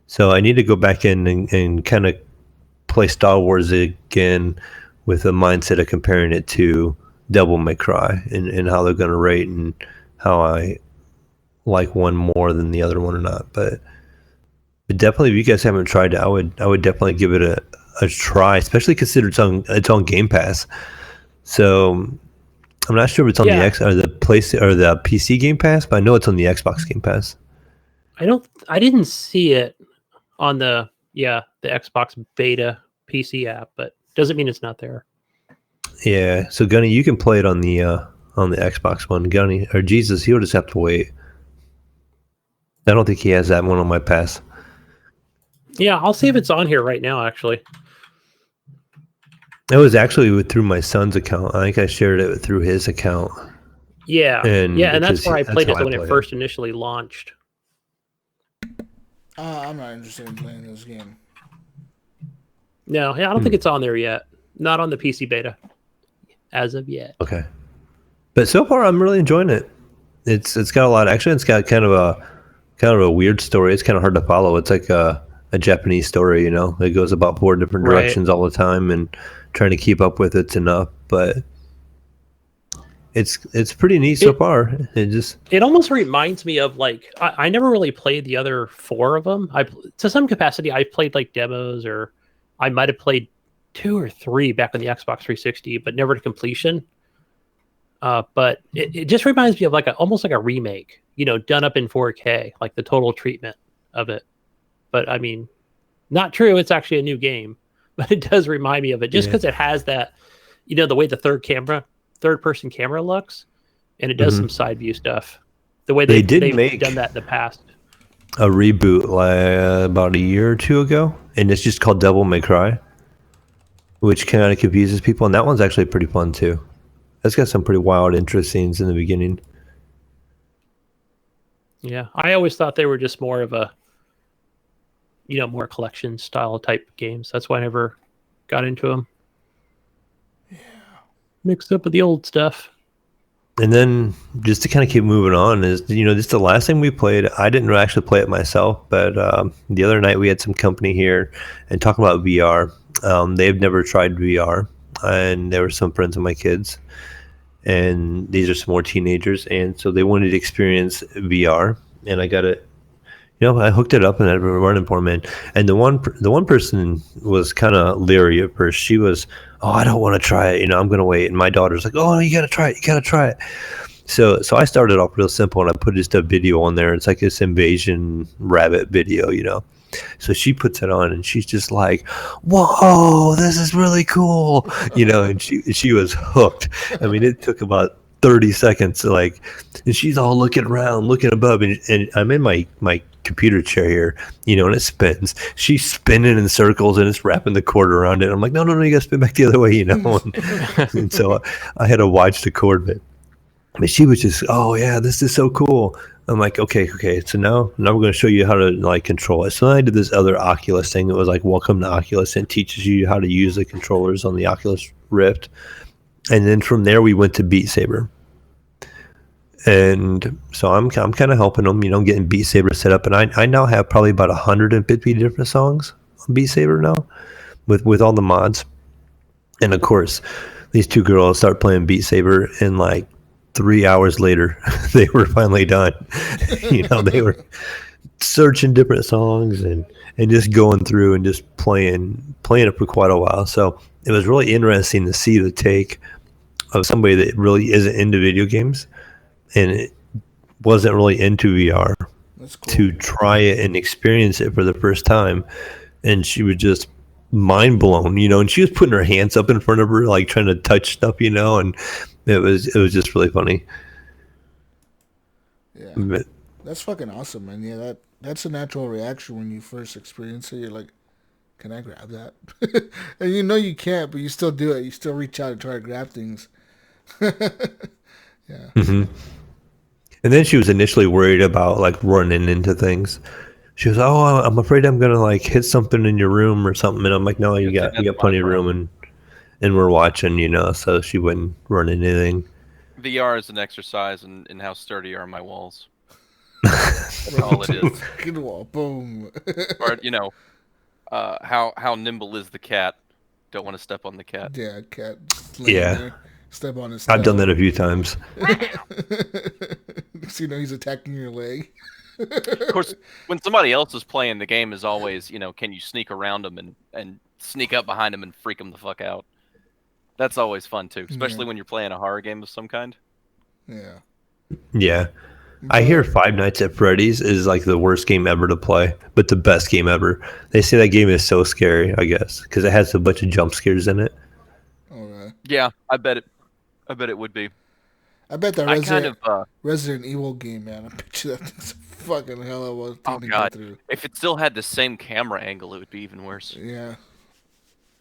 So I need to go back in and kind of play Star Wars again with a mindset of comparing it to Devil May Cry and how they're going to rate and how I like one more than the other one or not. But definitely, if you guys haven't tried it, I would definitely give it a try, especially considering it's on Game Pass. So I'm not sure if it's on the X or the PC Game Pass, but I know it's on the Xbox Game Pass. I didn't see it on the Xbox beta PC app, but doesn't mean it's not there. Yeah, so Gunny, you can play it on the Xbox one. Gunny or Jesus, he'll just have to wait. I don't think he has that one on my pass. Yeah, I'll see if it's on here right now. Actually, it was actually through my son's account. I think I shared it through his account. Yeah, and that's where I played it when it first initially launched. I'm not interested in playing this game. No, I don't think it's on there yet. Not on the PC beta, as of yet. Okay, but so far I'm really enjoying it. It's got a lot of action. It's got kind of a weird story. It's kind of hard to follow. It's like a Japanese story, you know. It goes about 4 different directions all the time, and trying to keep up with it's enough. But it's pretty neat so far. It almost reminds me of like I never really played the other 4 of them. To some capacity I played like demos, or I might have played 2 or 3 back on the Xbox 360, but never to completion. But it just reminds me of like almost like a remake. done up in 4K, like the total treatment of it. But I mean, not true. It's actually a new game, but it does remind me of it just because it has that, the way the third person camera looks, and it does some side view stuff. The way they've done that in the past. A reboot about a year or two ago, and it's just called Devil May Cry, which kind of confuses people, and that one's actually pretty fun too. That's got some pretty wild intro scenes in the beginning. Yeah, I always thought they were just more of a, more collection style type games. That's why I never got into them. Yeah, mixed up with the old stuff. And then just to kind of keep moving on is, this the last thing we played. I didn't actually play it myself, but the other night we had some company here and talking about VR. They've never tried VR, and there were some friends of my kids, and these are some more teenagers, and so they wanted to experience VR, and I got it. I hooked it up and I was running for them, and the one person was kind of leery at first. She was, "Oh, I don't want to try it. I'm going to wait." And my daughter's like, "Oh, you got to try it. You got to try it." So I started off real simple, and I put just a video on there. It's like this invasion rabbit video, So she puts it on, and she's just like, "Whoa, this is really cool," and she was hooked. I mean, it took about 30 seconds, and she's all looking around, looking above, and I'm in my computer chair here, and it spins. She's spinning in circles, and it's wrapping the cord around it. I'm like, no, you gotta spin back the other way, and so I had to watch the cord bit. But she was just, "Oh yeah, this is so cool." I'm like, okay. So now we're going to show you how to control it. So then I did this other Oculus thing that was like, welcome to Oculus, and it teaches you how to use the controllers on the Oculus Rift. And then from there we went to Beat Saber. And so I'm kind of helping them, getting Beat Saber set up. And I now have probably about 150 different songs on Beat Saber now with all the mods. And of course, these two girls start playing Beat Saber, and 3 hours later, they were finally done. They were searching different songs and just going through and just playing it for quite a while. So it was really interesting to see the take of somebody that really isn't into video games and it wasn't really into VR to try it and experience it for the first time. And she was just mind blown, and she was putting her hands up in front of her, trying to touch stuff, and it was just really funny. Yeah, but that's fucking awesome, man. Yeah, that's a natural reaction when you first experience it. You're like, can I grab that? And you can't, but you still do it. You still reach out and try to grab things. Yeah. Mm-hmm. And then she was initially worried about running into things. She was, "Oh, I'm afraid I'm gonna hit something in your room or something." And I'm like, "No, you got plenty of room." And we're watching, so she wouldn't run into anything. VR is an exercise in how sturdy are my walls. That's all it is. Good wall, boom. Or how nimble is the cat? Don't want to step on the cat. Yeah, cat. Yeah. Step on his. I've done that a few times. So he's attacking your leg. Of course, when somebody else is playing, the game is always, can you sneak around them and sneak up behind them and freak them the fuck out? That's always fun too, especially when you're playing a horror game of some kind. Yeah. Yeah. I hear Five Nights at Freddy's is the worst game ever to play, but the best game ever. They say that game is so scary, I guess, because it has a bunch of jump scares in it. All right. Yeah, I bet it would be. I bet that Resident Evil game, man. I bet you that thing's fucking hell of a thing to go through. If it still had the same camera angle, it would be even worse. Yeah.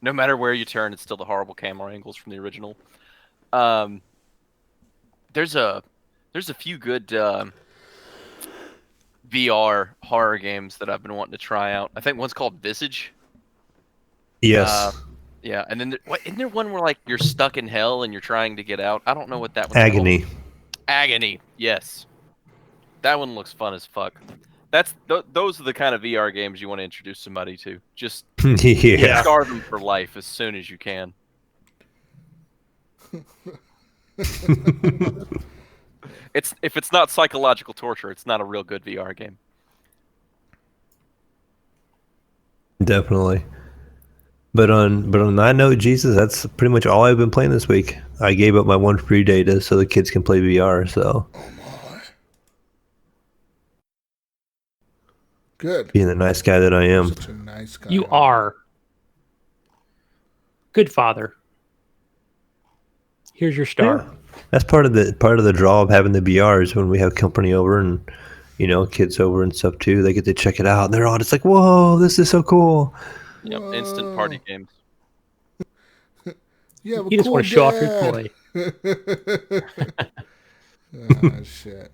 No matter where you turn, it's still the horrible camera angles from the original. There's a few good VR horror games that I've been wanting to try out. I think one's called Visage. Yes. Yeah, and then isn't there one where you're stuck in hell and you're trying to get out? I don't know what that one's Agony. called. Agony. Yes. That one looks fun as fuck. Those are the kind of VR games you want to introduce somebody to. Just scar them for life as soon as you can. If it's not psychological torture, it's not a real good VR game. Definitely. But on that note, Jesus, that's pretty much all I've been playing this week. I gave up my one free day so the kids can play VR. So. Oh my. Good. Being the nice guy that I am. Such a nice guy. You are. Good father. Here's your star. Yeah. That's part of the draw of having the BRs when we have company over and kids over and stuff too. They get to check it out and they're all just like, "Whoa, this is so cool." Yep, instant party games. Yeah, but You just cool want to show off dad. your toy. Oh shit.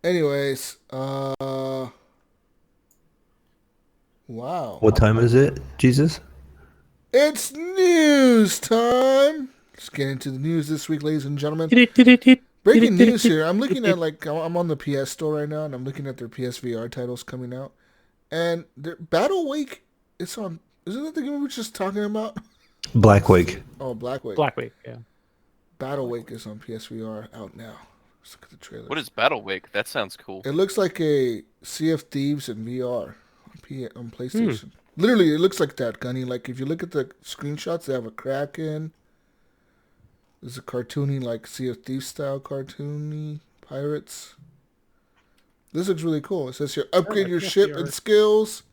Anyways, wow. What time is it, Jesus? It's news time. Let's get into the news this week, ladies and gentlemen. Breaking news here. I'm looking at I'm on the PS store right now, and I'm looking at their PSVR titles coming out, and their Battle Wake. It's on. Isn't that the game we were just talking about? Black Wake. Oh, Black Wake. Black yeah. Battle Wake is on PSVR out now. Let's look at the trailer. What is Battle Wake? That sounds cool. It looks like a Sea of Thieves in VR on PlayStation. Literally, it looks like that, Gunny. Like, if you look at the screenshots, they have a Kraken. There's a cartoony, like, Sea of Thieves style cartoony pirates. This looks really cool. It says here, upgrade your ship and skills.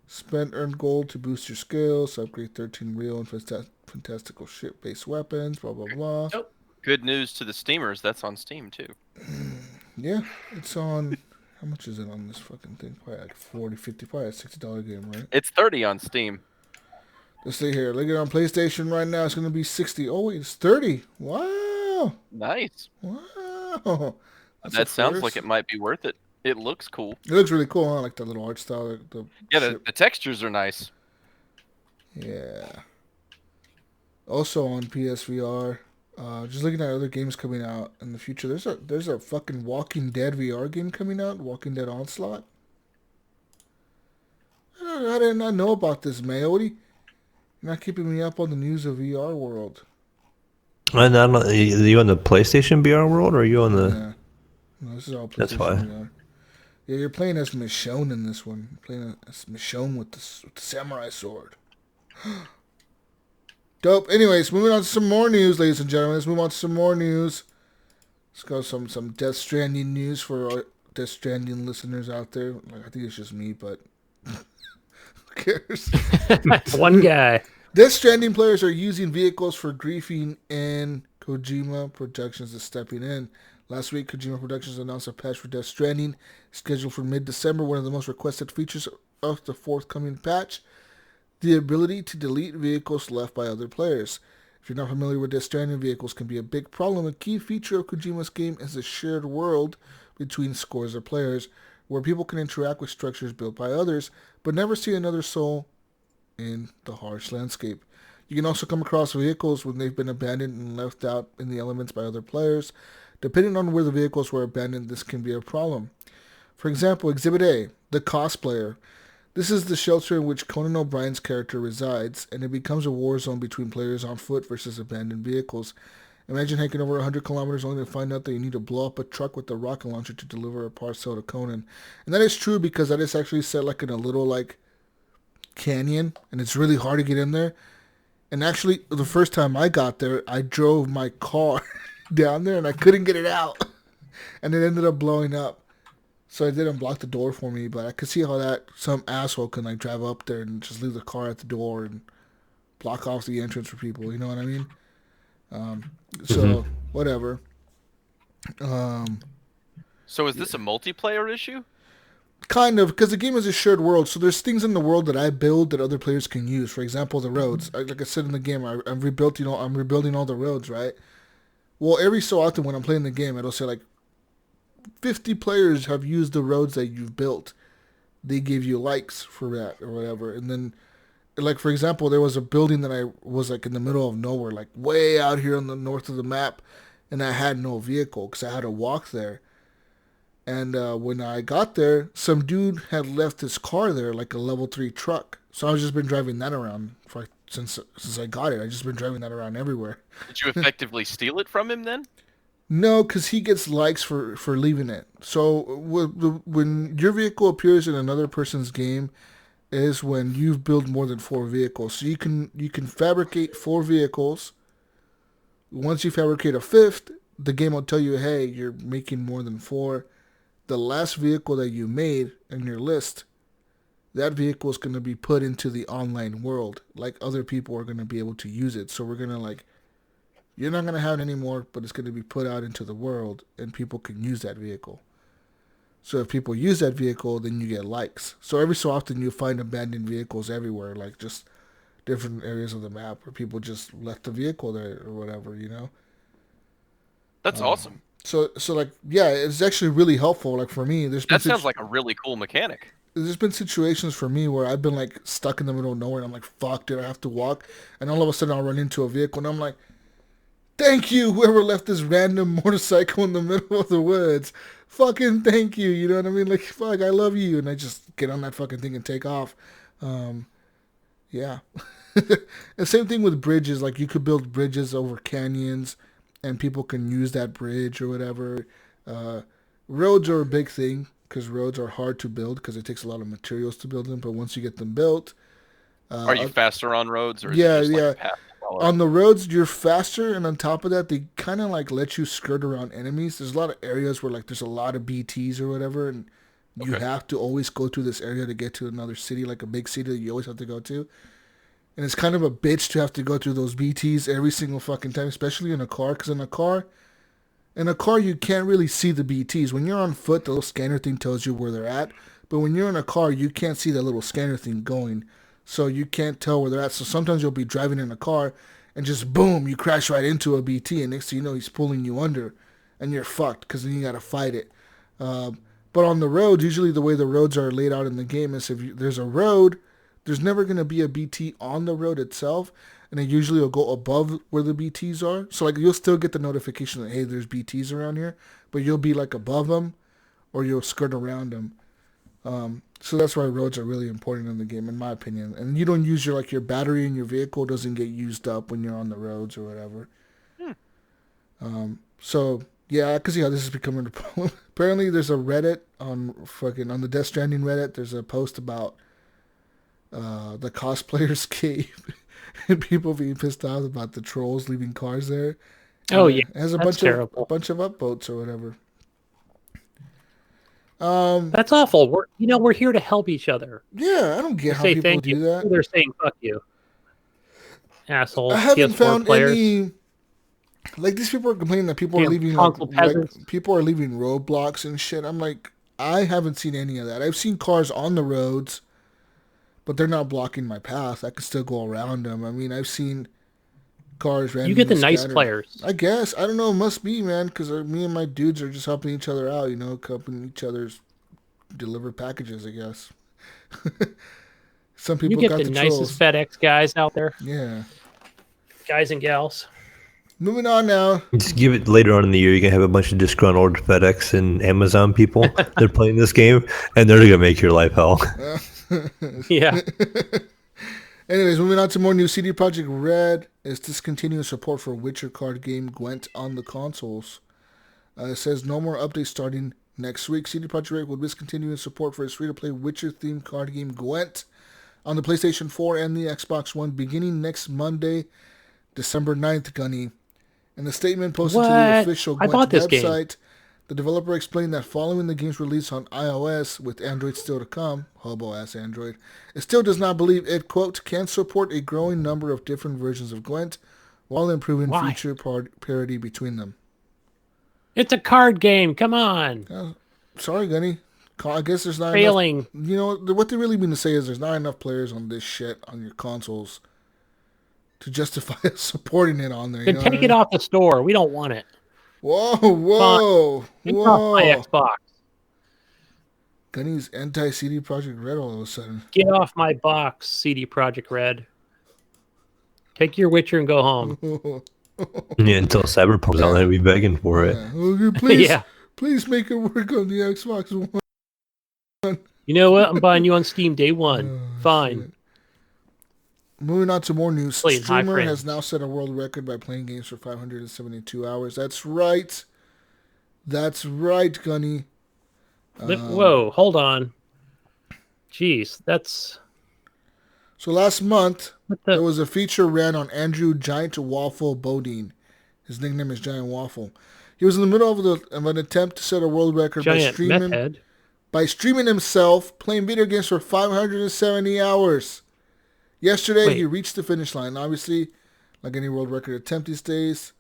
Spend earned gold to boost your skills. Upgrade 13 real and fantastical ship-based weapons. Blah, blah, blah. Oh, good news to the Steamers. That's on Steam, too. Yeah, it's on... How much is it on this fucking thing? Probably like 40, 50, probably a $60 game, right? It's 30 on Steam. Let's see here. Look at it on PlayStation right now. It's going to be 60. Oh, wait, it's 30. Wow. Nice. Wow. That sounds like it might be worth it. It looks cool. It looks really cool, huh? Like the little art style. The textures are nice. Yeah. Also on PSVR, just looking at other games coming out in the future, there's a fucking Walking Dead VR game coming out, Walking Dead Onslaught. I did not know about this, Mayo. You're not keeping me up on the news of VR world. And are you on the PlayStation VR world, or are you on the? Yeah. No, this is all PlayStation That's why. VR. Yeah, you're playing as Michonne in this one. You're playing as Michonne with the samurai sword. Dope. Anyways, moving on to some more news, ladies and gentlemen. Let's move on to some more news. Let's go some Death Stranding news for our Death Stranding listeners out there. I think it's just me, but who cares? One guy. Death Stranding players are using vehicles for griefing, and Kojima Productions is stepping in. Last week, Kojima Productions announced a patch for Death Stranding, scheduled for mid-December, one of the most requested features of the forthcoming patch. The ability to delete vehicles left by other players. If you're not familiar with Death Stranding, vehicles can be a big problem. A key feature of Kojima's game is a shared world between scores of players, where people can interact with structures built by others, but never see another soul in the harsh landscape. You can also come across vehicles when they've been abandoned and left out in the elements by other players. Depending on where the vehicles were abandoned, this can be a problem. For example, Exhibit A, the cosplayer. This is the shelter in which Conan O'Brien's character resides, and it becomes a war zone between players on foot versus abandoned vehicles. Imagine hiking over 100 kilometers only to find out that you need to blow up a truck with a rocket launcher to deliver a parcel to Conan. And that is true because that is actually set like in a little canyon, and it's really hard to get in there. And actually, the first time I got there, I drove my car down there, and I couldn't get it out. And it ended up blowing up. So it didn't block the door for me, but I could see how that some asshole can drive up there and just leave the car at the door and block off the entrance for people. You know what I mean? So whatever. So is this a multiplayer issue? Kind of, because the game is a shared world. So there's things in the world that I build that other players can use. For example, the roads. Like I said in the game, I'm rebuilding all the roads, right? Well, every so often when I'm playing the game, it'll say 50 players have used the roads that you've built. They give you likes for that or whatever. And then, for example, there was a building that I was in the middle of nowhere, way out here on the north of the map, and I had no vehicle because I had to walk there. And when I got there, some dude had left his car there, a level 3 truck. So I've just been driving that around since I got it. I've just been driving that around everywhere. Did you effectively steal it from him then? No, because he gets likes for leaving it. So when your vehicle appears in another person's game is when you've built more than 4 vehicles. So you can fabricate 4 vehicles. Once you fabricate a 5th, the game will tell you, hey, you're making more than 4. the last vehicle that you made in your list, that vehicle is going to be put into the online world. Like, other people are going to be able to use it. So we're going to, like, you're not going to have it anymore, but it's going to be put out into the world, and people can use that vehicle. So if people use that vehicle, then you get likes. So every so often you find abandoned vehicles everywhere, like just different areas of the map where people just left the vehicle there or whatever, you know? That's awesome. So like, yeah, it's actually really helpful. Like, for me, That sounds like a really cool mechanic. There's been situations for me where I've been, like, stuck in the middle of nowhere, and I'm like, fuck, dude, I have to walk. And all of a sudden I'll run into a vehicle, and I'm like, thank you, whoever left this random motorcycle in the middle of the woods. Fucking thank you, you know what I mean? Like, fuck, I love you. And I just get on that fucking thing and take off. Yeah. And same thing with bridges. Like, you could build bridges over canyons, and people can use that bridge or whatever. Roads are a big thing, because roads are hard to build because it takes a lot of materials to build them. But once you get them built... are you faster on roads? Or is yeah, it just yeah. like a path to follow? On the roads, you're faster, and on top of that, they kind of, like, let you skirt around enemies. There's a lot of areas where, like, there's a lot of BTs or whatever, and you have to always go through this area to get to another city, like a big city that you always have to go to. And it's kind of a bitch to have to go through those BTs every single fucking time, especially in a car, because in a car, you can't really see the BTs. When you're on foot, the little scanner thing tells you where they're at, but when you're in a car, you can't see that little scanner thing going. So you can't tell where they're at. So sometimes you'll be driving in a car and just boom, you crash right into a BT, and next thing you know, he's pulling you under, and you're fucked because then you got to fight it. But on the roads, usually the way the roads are laid out in the game is there's a road, there's never going to be a BT on the road itself, and it usually will go above where the BTs are. So, like, you'll still get the notification that, hey, there's BTs around here, but you'll be, like, above them, or you'll skirt around them. So that's why roads are really important in the game, in my opinion. And you don't use your battery in your vehicle doesn't get used up when you're on the roads or whatever. So yeah, I can see how this is becoming a problem. Apparently, there's a Reddit on the Death Stranding Reddit. There's a post about the cosplayers cave and people being pissed off about the trolls leaving cars there. Oh yeah, it has a bunch of upvotes or whatever. That's awful. We're here to help each other. Yeah, I don't get how people do that. They're saying fuck you, asshole. I haven't PS4 found players. any. Like, these people are complaining that people are leaving people are leaving roadblocks and shit. I'm like, I haven't seen any of that. I've seen cars on the roads, but they're not blocking my path. I can still go around them. I mean, I've seen cars randomly. You get the nice players. I guess. I don't know. It must be, man, because me and my dudes are just helping each other out, helping each other's deliver packages, I guess. Some people got the nicest FedEx guys out there. Yeah. Guys and gals. Moving on now. Just give it later on in the year. You're going to have a bunch of disgruntled FedEx and Amazon people. They're playing this game, and they're going to make your life hell. Yeah. Anyways, moving on to more news. CD Projekt Red is discontinuing support for Witcher card game Gwent on the consoles. It says no more updates starting next week. CD Projekt Red will discontinue support for its free-to-play Witcher-themed card game Gwent on the PlayStation 4 and the Xbox One beginning next Monday, December 9th, Gunny. In a statement posted to the official Gwent website, the developer explained that following the game's release on iOS, with Android still to come, hobo-ass Android, it still does not believe it, quote, can support a growing number of different versions of Gwent while improving feature parity between them. It's a card game. Come on. Sorry, Gunny. I guess there's not enough. What they really mean to say is there's not enough players on this shit on your consoles to justify supporting it on there. Take it off the store. We don't want it. Whoa. Get off my Xbox. Gunny's anti-CD Projekt Red all of a sudden. Get off my box, CD Projekt Red. Take your Witcher and go home. Yeah, until Cyberpunk's out there, we'll be begging for it. Okay, please make it work on the Xbox One. You know what? I'm buying you on Steam day one. Fine. Shit. Moving on to more news. Streamer has now set a world record by playing games for 572 hours. That's right. That's right, Gunny. Whoa, hold on. Jeez, that's... So last month, there was a feature ran on Andrew Giant Waffle Bodine. His nickname is Giant Waffle. He was in the middle of an attempt to set a world record Giant meth head. by streaming himself playing video games for 570 hours. Yesterday, he reached the finish line. Obviously, like any world record attempt these days,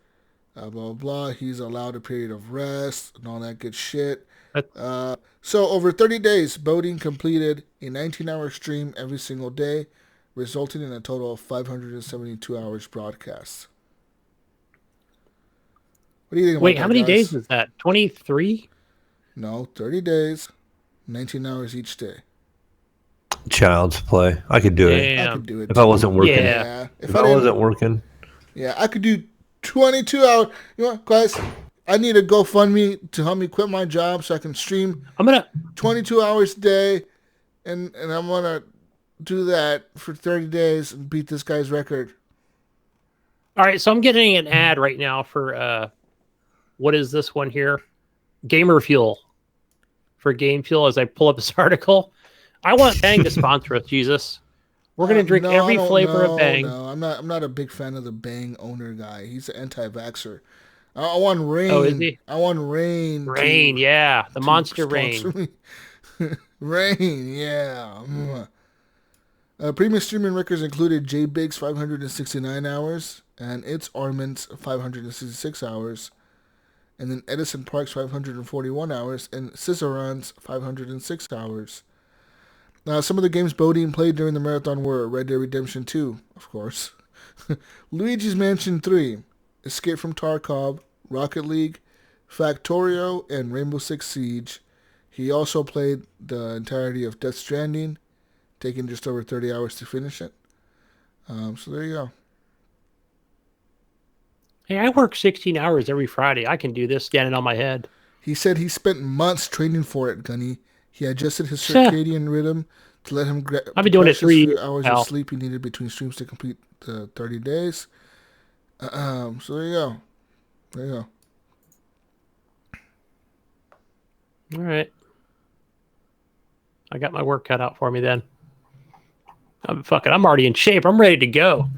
blah, blah, blah. He's allowed a period of rest and all that good shit. So over 30 days, Bodine completed a 19-hour stream every single day, resulting in a total of 572 hours broadcast. What do you think about that, how many guys? days is that? 23? No, 30 days, 19 hours each day. Child's play. I could do it. I could do it if I wasn't working. Yeah. If I wasn't working. Yeah, I could do 22 hours. You know what, guys? I need a GoFundMe to help me quit my job so I can stream 22 hours a day, and I'm going to do that for 30 days and beat this guy's record. All right, so I'm getting an ad right now for, what is this one here? Gamer Fuel. For Game Fuel, as I pull up this article. I want Bang to sponsor us, Jesus. We're going to drink every flavor of Bang. No, I'm not a big fan of the Bang owner guy. He's an anti-vaxxer. I want Rain. Oh, is he? I want Rain. Rain, yeah. The Monster Rain. Rain, yeah. Previous streaming records included J Big's 569 hours and It's Armand's 566 hours, and then Edison Park's 541 hours and Ciceron's 506 hours. Now, some of the games Bodine played during the marathon were Red Dead Redemption 2, of course, Luigi's Mansion 3, Escape from Tarkov, Rocket League, Factorio, and Rainbow Six Siege. He also played the entirety of Death Stranding, taking just over 30 hours to finish it. So there you go. Hey, I work 16 hours every Friday. I can do this standing on my head. He said he spent months training for it, Gunny. He adjusted his circadian rhythm to let him I've been doing it 3 hours of sleep he needed between streams to complete the 30 days. So there you go. There you go. All right. I got my work cut out for me then. I'm already in shape. I'm ready to go.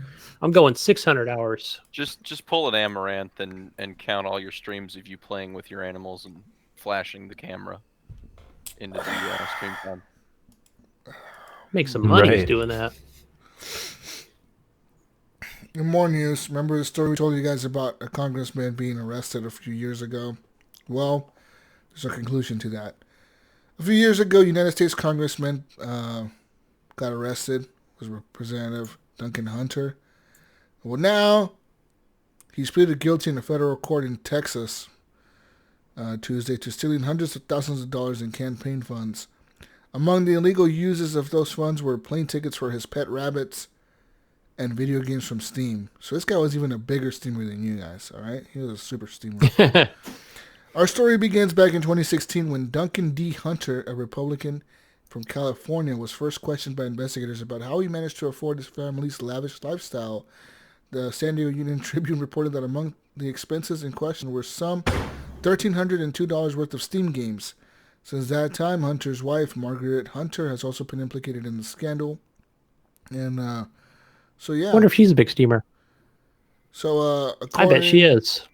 I'm going 600 hours. Just pull an Amaranth and count all your streams of you playing with your animals and flashing the camera into the stream time. Make some money doing that. In more news, remember the story we told you guys about a congressman being arrested a few years ago? Well, there's a conclusion to that. A few years ago, United States Congressman got arrested. Was Representative Duncan Hunter. Well, now he's pleaded guilty in a federal court in Texas Tuesday to stealing hundreds of thousands of dollars in campaign funds. Among the illegal uses of those funds were plane tickets for his pet rabbits and video games from Steam. So this guy was even a bigger steamer than you guys, all right? He was a super steamer. Our story begins back in 2016 when Duncan D. Hunter, a Republican from California, was first questioned by investigators about how he managed to afford his family's lavish lifestyle. The San Diego Union Tribune reported that among the expenses in question were some $1,302 worth of Steam games. Since that time, Hunter's wife, Margaret Hunter, has also been implicated in the scandal. And so, yeah. I wonder if she's a big steamer. So, I bet she is.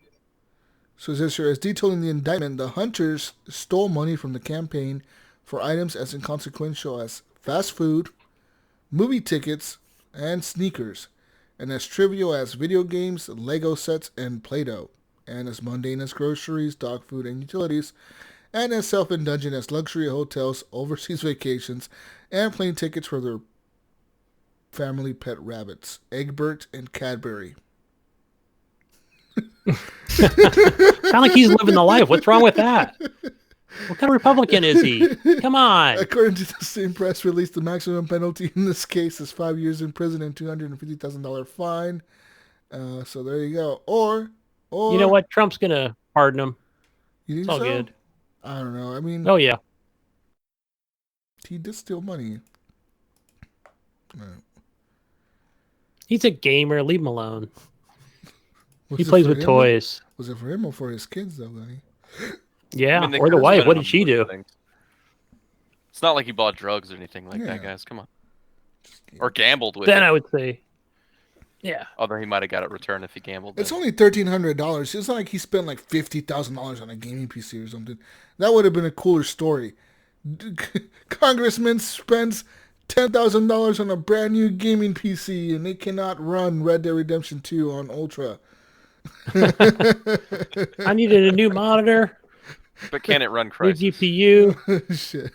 So, this here, as detailed in the indictment, the Hunters stole money from the campaign for items as inconsequential as fast food, movie tickets, and sneakers, and as trivial as video games, Lego sets, and Play-Doh, and as mundane as groceries, dog food, and utilities, and as self-indulgent as luxury hotels, overseas vacations, and plane tickets for their family pet rabbits, Egbert and Cadbury. Sound like he's living the life. What's wrong with that? What kind of Republican is he? Come on. According to the same press release, the maximum penalty in this case is 5 years in prison and $250,000 fine. So there you go. Or you know what? Trump's gonna pardon him. You think it's all so? good. I don't know. I mean, oh yeah, he did steal money. He's a gamer. Leave him alone. He plays with toys. Was it for him or for his kids, though, Gunny? Yeah, or the wife. What did she do? It's not like he bought drugs or anything like that, guys. Come on. Or gambled with Then it. I would say. Yeah. Although he might have got it returned if he gambled. It's only $1,300. It's not like he spent like $50,000 on a gaming PC or something. That would have been a cooler story. Congressman spends $10,000 on a brand new gaming PC and they cannot run Red Dead Redemption 2 on Ultra. I needed a new monitor. But can it run New Crysis? GPU. Shit.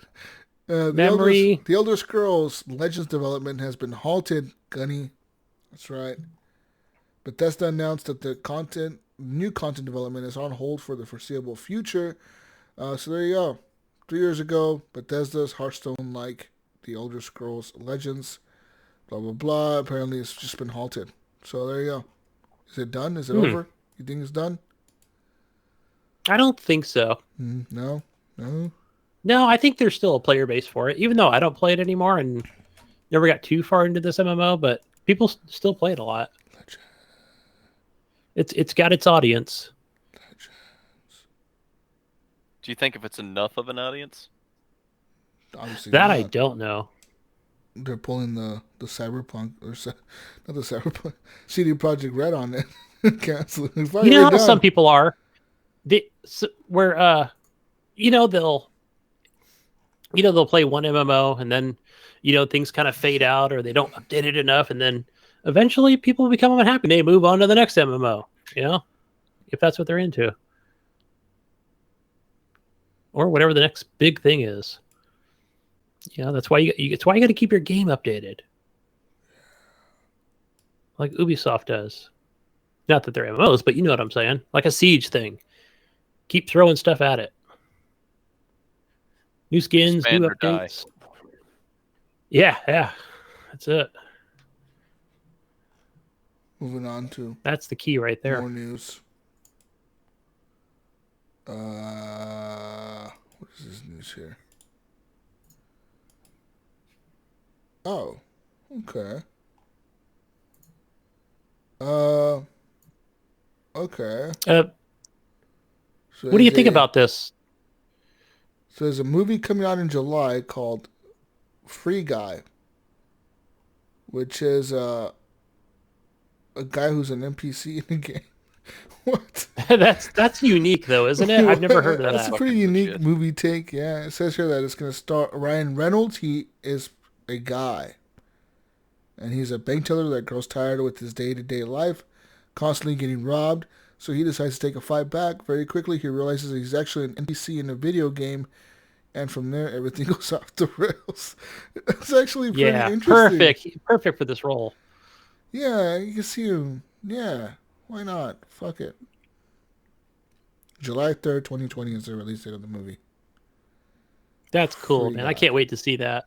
Memory. The Elder Scrolls Legends development has been halted, Gunny. That's right. Bethesda announced that the new content development is on hold for the foreseeable future. So there you go. 3 years ago, Bethesda's Hearthstone, like the Elder Scrolls Legends, blah, blah, blah. Apparently it's just been halted. So there you go. Is it done? Is it over? You think it's done? I don't think so. No? No? No, I think there's still a player base for it, even though I don't play it anymore and never got too far into this MMO, but people still play it a lot. It's got its audience. Do you think if it's enough of an audience? Obviously That not. I don't know. They're pulling the Cyberpunk, or not the Cyberpunk, CD Projekt Red on it. Cancel it. It's You know how already some done. people are? They'll play one MMO and then, things kind of fade out or they don't update it enough. And then eventually people become unhappy. They move on to the next MMO, if that's what they're into. Or whatever the next big thing is. That's why it's why you got to keep your game updated. Like Ubisoft does. Not that they're MMOs, but you know what I'm saying. Like a Siege thing. Keep throwing stuff at it. New skins, Expand new or die. updates. Yeah. That's it. Moving on to That's the key right there. more news. What is this news here? Oh, okay. Okay. So What do you think about this? So there's a movie coming out in July called Free Guy, which is a guy who's an NPC in the game. What? That's unique though, isn't it? I've never heard of That's that. a pretty unique Shit. movie take. Yeah, it says here that it's going to star Ryan Reynolds. He is a guy, and he's a bank teller that grows tired with his day-to-day life, constantly getting robbed. So he decides to take a fight back. Very quickly, he realizes he's actually an NPC in a video game, and from there, everything goes off the rails. It's actually pretty interesting. Perfect for this role. Yeah, you can see him. Yeah, why not? Fuck it. July 3rd, 2020 is the release date of the movie. That's cool, Free man. Guy. I can't wait to see that.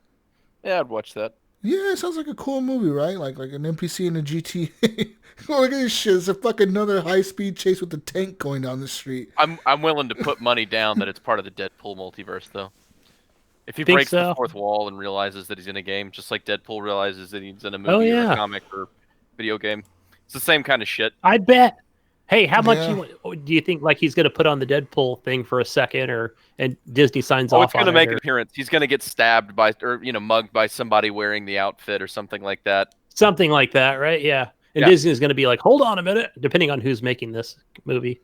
Yeah, I'd watch that. Yeah, it sounds like a cool movie, right? Like an NPC in a GTA. Oh, look at this shit. It's a fucking another high-speed chase with a tank going down the street. I'm willing to put money down that it's part of the Deadpool multiverse, though. If he Think breaks the so? fourth wall and realizes that he's in a game, just like Deadpool realizes that he's in a movie or a comic or video game, it's the same kind of shit. I bet. Hey, how much Yeah. do you think like he's going to put on the Deadpool thing for a second, and Disney signs Oh, off it's going on to make it? an appearance. He's going to get stabbed by, or mugged by somebody wearing the outfit or something like that. Something like that, right? Yeah. And Yeah. Disney's going to be like, hold on a minute, depending on who's making this movie.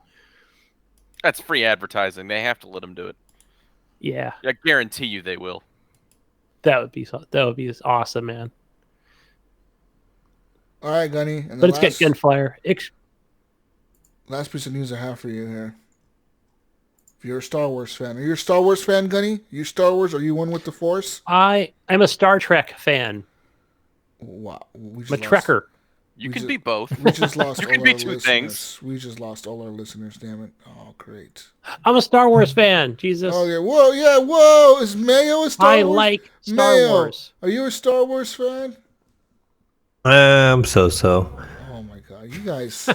That's free advertising. They have to let him do it. Yeah, I guarantee you they will. that would be awesome, man. All right, Gunny. And But it's got gunfire. last piece of news I have for you here. If you're a Star Wars fan. Are you a Star Wars fan, Gunny? You Star Wars? Are you one with the Force? I'm a Star Trek fan. Wow. I'm a Trekker. You We can ju- be both. We just lost You all can our be two listeners. things. We just lost all our listeners, damn it. Oh, great. I'm a Star Wars fan. Jesus. Oh, yeah. Whoa, yeah, whoa. Is Mayo a Star I Wars? like Star Mayo, Wars. are you a Star Wars fan? So. Oh, my God. You guys.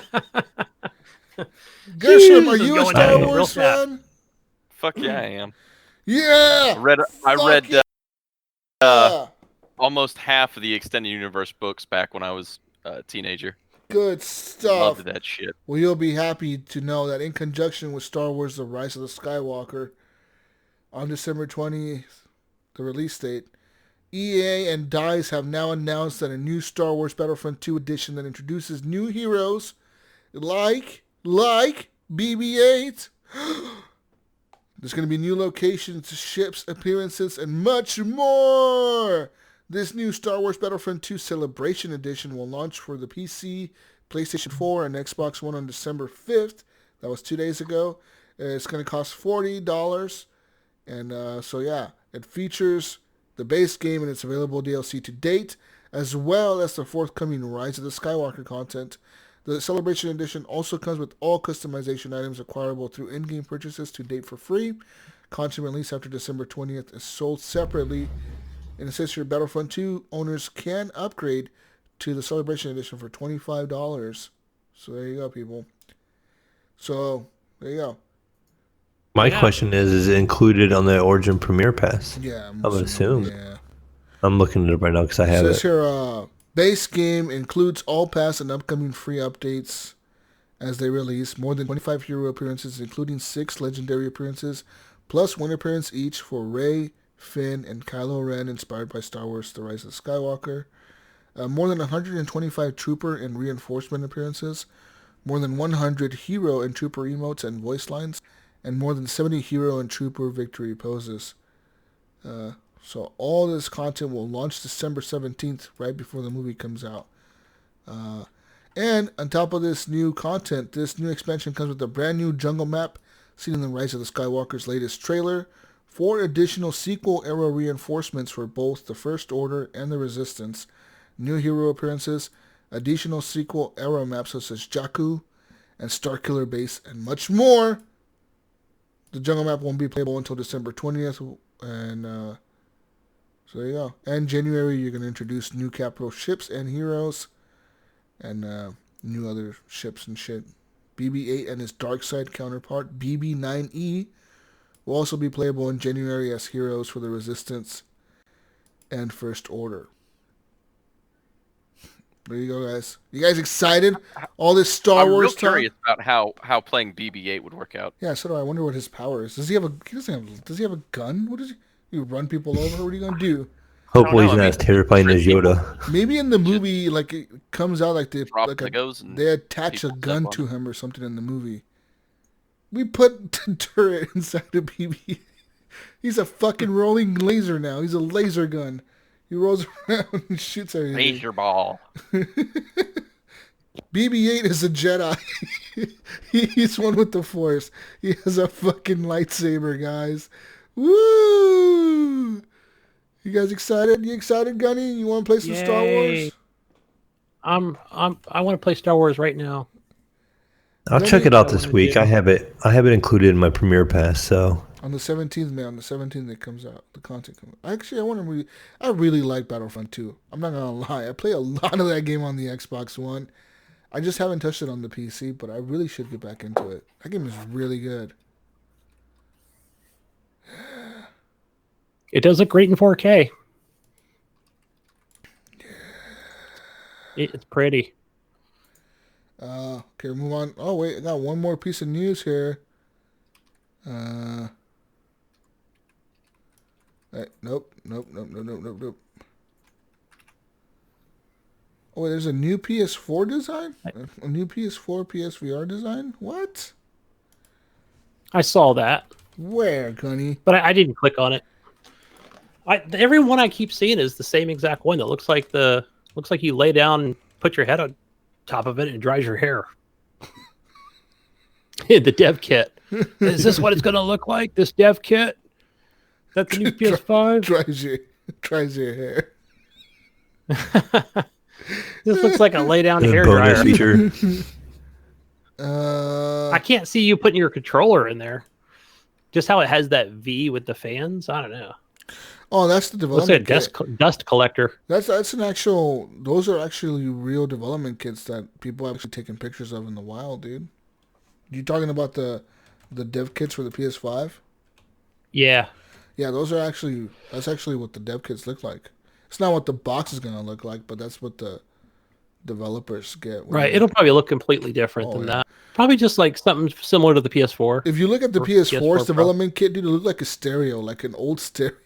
Gersham, are Jesus, you a going Star down real Wars fast. fan? Fuck yeah, I am. Yeah. I read Yeah. almost half of the extended universe books back when I was a teenager. Good stuff. Loved that shit. Well, you'll be happy to know that in conjunction with Star Wars The Rise of the Skywalker, on December 20th, the release date, EA and DICE have now announced that a new Star Wars Battlefront 2 edition that introduces new heroes like BB-8. There's going to be new locations, ships, appearances, and much more. This new Star Wars Battlefront 2 Celebration Edition will launch for the PC, PlayStation 4, and Xbox One on December 5th. That was 2 days ago. It's going to cost $40. And so, yeah, it features the base game and its available DLC to date, as well as the forthcoming Rise of the Skywalker content. The Celebration Edition also comes with all customization items acquirable through in-game purchases to date for free. Content released after December 20th is sold separately. In its history, Battlefront 2 owners can upgrade to the Celebration Edition for $25. So there you go, people. So there you go. My question is it included on the Origin Premier Pass? Yeah, I would assume. Yeah. I'm looking at it right now because I have it. Says here, base game includes all past and upcoming free updates as they release. More than 25 hero appearances, including 6 legendary appearances, plus 1 appearance each for Rey, Finn, and Kylo Ren, inspired by Star Wars The Rise of Skywalker. More than 125 trooper and reinforcement appearances. More than 100 hero and trooper emotes and voice lines. And more than 70 hero and trooper victory poses. So all this content will launch December 17th, right before the movie comes out. And on top of this new content, this new expansion comes with a brand new jungle map seen in the Rise of the Skywalker's latest trailer, 4 additional sequel-era reinforcements for both the First Order and the Resistance, new hero appearances, additional sequel-era maps such as Jakku and Starkiller Base, and much more. The jungle map won't be playable until December 20th, and so there you go. And January, you're going to introduce new capital ships and heroes, and new other ships and shit. BB-8 and his dark side counterpart, BB-9E, will also be playable in January as heroes for the Resistance and First Order. There you go, guys. You guys excited? All this Star Wars I'm real curious about how playing BB-8 would work out. Yeah, so do I. Wonder what his power is. Does he have a gun? What is he? You run people over? What are you gonna do? Hopefully he's not as terrifying as Yoda. Maybe in the movie, like it comes out like they attach a gun to him or something in the movie. We put the turret inside a BB. He's a fucking rolling laser now. He's a laser gun. He rolls around and shoots everything. Laser ball. BB-8 is a Jedi. He's one with the Force. He has a fucking lightsaber, guys. Woo! You guys excited? You excited, Gunny? You want to play some Star Wars? I want to play Star Wars right now. I'll check it out this week. I have it included in my Premier Pass, so. On the 17th, man. On the 17th, it comes out. The content comes out. Actually, I really like Battlefront 2. I'm not going to lie. I play a lot of that game on the Xbox One. I just haven't touched it on the PC, but I really should get back into it. That game is really good. It does look great in 4K. It's pretty. Okay, move on. Oh, wait. I got one more piece of news here. Nope. Oh, wait, there's a new PS4 design? A new PS4, PSVR design? What? I saw that. Where, Gunny? But I didn't click on it. Every one I keep seeing is the same exact one that looks like you lay down and put your head on top of it and it dries your hair. The dev kit. Is this what it's going to look like? This dev kit? That's the new PS5? Dries your hair. This looks like a lay down hair dryer. Feature. I can't see you putting your controller in there. Just how it has that V with the fans. I don't know. Oh, that's the development kit. Dust collector. That's an actual. Those are actually real development kits that people have actually taken pictures of in the wild, dude. You talking about the dev kits for the PS5? Yeah. Yeah, that's actually what the dev kits look like. It's not what the box is gonna look like, but that's what the developers get. Right. It'll probably look completely different than that. Probably just like something similar to the PS4. If you look at the PS4's development kit, dude, it looked like a stereo, like an old stereo.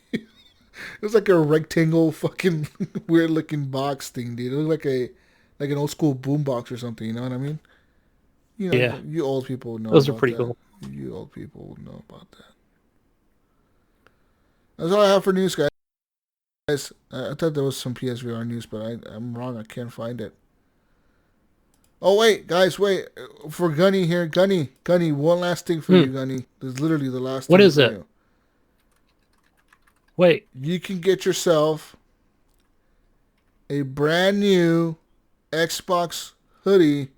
It was like a rectangle, fucking weird looking box thing, dude. It looked like an old school boombox or something. You know what I mean? You know, Yeah. you old people know. Those are about pretty that. cool. You old people know about that. That's all I have for news, guys. I thought there was some PSVR news, but I'm wrong. I can't find it. Oh, wait, guys, wait. For Gunny here. Gunny, one last thing for you, Gunny. This is literally the last thing What is for it? you. Wait. You can get yourself a brand new Xbox hoodie.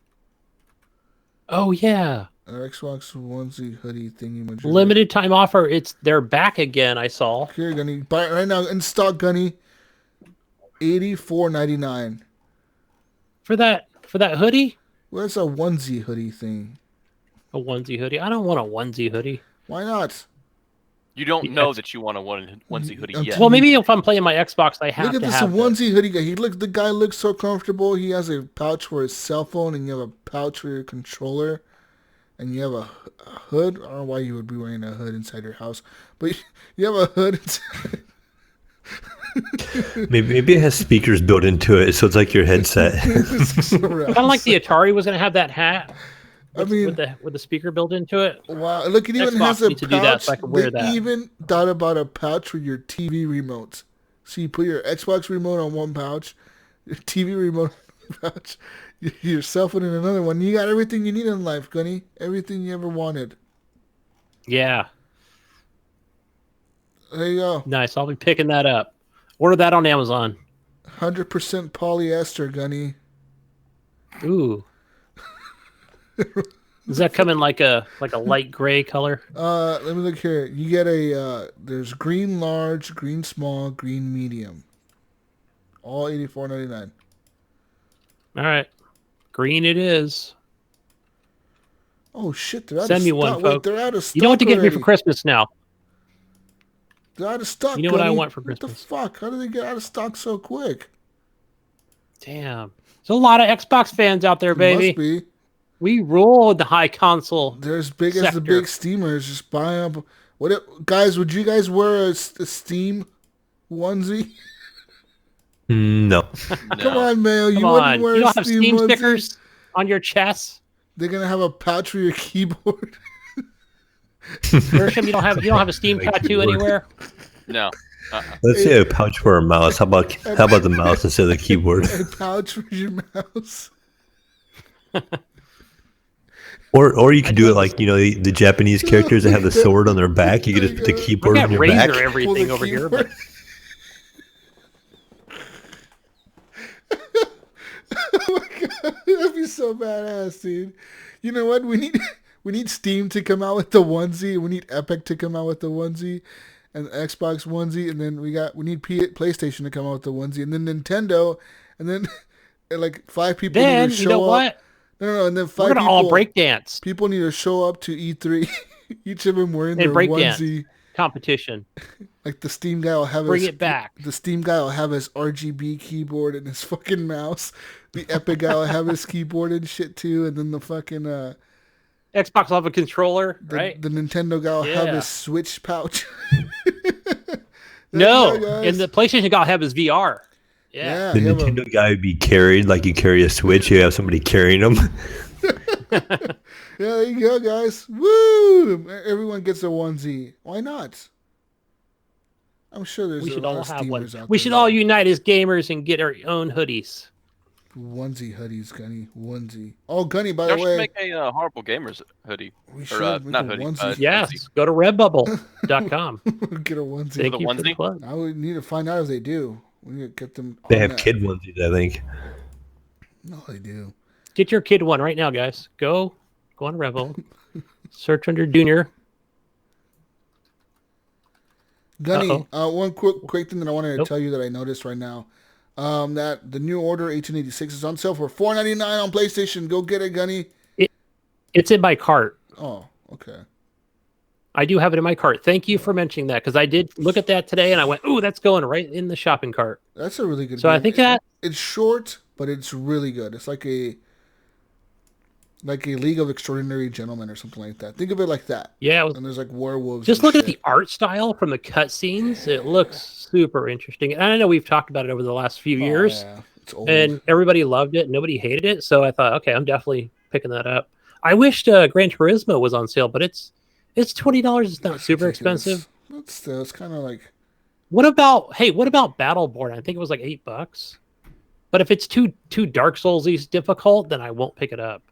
Oh, yeah. An Xbox onesie hoodie thingy. Limited time offer. They're back again, I saw. Here, Gunny. Buy it right now in stock, Gunny. $84.99. For that hoodie? Well, it's a onesie hoodie thing. A onesie hoodie. I don't want a onesie hoodie. Why not? You don't know that you want a onesie hoodie yet. Well, maybe if I'm playing my Xbox, I have Look at to this have onesie hoodie guy. The guy looks so comfortable. He has a pouch for his cell phone, and you have a pouch for your controller, and you have a hood. I don't know why you would be wearing a hood inside your house, but you have a hood inside. Maybe it has speakers built into it, so it's like your headset. Kind of like the Atari was going to have that hat. I mean, with the speaker built into it. Wow! Look, it even Xbox has a needs pouch. to do that so I can wear They that. even thought about a pouch for your TV remotes. So you put your Xbox remote on one pouch, your TV remote on one pouch, your cell phone in another one. You got everything you need in life, Gunny. Everything you ever wanted. Yeah. There you go. Nice. I'll be picking that up. Order that on Amazon. 100% polyester, Gunny. Ooh. Does that come in like a light gray color? Let me look here. You get there's green large, green small, green medium. All $84.99. All right. Green it is. Oh shit, they're out Send of me stock. one, Wait, folks. they're out of stock. You know what to get me already. for Christmas now? They're out of stock. You know what I Gunny. want for What the Christmas? fuck? How did they get out of stock so quick? Damn. There's a lot of Xbox fans out there, baby. Must be. We rule the high console. They're as big as sector. the big steamers. Just buy up. Guys, would you guys wear a Steam onesie? No. Come on, Mayo. You Come wouldn't on. wear You a don't have Steam Steam onesie? stickers on your chest? They're gonna have a pouch for your keyboard. Gersham, you don't have a Steam tattoo anywhere? No. Let's say a pouch for a mouse. How about the mouse instead of the keyboard? A pouch for your mouse. Or you could do it like, the Japanese characters that have the sword on their back. You could just put the I keyboard got on your Razer back. Pull everything the over here. keyboard. Oh my god, that'd be so badass, dude. You know what? We need Steam to come out with the onesie. We need Epic to come out with the onesie, and Xbox onesie, and then we need PlayStation to come out with the onesie, and then Nintendo, and then like 5 people Then, need to you show know up. what? No, and then 5 We're going to people all break dance People need to show up to E3. Each of them wearing and their break dance onesie. competition. Like the Steam guy will have Bring it back. The Steam guy will have his RGB keyboard and his fucking mouse. The Epic guy will have his keyboard and shit too, and then the fucking Xbox will have a controller, right? The Nintendo guy will have Yeah. his Switch pouch. No, guys. and the PlayStation guy will have his VR. Yeah. The you have a- Nintendo guy would be carried like you carry a Switch. You have somebody carrying them. Yeah, there you go, guys. Woo! Everyone gets a onesie. Why not? I'm sure there's We a should lot all of have one. steamers out We there should that- all unite as gamers and get our own hoodies. Onesie hoodies, Gunny. Onesie. Oh, Gunny, by Y'all the should way. make a Horrible Gamers hoodie. We Or, should make not a hoodie. onesie. Yes, go to redbubble.com. Get a onesie. Thank The you for the onesie? plug. I would need to find out if they do. We need to get them. They on have that. kid onesies, I think. No, they do. Get your kid one right now, guys. Go on Revo. Search under Junior. Gunny, Uh-oh. one quick thing that I wanted to tell you that I noticed right now. That the new order 1886 is on sale for $4.99 on PlayStation. Go get it, Gunny. It's in my cart. Oh, okay. I do have it in my cart. Thank you for mentioning that because I did look at that today and I went, "Ooh, that's going right in the shopping cart." That's a really good So game. I think that it's short, but it's really good. It's like a like a League of Extraordinary Gentlemen or something like that. Think of it like that. Yeah, it was, And there's like werewolves. just and look at shit. the art style from the cutscenes. It looks super interesting. And I know we've talked about it over the last few years, Yeah, it's old. and everybody loved it. Nobody hated it. So I thought, okay, I'm definitely picking that up. I wished Gran Turismo was on sale, but it's $20. It's not super expensive. But still, it's kind of like. What about Battleborn? I think it was like $8. But if it's too Dark Souls-y difficult, then I won't pick it up.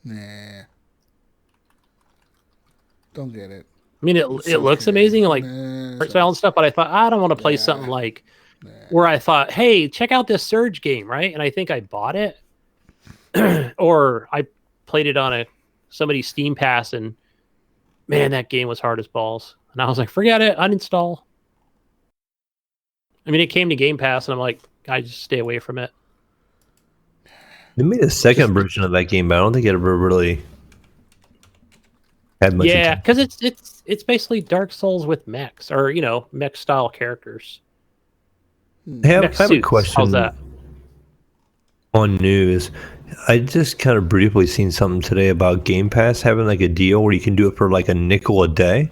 Nah. Don't get it. I mean, it looks amazing, like art style and stuff. But I thought I don't want to play something like where I thought, hey, check out this Surge game, right? And I think I bought it, or I played it on somebody's Steam Pass, and man, that game was hard as balls. And I was like, forget it, uninstall. I mean, it came to Game Pass, and I'm like, I just stay away from it. They made a second version of that game, but I don't think it ever really had much. Yeah, because it's basically Dark Souls with mechs, or mech style characters. I have a question. How's that? On news, I just kind of briefly seen something today about Game Pass having like a deal where you can do it for like $0.05 a day.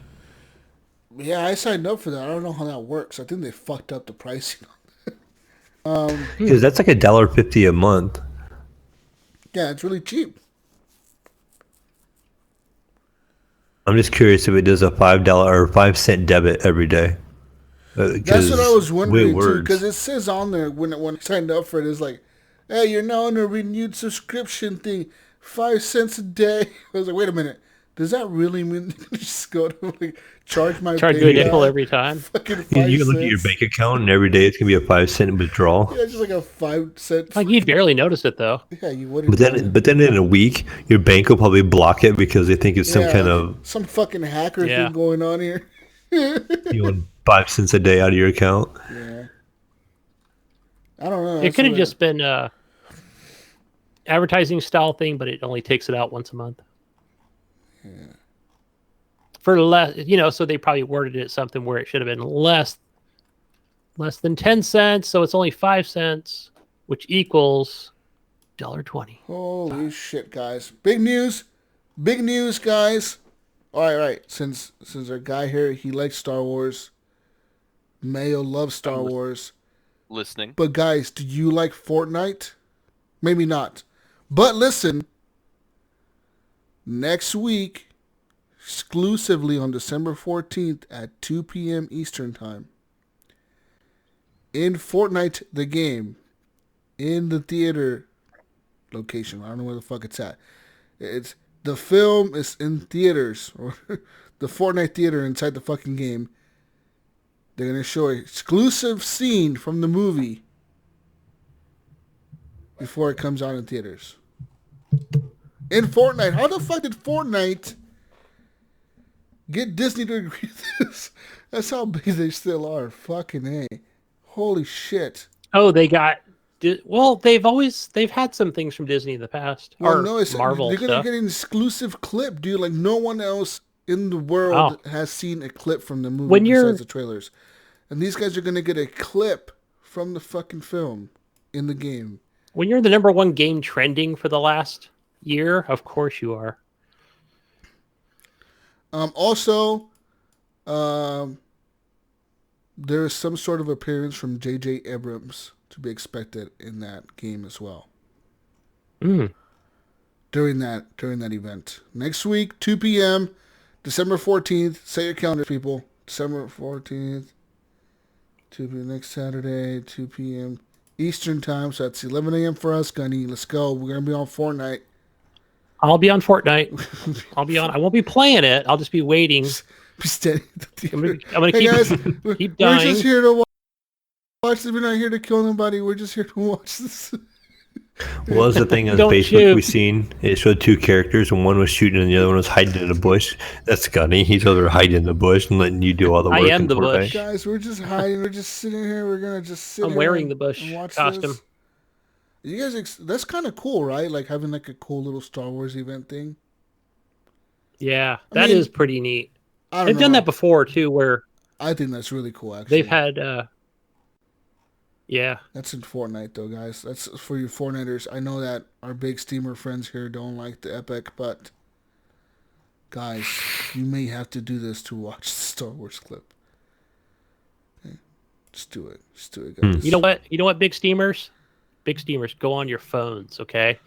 Yeah, I signed up for that. I don't know how that works. I think they fucked up the pricing. Because that's like $1.50 a month. Yeah, it's really cheap. I'm just curious if it does a $5 or 5-cent debit every day. That's what I was wondering too, because it says on there when I signed up for it, it's like, hey, you're now on a renewed subscription thing, 5 cents a day. I was like, wait a minute, does that really mean just go to like charge you a nickel every time? Fucking 5 you can look at your bank account, and every day it's gonna be a 5-cent withdrawal. Yeah, just like a 5 cent. Like you'd barely notice it though. Yeah, you wouldn't. But then in a week, your bank will probably block it because they think it's some kind of some fucking hacker thing going on here. you want 5 cents a day out of your account. Yeah. I don't know. It could have just been advertising style thing, but it only takes it out once a month. Yeah. For less, so they probably worded it something where it should have been less than 10 cents, so it's only 5 cents, which equals $1.20. Holy shit, guys! Big news, guys. All right. Since our guy here, he likes Star Wars. Mayo loves Star Wars. Listening. But guys, do you like Fortnite? Maybe not. But listen, next week, exclusively on December 14th at 2 p.m. Eastern Time, in Fortnite the game, in the theater location. I don't know where the fuck it's at. The film is in theaters, or the Fortnite theater inside the fucking game. They're going to show an exclusive scene from the movie before it comes out in theaters. In Fortnite. How the fuck did Fortnite get Disney to agree with this? That's how big they still are. Fucking A. Holy shit. Oh, they got... Well, they've had some things from Disney in the past. Well, or no, it's Marvel they're going stuff. to get an exclusive clip, dude. Like, no one else in the world has seen a clip from the movie besides the trailers. And these guys are going to get a clip from the fucking film in the game. When you're the number one game trending for the last year, of course you are. Also, there is some sort of appearance from J.J. Abrams to be expected in that game as well. During that event. Next week, 2 p.m., December 14th. Set your calendars, people. December 14th. 2 p.m. next Saturday, 2 p.m. Eastern time, so that's 11 a.m. for us, Gunny. Let's go. We're going to be on Fortnite. I'll be on Fortnite. I'll be on. I won't be playing it. I'll just be waiting. Be standing at the theater. I'm gonna keep dying. We're just here to watch this. We're not here to kill nobody. We're just here to watch this. Well, that's the thing on Facebook we seen. It showed two characters, and one was shooting, and the other one was hiding in a bush. That's Gunny. He's over hiding in the bush and letting you do all the work. I am the bush. Guys, we're just hiding. We're just sitting here. We're gonna just sit. I'm wearing the bush costume. This. You guys, that's kind of cool, right? Like having like a cool little Star Wars event thing. Yeah, that is pretty neat. They've done that before too, where I think that's really cool. Actually, they've had. Yeah. That's in Fortnite, though, guys. That's for you Fortniters. I know that our big steamer friends here don't like the Epic, but guys, you may have to do this to watch the Star Wars clip. Okay. Just do it. Just do it, guys. You know what? You know what, big steamers? Big steamers, go on your phones, okay?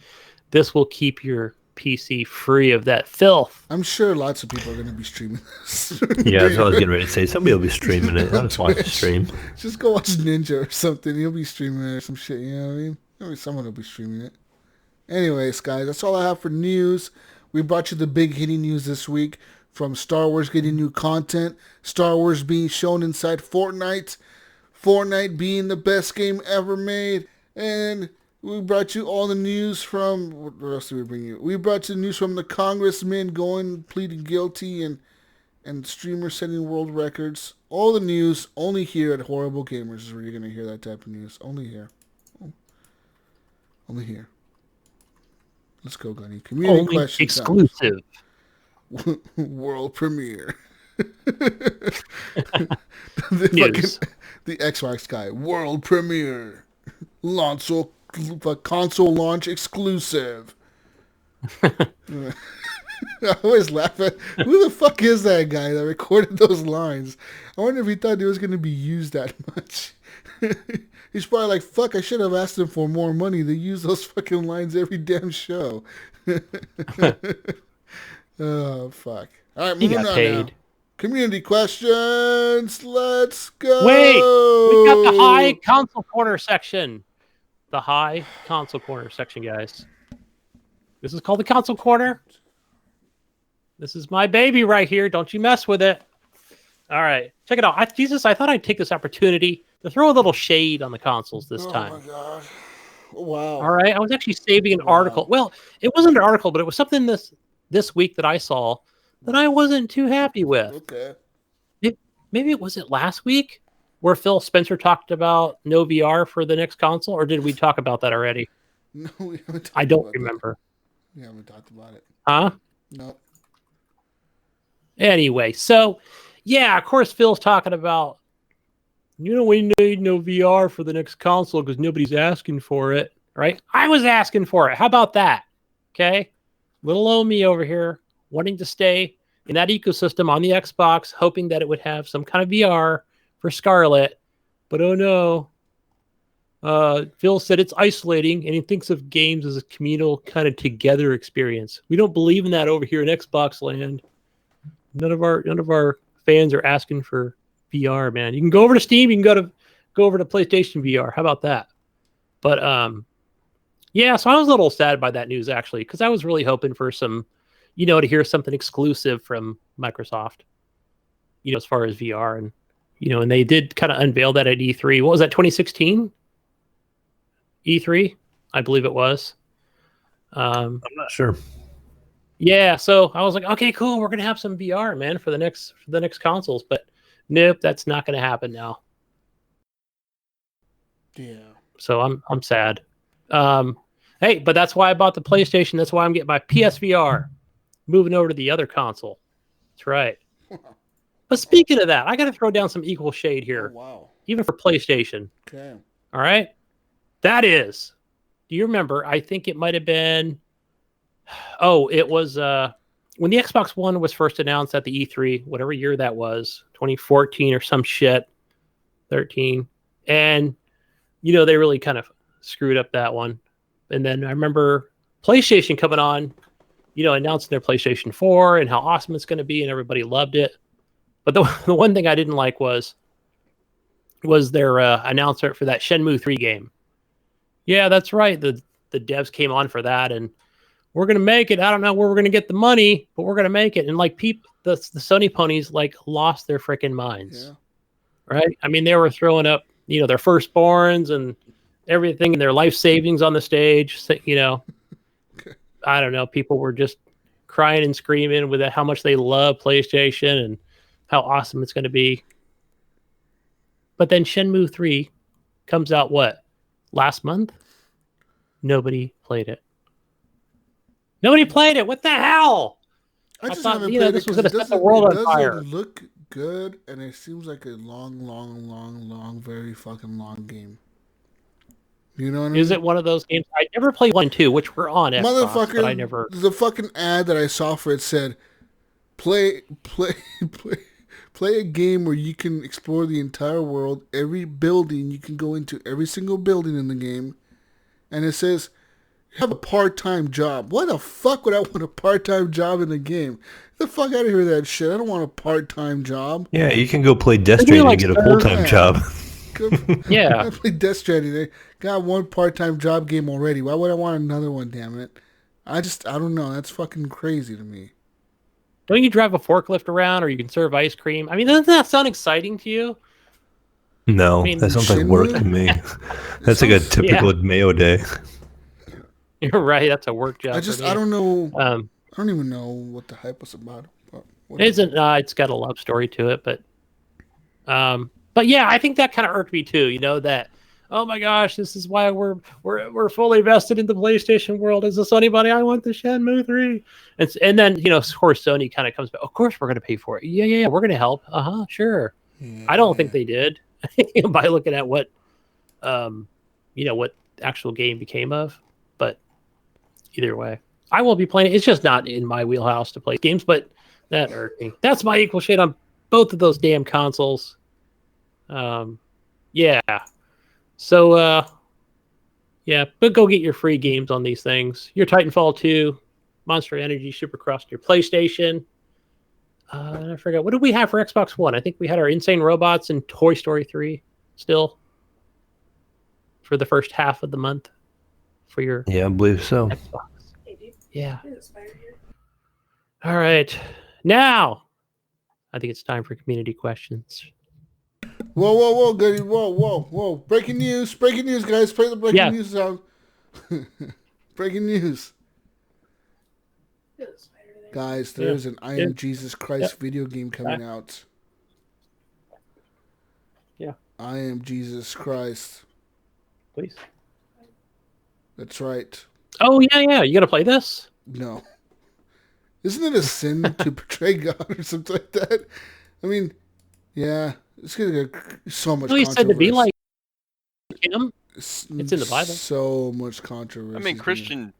This will keep your PC free of that filth. I'm sure lots of people are going to be streaming this. Yeah, that's what I was getting ready to say. Somebody will be streaming it. I'll just watch the stream. Just go watch Ninja or something. He'll be streaming it or some shit, you know what I mean? Maybe someone will be streaming it. Anyways, guys, that's all I have for news. We brought you the big hitting news this week, from Star Wars getting new content, Star Wars being shown inside Fortnite, Fortnite being the best game ever made, and we brought you all the news from, what else did we bring you? We brought you the news from the congressman pleading guilty, and streamers setting world records. All the news only here at Horrible Gamers is where you're going to hear that type of news. Only here. Only here. Let's go, Gunny. Community Only question exclusive. World premiere. News. The Xbox guy. World premiere. Console launch exclusive. I always laugh at, who the fuck is that guy that recorded those lines? I wonder if he thought it was going to be used that much. He's probably like, fuck, I should have asked him for more money. They use those fucking lines every damn show. Oh, fuck. All right, moving on now. Community questions. Let's go. Wait, we got the high console corner section. The high console corner section, guys. This is called the console corner. This is my baby right here. Don't you mess with it. All right, check it out. I thought I'd take this opportunity to throw a little shade on the consoles this time. Oh, my God. Wow. All right, I was actually saving an article. Well, it wasn't an article, but it was something this week that I saw that I wasn't too happy with. Okay. Maybe it was last week where Phil Spencer talked about no VR for the next console, or did we talk about that already? No, we haven't talked I don't about remember. That. We haven't talked about it. Huh? No. Anyway, so yeah, of course Phil's talking about, we need no VR for the next console because nobody's asking for it, right? I was asking for it. How about that? Okay? Little old me over here wanting to stay in that ecosystem on the Xbox, hoping that it would have some kind of VR for Scarlet. But oh no. Phil said it's isolating, and he thinks of games as a communal kind of together experience. We don't believe in that over here in Xbox land. None of our fans are asking for VR, man. You can go over to Steam, you can go over to PlayStation VR. How about that? But yeah, so I was a little sad by that news actually, because I was really hoping for some, to hear something exclusive from Microsoft, as far as VR, and and they did kind of unveil that at E3. What was that, 2016? E3, I believe it was. I'm not sure. Yeah, so I was like, okay, cool. We're gonna have some VR, man, for the next consoles, but nope, that's not gonna happen now. Yeah. So I'm sad. Hey, but that's why I bought the PlayStation. That's why I'm getting my PSVR. Moving over to the other console. That's right. But speaking of that, I got to throw down some equal shade here. Oh, wow. Even for PlayStation. Okay. All right. That is. Do you remember? I think it might have been. Oh, it was when the Xbox One was first announced at the E3, whatever year that was, 2014 or some shit, 13, and they really kind of screwed up that one. And then I remember PlayStation coming on, announcing their PlayStation 4 and how awesome it's going to be, and everybody loved it. But the one thing I didn't like was their announcement for that Shenmue 3 game. Yeah, that's right. The devs came on for that, and we're going to make it. I don't know where we're going to get the money, but we're going to make it. And like the Sony ponies like lost their freaking minds. Yeah. Right? I mean, they were throwing up, their firstborns and everything and their life savings on the stage. I don't know. People were just crying and screaming with how much they love PlayStation and how awesome it's going to be. But then Shenmue 3 comes out last month? Nobody played it. Nobody played it. What the hell? I thought this was going to set the world on fire. It doesn't look good, and it seems like a long, very fucking long game. You know what I mean? Is it one of those games? I never played 1 and 2, which were on Xbox, but I never. The fucking ad that I saw for it said, play a game where you can explore the entire world, every building. You can go into every single building in the game. And it says, have a part-time job. Why the fuck would I want a part-time job in the game? Get the fuck out of here with that shit. I don't want a part-time job. Yeah, you can go play Death Stranding and get a full-time job. Yeah. I played Death Stranding. They got one part-time job game already. Why would I want another one, damn it? I don't know. That's fucking crazy to me. Don't you drive a forklift around or you can serve ice cream? I mean, doesn't that sound exciting to you? No, that sounds like work to me. That's like a typical Mayo day. You're right. That's a work job. I don't know. I don't even know what the hype was about. It's got a love story to it, but yeah, I think that kind of irked me too. You know that. Oh my gosh, this is why we're fully vested in the PlayStation world. Is this anybody? I want the Shenmue 3. And then of course Sony kind of comes back. Of course we're going to pay for it. Yeah, we're going to help. Sure. Yeah. I don't think they did by looking at what what actual game became of. But either way, I will be playing. It's just not in my wheelhouse to play games, but that irked me. That's my equal shade on both of those damn consoles. Yeah. So, but go get your free games on these things. Your Titanfall 2, Monster Energy Supercross, your PlayStation. I forgot. What did we have for Xbox One? I think we had our Insane Robots and Toy Story 3 still for the first half of the month for your I believe so. Xbox. Yeah. All right. Now, I think it's time for community questions. Whoa, Gunny. Whoa. Breaking news, guys. Play the breaking news sound. Breaking news. Guys, there's an I Am Jesus Christ video game coming out. Yeah. I Am Jesus Christ. Please. That's right. Oh, yeah. You got to play this? No. Isn't it a sin to portray God or something like that? I mean, yeah. It's going to get so much controversy. He said to be like him. It's in the Bible. So much controversy. I mean, Christian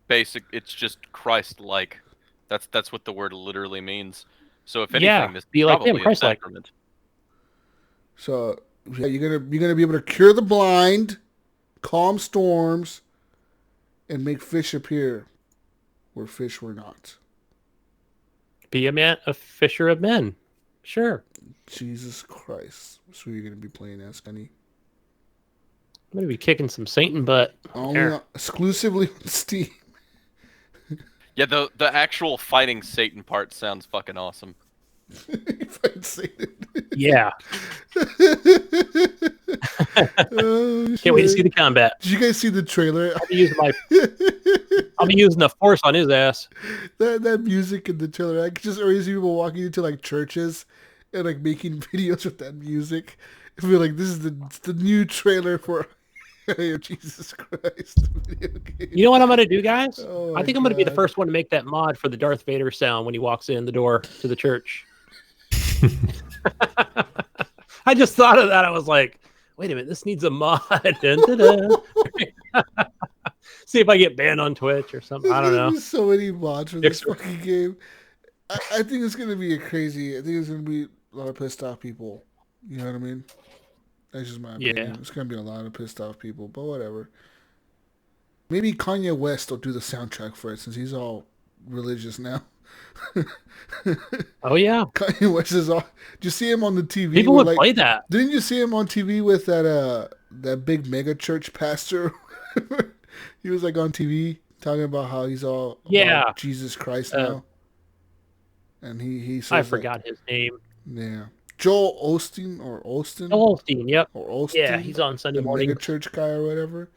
basic. It's just Christ-like. That's what the word literally means. So if anything, this is probably a sacrament. So you're gonna be able to cure the blind, calm storms, and make fish appear where fish were not. Be a fisher of men. Sure. Jesus Christ. So you're going to be playing as, Gunny? I'm going to be kicking some Satan butt. Exclusively on Steam. Yeah, the actual fighting Satan part sounds fucking awesome. Fight Satan. Yeah. Can't wait to see the combat. Did you guys see the trailer? I'll be using the force on his ass. That music in the trailer, I can just already see people walking into like churches and like making videos with that music. I feel like this is the new trailer for Jesus Christ video game. You know what I'm gonna do, guys? I think I'm gonna be the first one to make that mod for the Darth Vader sound when he walks in the door to the church. I just thought of that. I was like, wait a minute, this needs a mod. See if I get banned on Twitch or something. I don't know. There's so many mods for this fucking game. I think it's going to be I think it's going to be a lot of pissed off people. You know what I mean? That's just my opinion. Yeah. It's going to be a lot of pissed off people, but whatever. Maybe Kanye West will do the soundtrack for it since he's all religious now. Oh yeah, Kanye West is all. Did you see him on the TV? People would play that. Didn't you see him on TV with that big mega church pastor? He was like on TV talking about how he's all about Jesus Christ now. And he says I forgot his name. Yeah, Joel Osteen or Osteen. Joel Osteen, yep. Or Osteen. Yeah, he's on Sunday morning. Mega church guy or whatever.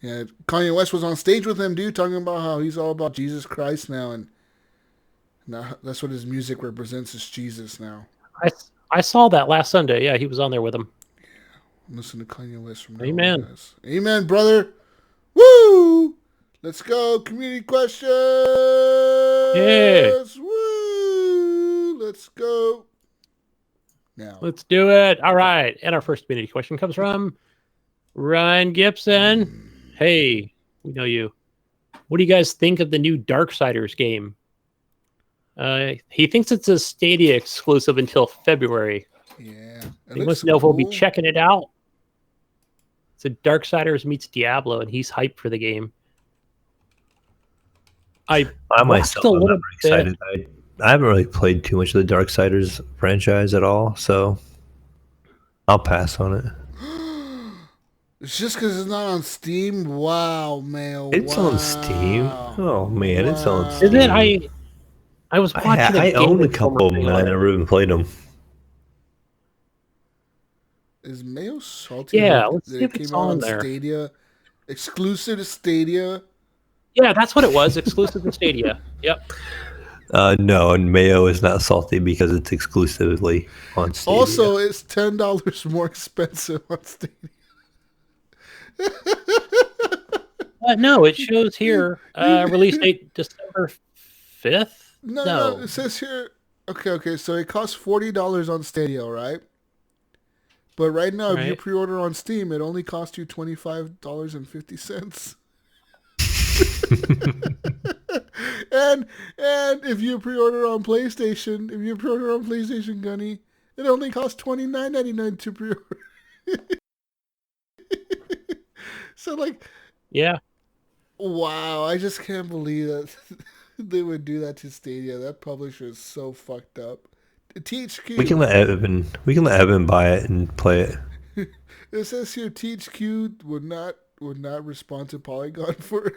Yeah, Kanye West was on stage with him, dude, talking about how he's all about Jesus Christ now, and now that's what his music represents is Jesus now. I saw that last Sunday. Yeah, he was on there with him. Yeah, listen to Kanye West from now Amen. On, guys. Amen, brother. Woo! Let's go. Community questions. Yeah. Woo! Let's go. Now. Let's do it. All right. And our first community question comes from Ryan Gibson. Hey, we know you. What do you guys think of the new Darksiders game? He thinks it's a Stadia exclusive until February. Yeah. He wants to know if we'll be checking it out. It's a Darksiders meets Diablo, and he's hyped for the game. I myself am not very excited. I haven't really played too much of the Darksiders franchise at all, so I'll pass on it. It's just because it's not on Steam? Wow, Mayo. It's on Steam. Oh, man, it's on Steam. Is it? I was watching I own a couple of them, and I never even played them. Is Mayo salty? Yeah, let's see if it's on there. Stadia, exclusive to Stadia. Yeah, that's what it was. Exclusive to Stadia. Yep. No, and Mayo is not salty because it's exclusively on Stadia. Also, it's $10 more expensive on Stadia. No, it shows here release date December 5th. No, it says here. Okay. So it costs $40 on Stadia, right? But right now, if you pre-order on Steam, it only costs you $25.50. and if you pre-order on PlayStation, Gunny, it only costs $29.99 to pre-order. So yeah. Wow, I just can't believe that they would do that to Stadia. That publisher is so fucked up. THQ. We can let Evan buy it and play it. It says here THQ would not respond to Polygon for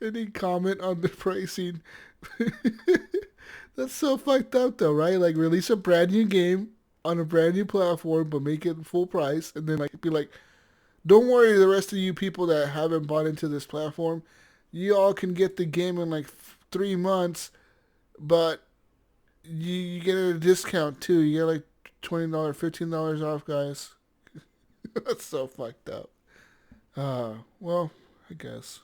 any comment on the pricing. That's so fucked up though, right? Like release a brand new game on a brand new platform but make it full price and then be like, don't worry, the rest of you people that haven't bought into this platform, you all can get the game in 3 months, but you get a discount too. You get $20, $15 off, guys. That's so fucked up. Well, I guess.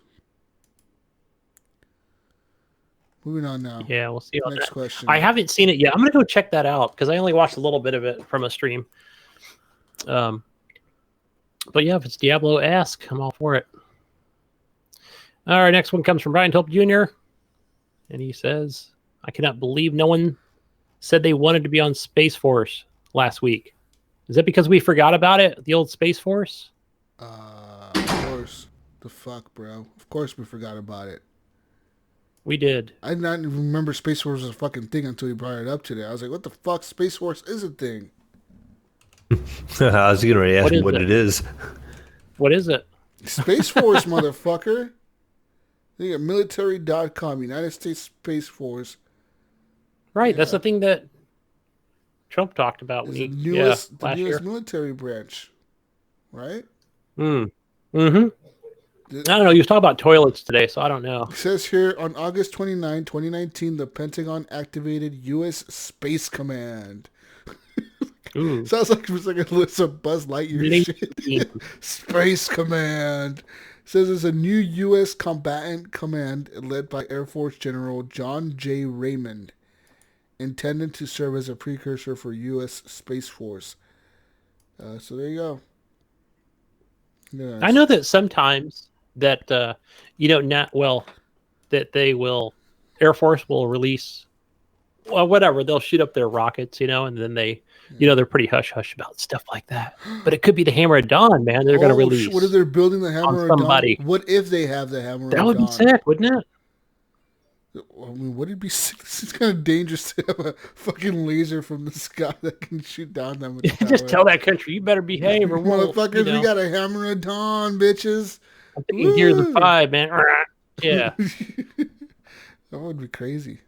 Moving on now. Yeah, we'll see. Next question. I haven't seen it yet. I'm gonna go check that out because I only watched a little bit of it from a stream. But yeah, if it's Diablo-esque, I'm all for it. All right, next one comes from Brian Tulp Jr. And he says, I cannot believe no one said they wanted to be on Space Force last week. Is that because we forgot about it, the old Space Force? Of course. The fuck, bro. Of course we forgot about it. We did. I did not even remember Space Force was a fucking thing until you brought it up today. I was like, what the fuck? Space Force is a thing. I was getting ready to ask what it is. What is it? Space Force, motherfucker. You got military.com, United States Space Force. Right, that's the thing that Trump talked about. The newest military branch, right? I don't know. He was talking about toilets today, so I don't know. It says here, on August 29, 2019, the Pentagon activated U.S. Space Command. Sounds like it was like a list of Buzz Lightyear shit. Space Command. It says it's a new U.S. combatant command led by Air Force General John J. Raymond, intended to serve as a precursor for U.S. Space Force. So there you go. Yes. I know that sometimes that, that they will, Air Force will release, whatever, they'll shoot up their rockets, and then they, they're pretty hush-hush about stuff like that. But it could be the Hammer of Dawn, man. They're going to release. What if they're building the Hammer of Dawn? What if they have the Hammer of Dawn? That would be sick, wouldn't it? I mean, would it be sick? It's kind of dangerous to have a fucking laser from the sky that can shoot down them. Just tell that country, you better behave or motherfuckers, we got a Hammer of Dawn, bitches. I'm thinking Gears of 5, man. Yeah. That would be crazy.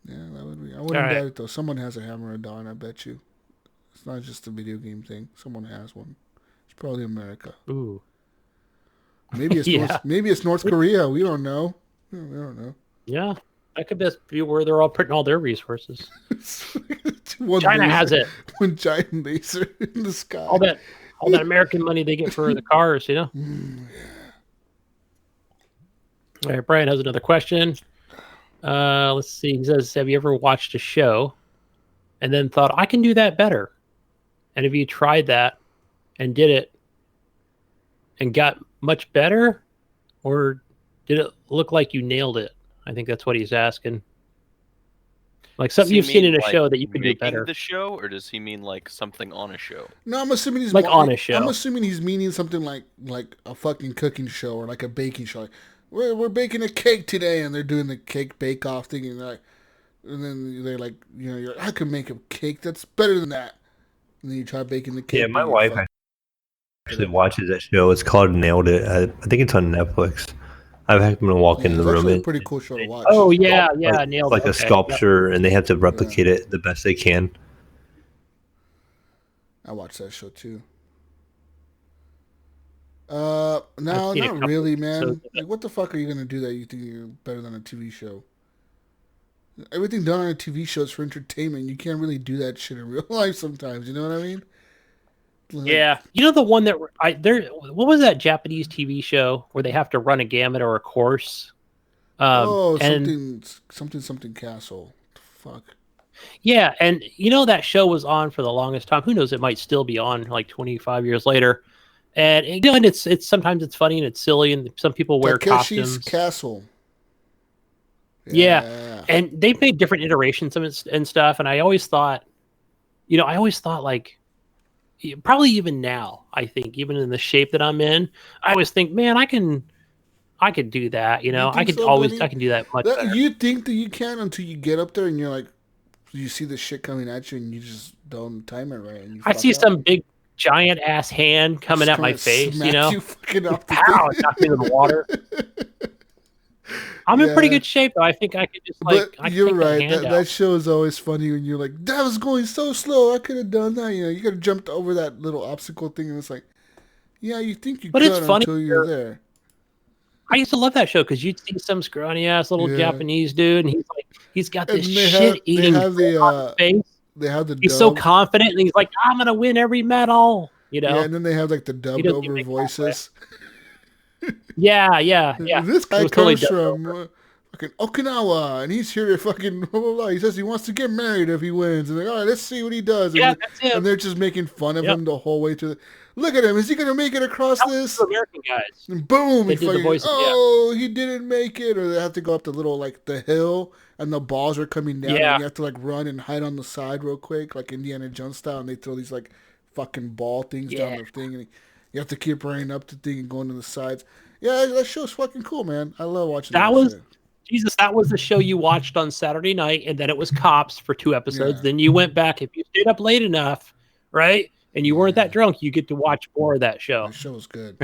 Yeah, that would be. I wouldn't doubt it, though. Someone has a Hammer of Dawn, I bet you. It's not just a video game thing. Someone has one. It's probably America. Ooh. Maybe it's maybe it's North Korea. We don't know. We don't know. Yeah. That could just be where they're all putting all their resources. China laser, has it. One giant laser in the sky. All that American money they get for the cars, Yeah. All right, Brian has another question. Let's see. He says, have you ever watched a show and then thought, I can do that better? And have you tried that and did it and got much better, or did it look like you nailed it? I think that's what he's asking. Like something you've seen in a show that you could do better. The show, or does he mean like something on a show? No, I'm assuming he's like on a show. I'm assuming he's meaning something like a fucking cooking show or like a baking show. Like, we're baking a cake today, and they're doing the cake bake off thing, and then they're like, you're I can make a cake that's better than that. And then you try baking the cake. Yeah, my wife actually watches that show. It's called Nailed It. I think it's on Netflix. I've had them walk into the room. It's a pretty cool show to watch. Oh yeah, like, nailed like it. a sculpture, and they have to replicate it the best they can. I watched that show too. No, not really, man. Like, what the fuck are you gonna do that you think you're better than a TV show? Everything done on a TV show is for entertainment. You can't really do that shit in real life sometimes. You know what I mean? Like, yeah, the one that what was that Japanese TV show where they have to run a gamut or a course? Something castle. Fuck. Yeah, and that show was on for the longest time. Who knows? It might still be on like 25 years later. And and it's sometimes it's funny and it's silly, and some people wear Takeshi's costumes. Castle. Yeah, and they've made different iterations of it and stuff. And I always thought, like, probably even now, I think even in the shape that I'm in, I always think, man, I could do that. I can do that much better. You think that you can until you get up there and you're like, you see the shit coming at you and you just don't time it right. And I see some big giant ass hand coming at my face. You fucking off the pow, knock me into the water. I'm in pretty good shape, though. I think I could just But you're right. That show is always funny when you're like, that was going so slow. I could have done that. You could have jumped over that little obstacle thing, and it's like, yeah, you think you could until you're there. I used to love that show because you'd see some scrawny ass little Japanese dude, and he's got this shit-eating face. They have the. He's so confident, and he's like, "I'm gonna win every medal." Yeah, and then they have like the dubbed over voices. Yeah. This guy comes from fucking Okinawa, and he's here to fucking blah, blah, blah. He says he wants to get married if he wins. And they're like, all right, let's see what he does. Yeah, that's him. And they're just making fun of him the whole way through. Look at him. Is he going to make it across this? American guys. And boom. They did the voices, he didn't make it. Or they have to go up the little, like, the hill, and the balls are coming down. And you have to, like, run and hide on the side real quick, like Indiana Jones style. And they throw these, like, fucking ball things down the thing. And you have to keep running up the thing and going to the sides. Yeah, that show's fucking cool, man. I love watching that shit. Jesus, that was the show you watched on Saturday night, and then it was Cops for 2 episodes. Yeah. Then you went back. If you stayed up late enough, right, and you weren't that drunk, you get to watch more of that show. That show was good.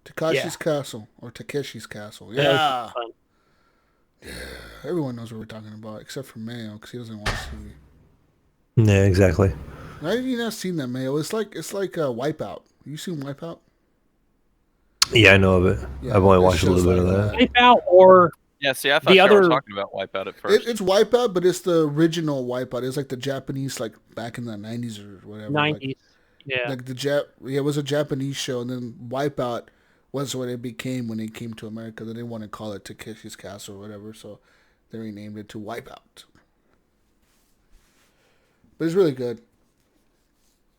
Takeshi's Castle, or Takeshi's Castle. Yeah. Everyone knows what we're talking about, except for Mayo, because he doesn't watch TV. Yeah, exactly. I have not seen that, Mayo. It's like Wipeout. You seen Wipeout? Yeah, I know of it. Yeah, I've only watched a little bit of that. Wipeout or see, I thought you were talking about Wipeout at first. It's Wipeout, but it's the original Wipeout. It's like the Japanese, like back in the 90s or whatever. 90s, Like it was a Japanese show, and then Wipeout was what it became when it came to America. They didn't want to call it Takeshi's Castle or whatever, so they renamed it to Wipeout. But it's really good.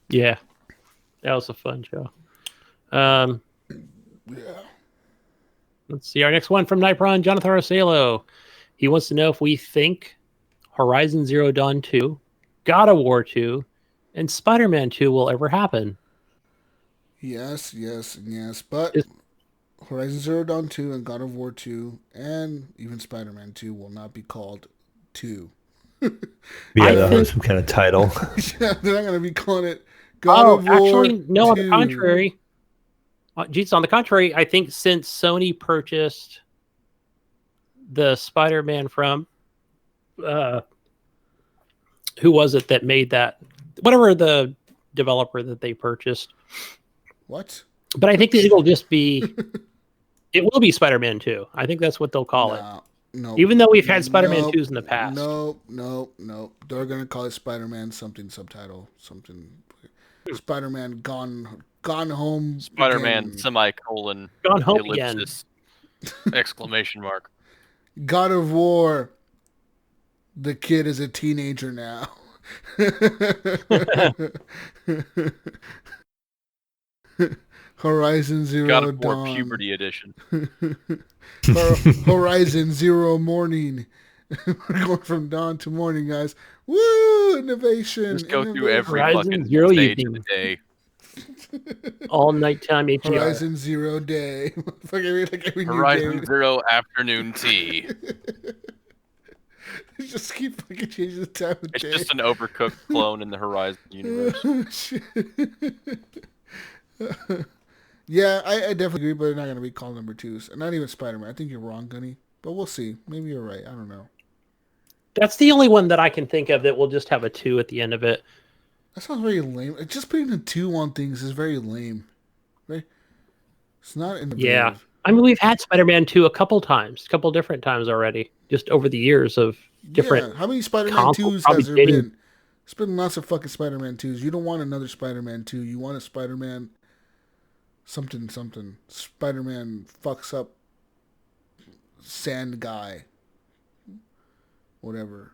Yeah, that was a fun show. Yeah. Let's see. Our next one from Nipron, Jonathan Arcelo. He wants to know if we think Horizon Zero Dawn 2, God of War 2, and Spider-Man 2 will ever happen. Yes. But Horizon Zero Dawn 2 and God of War 2 and even Spider-Man 2 will not be called 2. They'll have some kind of title. Yeah, they're not going to be calling it God of War actually, no, 2. on the contrary. On the contrary, I think since Sony purchased the Spider-Man from, who was it that made that? Whatever the developer that they purchased. What? But I think that it'll just be, it will be Spider-Man 2. I think that's what they'll call it. No. Even though we've had Spider-Man 2s in the past. No. They're going to call it Spider-Man something subtitle. Something. Spider-Man Gone Home. Spider-Man again. semicolon. Gone Home ellipsis, again. exclamation mark. God of War. The kid is a teenager now. Horizon Zero God of War Dawn. Puberty Edition. Horizon Zero Morning. We're going from dawn to morning, guys. Woo! Innovation. Just go through every Horizon fucking Zero stage Evening. of the day. All nighttime HDR. Horizon Zero Day. like every Horizon new Zero Afternoon Tea. Just keep fucking changing the time of It's day. just an overcooked clone in the Horizon universe. Yeah, I definitely agree, but they're not going to be Call number 2s. And not even Spider-Man. I think you're wrong, Gunny. But we'll see. Maybe you're right. I don't know. That's the only one that I can think of that will just have a 2 at the end of it. That sounds very lame. Just putting a 2 on things is very lame. Right? It's not innovative. Yeah. I mean, we've had Spider-Man 2 a couple different times already, just over the years of different. Yeah. How many Spider-Man console- 2s probably has there dating- been? There's been lots of fucking Spider-Man 2s. You don't want another Spider-Man 2. You want a Spider-Man something. Spider-Man fucks up sand guy. Whatever.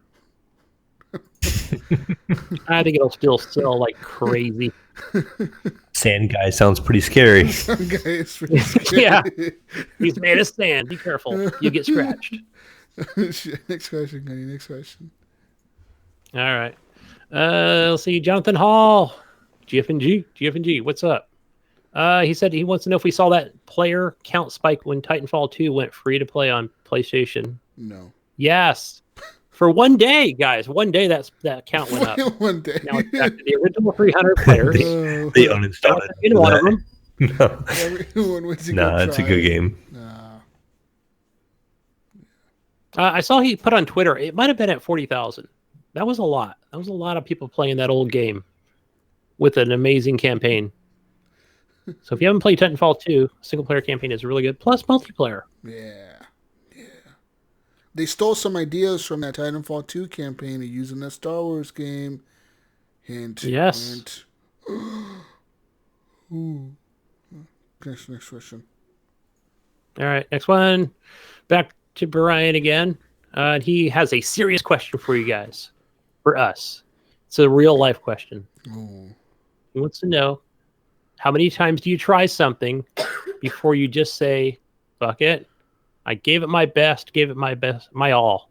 I think it'll still sell like crazy. Sand guy sounds pretty scary. Sand guy is pretty scary. Yeah. He's made of sand. Be careful. You get scratched. Next question, Gunny. Next question. All right. Let's see. Jonathan Hall. GFNG. What's up? He said he wants to know if we saw that player count spike when Titanfall 2 went free to play on PlayStation. No. Yes. For one day, guys. One day that count went up. One day. Now it's back to the original 300 players. They uninstalled it. In one of them. No, Everyone wants to nah, it's a good game. Nah. I saw he put on Twitter, it might have been at 40,000. That was a lot. That was a lot of people playing that old game with an amazing campaign. So if you haven't played Titanfall 2, single player campaign is really good. Plus multiplayer. Yeah. They stole some ideas from that Titanfall 2 campaign and using that Star Wars game. Hint. Yes. Hint. Ooh. Next question. All right, next one. Back to Brian again. He has a serious question for you guys. For us. It's a real life question. Ooh. He wants to know, how many times do you try something before you just say, fuck it? I gave it my best, my all.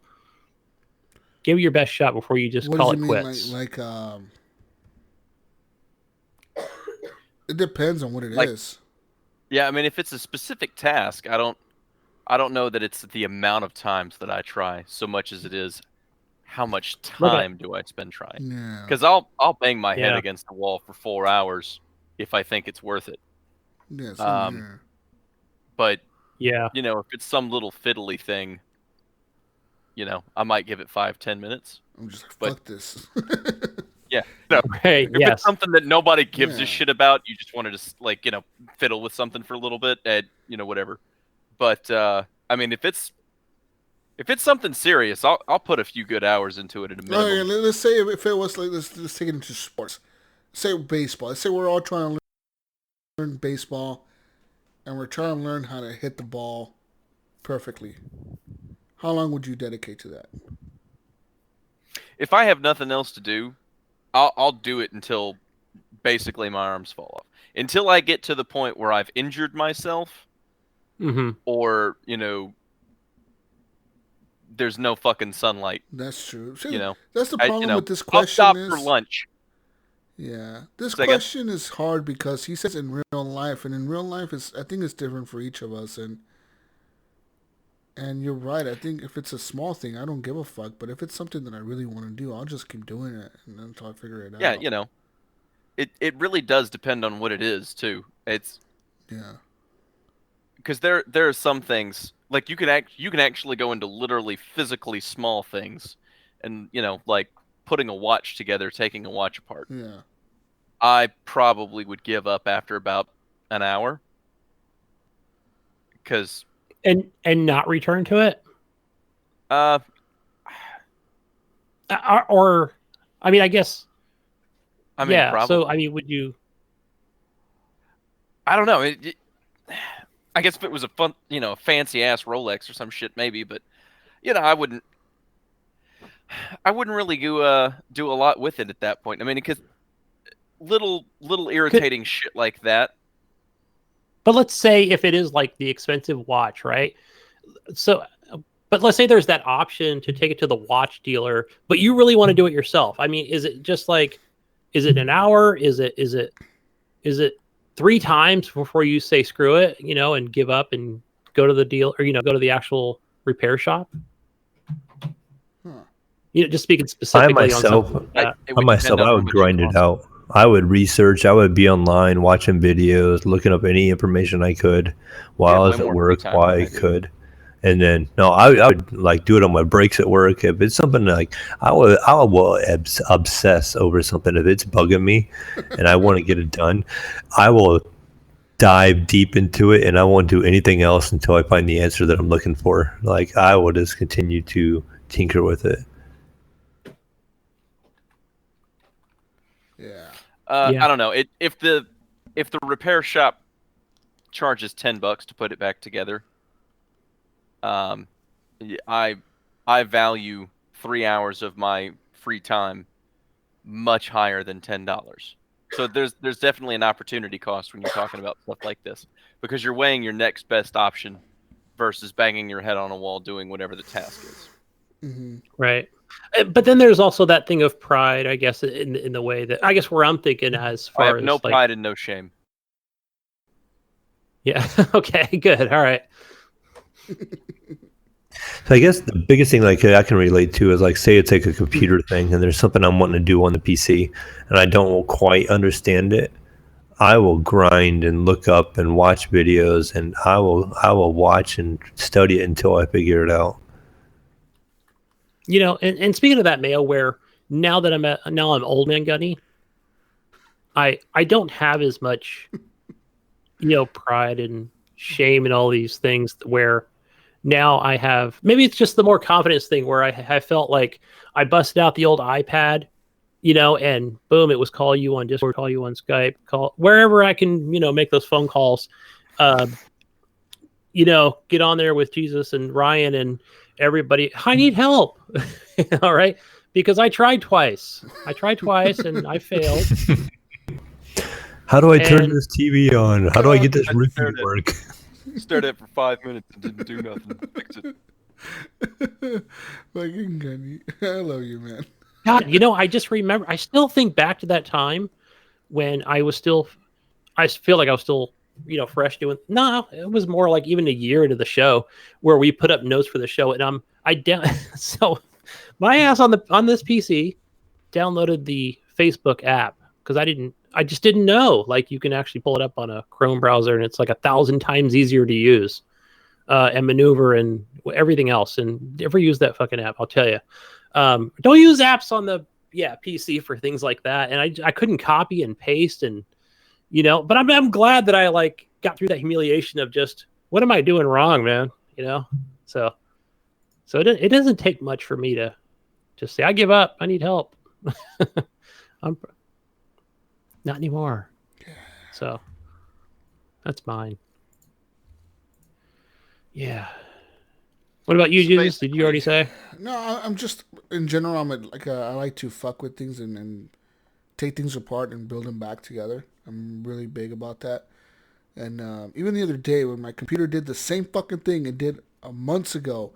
Give it your best shot before you just call it quits. It depends on what it is. Yeah, I mean, if it's a specific task, I don't know that it's the amount of times that I try so much as it is how much time do I spend trying. Yeah. Because I'll bang my head against the wall for 4 hours if I think it's worth it. Yes. But yeah, you know, if it's some little fiddly thing, you know, I might give it 5-10 minutes. I'm just like, fuck this. Yeah. No. Hey, if it's something that nobody gives a shit about, you just want to just like, you know, fiddle with something for a little bit and, you know, whatever. But I mean, if it's something serious, I'll put a few good hours into it at a minimum. Oh, yeah, let's say if it was like, let's take it into sports. Say baseball. Let's say we're all trying to learn baseball, and we're trying to learn how to hit the ball perfectly. How long would you dedicate to that? If I have nothing else to do, I'll do it until basically my arms fall off. Until I get to the point where I've injured myself, or, you know, there's no fucking sunlight. That's true. See, you know, that's the problem with this question. I'll stop for lunch. Yeah, this question is hard because he says in real life, and in real life, I think it's different for each of us. And you're right. I think if it's a small thing, I don't give a fuck. But if it's something that I really want to do, I'll just keep doing it until I figure it out. Yeah, you know, it really does depend on what it is too. It's because there are some things like you can actually go into literally physically small things, and you know, like putting a watch together, taking a watch apart. Yeah. I probably would give up after about an hour. Because and not return to it? Or I mean, I guess probably. So I mean, would you? I don't know. I guess if it was a fun, you know, a fancy ass Rolex or some shit, maybe. But you know, I wouldn't really do a lot with it at that point. I mean, because little irritating shit like that, But let's say if it is like the expensive watch, right? So, but let's say there's that option to take it to the watch dealer, but you really want to do it yourself. I mean, is it just like, is it an hour? Is it 3 times before you say screw it, and give up and go to the deal, or go to the actual repair shop? Just speaking specifically on something like that. I myself, I would grind it out. I would research. I would be online watching videos, looking up any information I could while I was at work, while I could. And then, no, I would like do it on my breaks at work. If it's something like I will obsess over something. If it's bugging me and I want to get it done, I will dive deep into it, and I won't do anything else until I find the answer that I'm looking for. Like, I will just continue to tinker with it. Yeah. I don't know. If the repair shop charges $10 to put it back together, I value 3 hours of my free time much higher than $10. So there's definitely an opportunity cost when you're talking about stuff like this, because you're weighing your next best option versus banging your head on a wall doing whatever the task is. Mm-hmm. Right. But then there's also that thing of pride, I guess, in the way that, I guess, where I'm thinking as far as... I have no pride and no shame. Yeah. Okay, good. All right. So I guess the biggest thing like I can relate to is, like, say it's like a computer thing and there's something I'm wanting to do on the PC and I don't quite understand it. I will grind and look up and watch videos, and I will watch and study it until I figure it out. And speaking of that, Mayo, where now I'm old man Gunny, I don't have as much, pride and shame and all these things, where now I have, maybe it's just the more confidence thing, where I felt like I busted out the old iPad, and boom, it was call you on Discord, call you on Skype, call wherever I can, make those phone calls, get on there with Jesus and Ryan and everybody. I need help. All right. Because I tried twice and I failed. How do I turn this TV on? How do I get this rig to work? Stared at it for 5 minutes and didn't do nothing. Fix it. Fucking Gunny. I love you, man. God, I just remember, I still think back to that time when I feel like I was still, fresh doing, no, it was more like even a year into the show where we put up notes for the show, and so my ass on this PC downloaded the Facebook app, because I just didn't know, like, you can actually pull it up on a Chrome browser and it's like 1,000 times easier to use and maneuver and everything else. And never use that fucking app, I'll tell you. Don't use apps on the PC for things like that. And I couldn't copy and paste, and but I'm glad that I like got through that humiliation of just, what am I doing wrong, man? So it doesn't take much for me to just say, I give up, I need help. Not anymore. So that's mine. Yeah. What about you, Jesus? Did you already say? No, I'm just, in general, I like to fuck with things and take things apart and build them back together. I'm really big about that. And even the other day, when my computer did the same fucking thing it did months ago,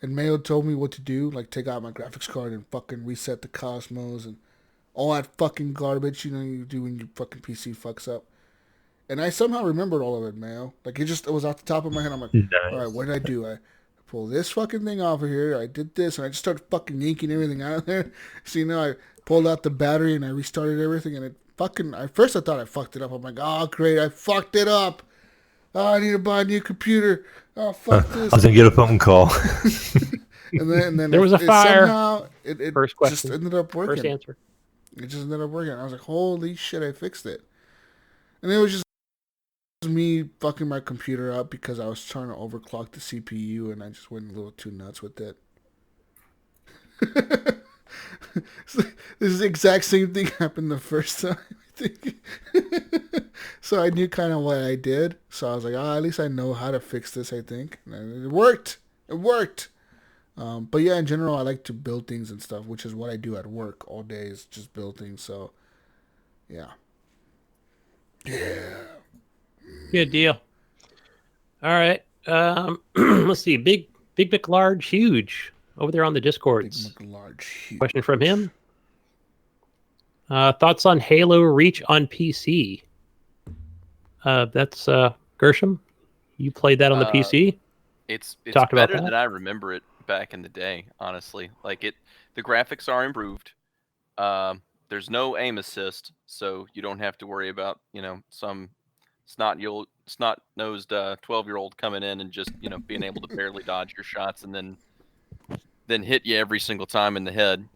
and Mayo told me what to do, like take out my graphics card and fucking reset the Cosmos and all that fucking garbage, you do when your fucking PC fucks up. And I somehow remembered all of it, Mayo. Like, it was off the top of my head. I'm like, nice. All right, what did I do? I pull this fucking thing off of here. I did this, and I just started fucking yanking everything out of there. So, I pulled out the battery, and I restarted everything, and at first I thought I fucked it up. I'm like, oh, great, I fucked it up. Oh, I need to buy a new computer. Oh, fuck this. I was going to get a phone call. and then there was a fire. Somehow, it First question. Just ended up working. First answer. It just ended up working. I was like, holy shit, I fixed it. And it was just me fucking my computer up because I was trying to overclock the CPU, and I just went a little too nuts with it. This is the exact same thing happened the first time, I think. So I knew kind of what I did. So I was like, at least I know how to fix this, I think. And it worked. It worked. But yeah, in general, I like to build things and stuff, which is what I do at work all day, is just build things. So, yeah. Yeah. Good deal. All right. Let's see. Big McLarge, huge over there on the Discords. Big McLarge, huge. Question from him. Thoughts on Halo Reach on PC? That's Gersham. You played that on the PC? It's Talked about better that? than I remember it back in the day. Honestly, like the graphics are improved. There's no aim assist, so you don't have to worry about some snot-nosed 12-year-old coming in and just being able to barely dodge your shots and then hit you every single time in the head.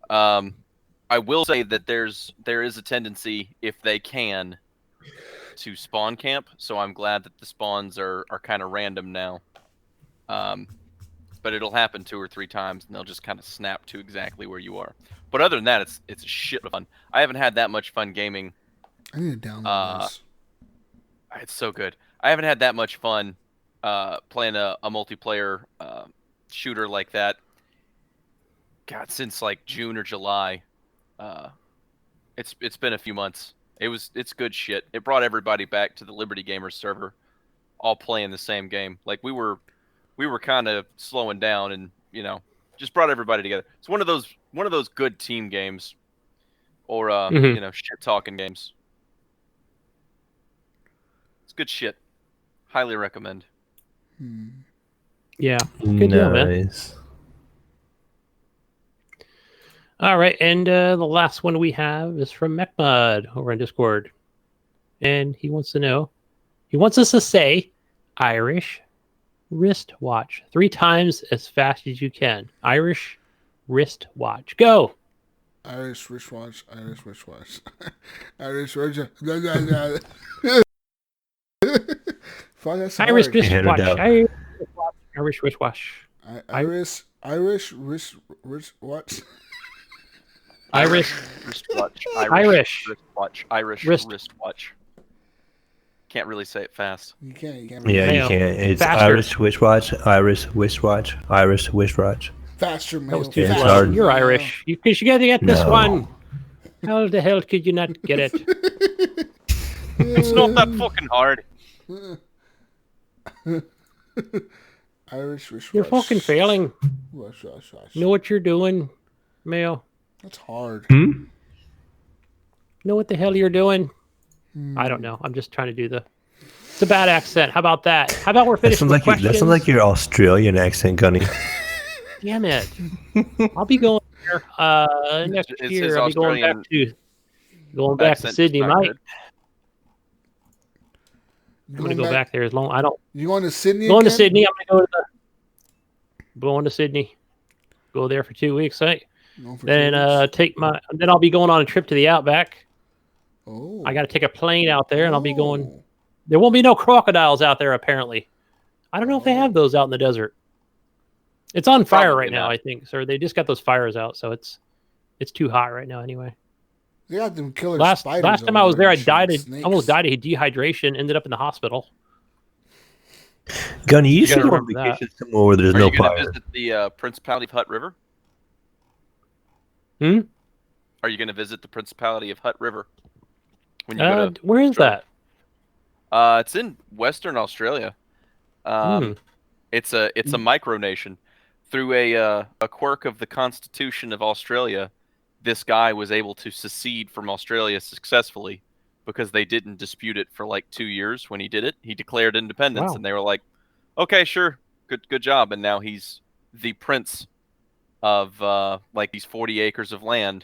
I will say that there is a tendency, if they can, to spawn camp. So I'm glad that the spawns are kind of random now. But it'll happen 2 or 3 times, and they'll just kind of snap to exactly where you are. But other than that, it's a shit of fun. I haven't had that much fun gaming. I need to download this. It's so good. I haven't had that much fun playing a multiplayer shooter like that. God, since like June or July. It's been a few months. It's good shit. It brought everybody back to the Liberty Gamers server, all playing the same game. Like we were kind of slowing down, and just brought everybody together. It's one of those good team games, or shit talking games. It's good shit. Highly recommend. Yeah, good deal, man. All right, and the last one we have is from MechMud over on Discord, and he wants us to say Irish wristwatch 3 times as fast as you can. Irish wristwatch. Go. Irish wristwatch. Irish wristwatch. Irish wristwatch. Irish wristwatch. Irish wristwatch. Irish wristwatch. Irish wristwatch. Can't really say it fast. You can't. Yeah, you can't. It's faster. Irish wristwatch. Irish wristwatch. Irish wristwatch. Faster, man. That was too slow. You're Irish. Because you got to get this one. How the hell could you not get it? It's not that fucking hard. Irish wristwatch. You're fucking failing. Know what you're doing, Mayo? That's hard. Know what the hell you're doing? I don't know. I'm just trying to do it's a bad accent. How about that? How about we're finished with questions? That sounds like your Australian accent, Gunny. Damn it. I'll be going there next year. I'll be going back to Sydney, mate. I'm going to go back there as long. You going to Sydney? Going to Sydney. I'm going to Sydney. Go there for 2 weeks, right? Then then I'll be going on a trip to the Outback. Oh. I got to take a plane out there, and I'll be going. There won't be no crocodiles out there, apparently. I don't know if they have those out in the desert. It's on fire right now, I think. So they just got those fires out, so it's too hot right now anyway. They got them killer spiders. Last time I was there, I almost died of dehydration. Ended up in the hospispital. Gunny, you should go on vacation somewhere where there's no fire. Are you going to visit the Principality of Hutt River? Are you going to visit the Principality of Hutt River? When you go to where is that? It's in Western Australia. It's a micronation. Through a quirk of the Constitution of Australia, this guy was able to secede from Australia successfully because they didn't dispute it for like 2 years when he did it. He declared independence, and they were like, "Okay, sure, good job." And now he's the prince of like these 40 acres of land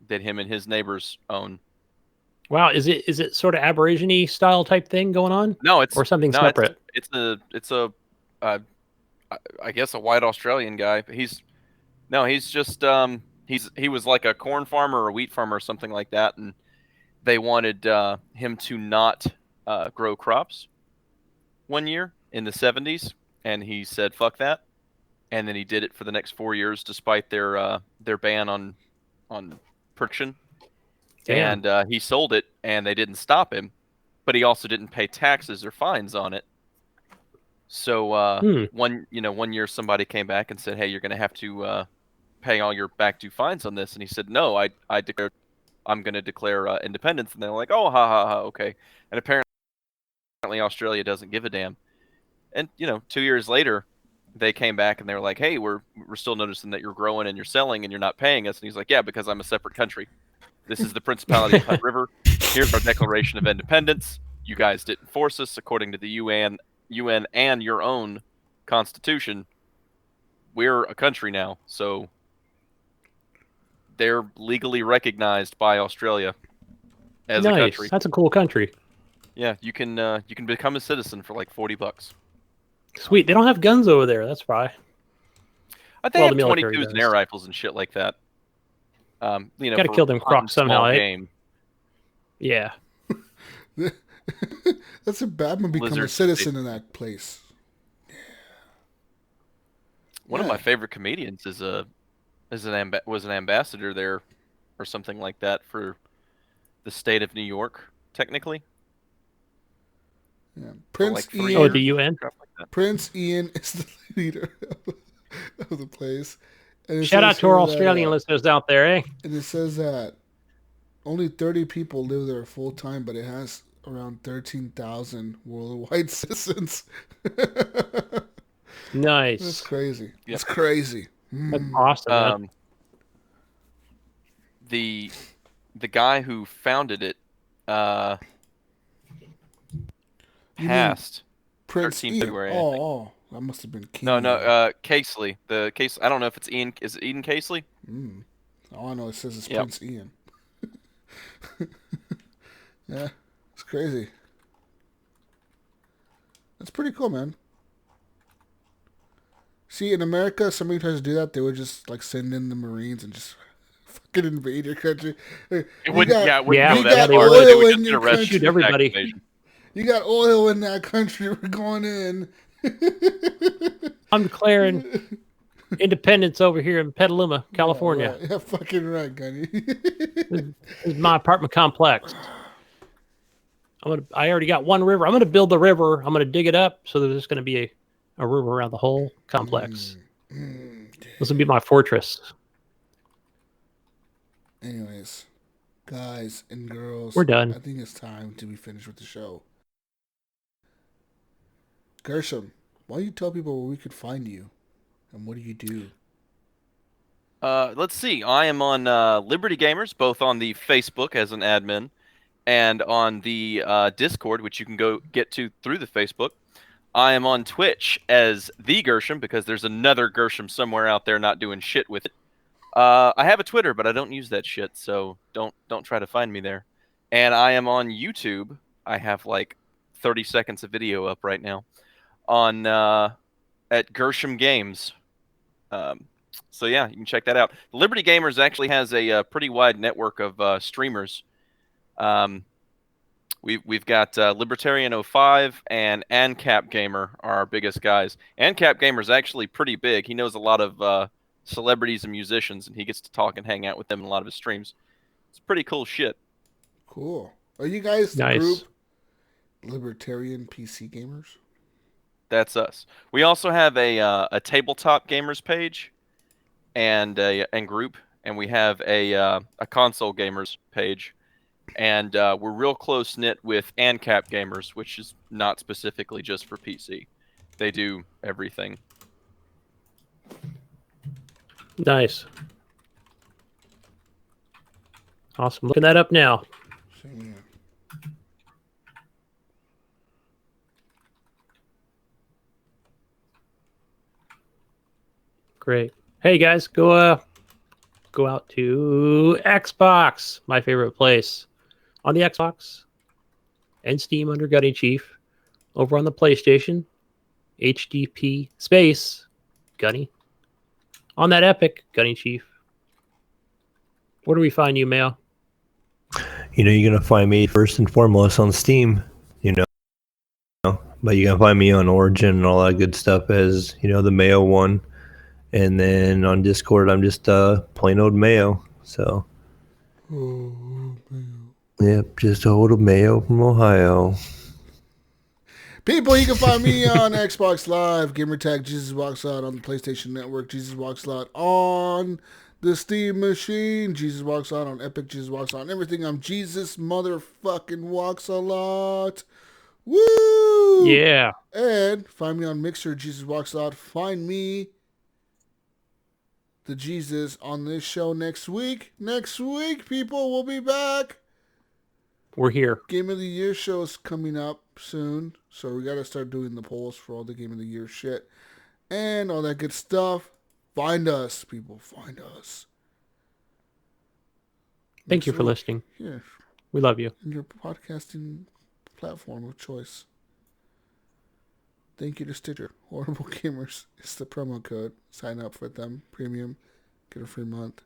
that him and his neighbors own. Wow, is it sort of Aborigine style type thing going on? No, it's or something separate. It's a I guess a white Australian guy. He's just he was like a corn farmer or a wheat farmer or something like that, and they wanted him to not grow crops one year in the 70s, and he said fuck that, and then he did it for the next 4 years despite their ban on production. Damn. And he sold it, and they didn't stop him, but he also didn't pay taxes or fines on it. So one year somebody came back and said, "Hey, you're going to have to pay all your back due fines on this," and he said, "No, I'm going to declare independence," and they're like, "Oh, ha ha ha, okay." And apparently apparently Australia doesn't give a damn. And 2 years later, they came back and they were like, "Hey, we're still noticing that you're growing and you're selling and you're not paying us." And he's like, "Yeah, because I'm a separate country. This is the Principality of Hutt River. Here's our Declaration of Independence. You guys didn't force us according to the UN and your own Constitution. We're a country now, so they're legally recognized by Australia as a country. That's a cool country. Yeah, you can become a citizen for like $40. Sweet. They don't have guns over there. That's why. They have 22s and air rifles and shit like that. Gotta kill them crocs somehow, eh? Game. Yeah. That's a bad one. Become a citizen in that place. One of my favorite comedians was an ambassador there, or something like that, for the state of New York, technically. Yeah. Prince Ian. Oh, the UN. Like Prince Ian is the leader of the place. And shout out to our Australian listeners out there, eh? And it says that only 30 people live there full time, but it has around 13,000 worldwide citizens. Nice. That's crazy. Yep. That's crazy. That's awesome. The guy who founded it passed Prince 13th Ian. February. I think. Oh, that must have been King. No, Casely. The case. I don't know if it's Ian. Is it Eden Casely? All I know it says it's Prince Ian. Yeah, it's crazy. That's pretty cool, man. See, in America, somebody tries to do that, they would just like send in the Marines and just fucking invade your country. It wouldn't go you that got far. oil in your country. Shoot everybody. You got oil in that country. We're going in. I'm declaring independence over here in Petaluma, California. Yeah, fucking right, Gunny. This is my apartment complex. I already got one river. I'm gonna build the river. I'm gonna dig it up so there's just gonna be a river around the whole complex. This will be my fortress. Anyways, guys and girls, we're done. I think it's time to be finished with the show. Gersham, why don't you tell people where we could find you, and what do you do? Let's see. I am on Liberty Gamers, both on the Facebook as an admin, and on the Discord, which you can go get to through the Facebook. I am on Twitch as the Gersham, because there's another Gersham somewhere out there not doing shit with it. I have a Twitter, but I don't use that shit, so don't try to find me there. And I am on YouTube. I have like 30 seconds of video up right now on at Gersham Games. So yeah, you can check that out. Liberty Gamers actually has a pretty wide network of streamers. We've got Libertarian 05 and ANCAP Gamer are our biggest guys. ANCAP Gamer is actually pretty big. He knows a lot of celebrities and musicians, and he gets to talk and hang out with them in a lot of his streams. It's pretty cool shit. Cool. Are you guys the Nice. group Libertarian PC Gamers? That's us. We also have a tabletop gamers page and group, and we have a console gamers page. And we're real close knit with ANCAP Gamers, which is not specifically just for PC. They do everything. Nice. Awesome. Looking that up now. Same here. Great. Hey guys, go out to Xbox, my favorite place. On the Xbox and Steam under Gunny Chief. Over on the PlayStation, HGP space Gunny. On that Epic, Gunny Chief. Where do we find you, Mayo? You're going to find me first and foremost on Steam, But you're going to find me on Origin and all that good stuff as, the Mayo one. And then on Discord, I'm just plain old Mayo. So, yep, just old Mayo from Ohio. People, you can find me on Xbox Live, Gamertag, Jesus Walks Out on the PlayStation Network, Jesus Walks Out on the Steam Machine, Jesus Walks Out on Epic, Jesus Walks Out on everything. I'm Jesus motherfucking Walks a Lot. Woo! Yeah. And find me on Mixer, Jesus Walks Out. Find me, the Jesus, on this show next week. Next week, people, we'll be back. We're here. Game of the Year show is coming up soon, so we got to start doing the polls for all the Game of the Year shit and all that good stuff. Find us, people. Find us. Thank you for listening. Yeah. We love you. And your podcasting platform of choice. Thank you to Stitcher. Horrible Gamers is the promo code. Sign up for them. Premium. Get a free month.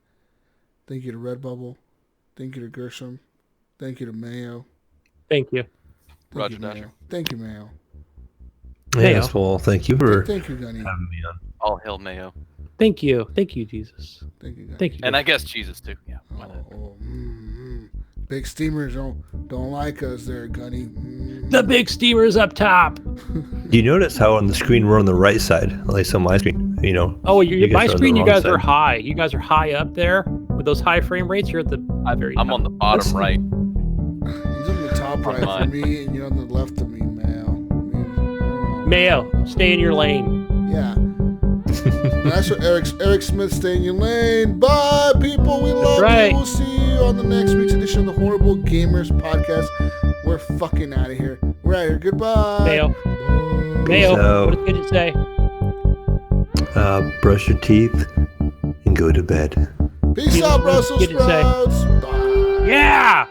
Thank you to Redbubble. Thank you to Gersham. Thank you to Mayo. Thank you. Roger, Dasher. Thank you, Mayo. Yes, well, thank you for Thank you, Gunny. having me on. All hail Mayo. Thank you. Thank you, Jesus. Thank you, Gunny. Thank you. And I guess Jesus too. Yeah. Why not? Big steamers don't like us there, Gunny. The big steamer's up top. Do you notice how on the screen we're on the right side, at least on my screen? You know. Oh, you my guys are on the screen, you wrong guys side. are high. You guys are high up there with those high frame rates. You're at the very I'm top. on the bottom right. He's on the top right for mine. me, and you're on the left of me, Mayo. Mayo, stay in your lane. Yeah. That's what Eric Smith, stay in your lane. Bye, people. We love right. you. We'll see you on the next week's edition of the Horrible Gamers podcast. We're fucking out of here. We're out of here. Goodbye. Mayo. Bye. Mayo, So- what did you say? Brush your teeth and go to bed. Peace What out, did Brussels you say? sprouts. Bye. Yeah!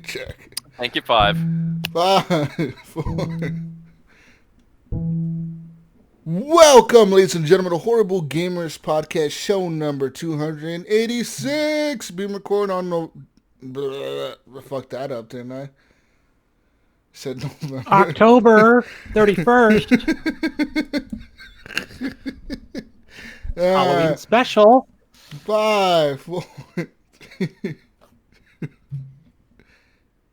Check. Thank you, 5. 5, 4. Welcome, ladies and gentlemen, to Horrible Gamers Podcast, show number 286. Being recorded on fuck that up, didn't I? Said November. October 31st. Halloween special. 5, 4.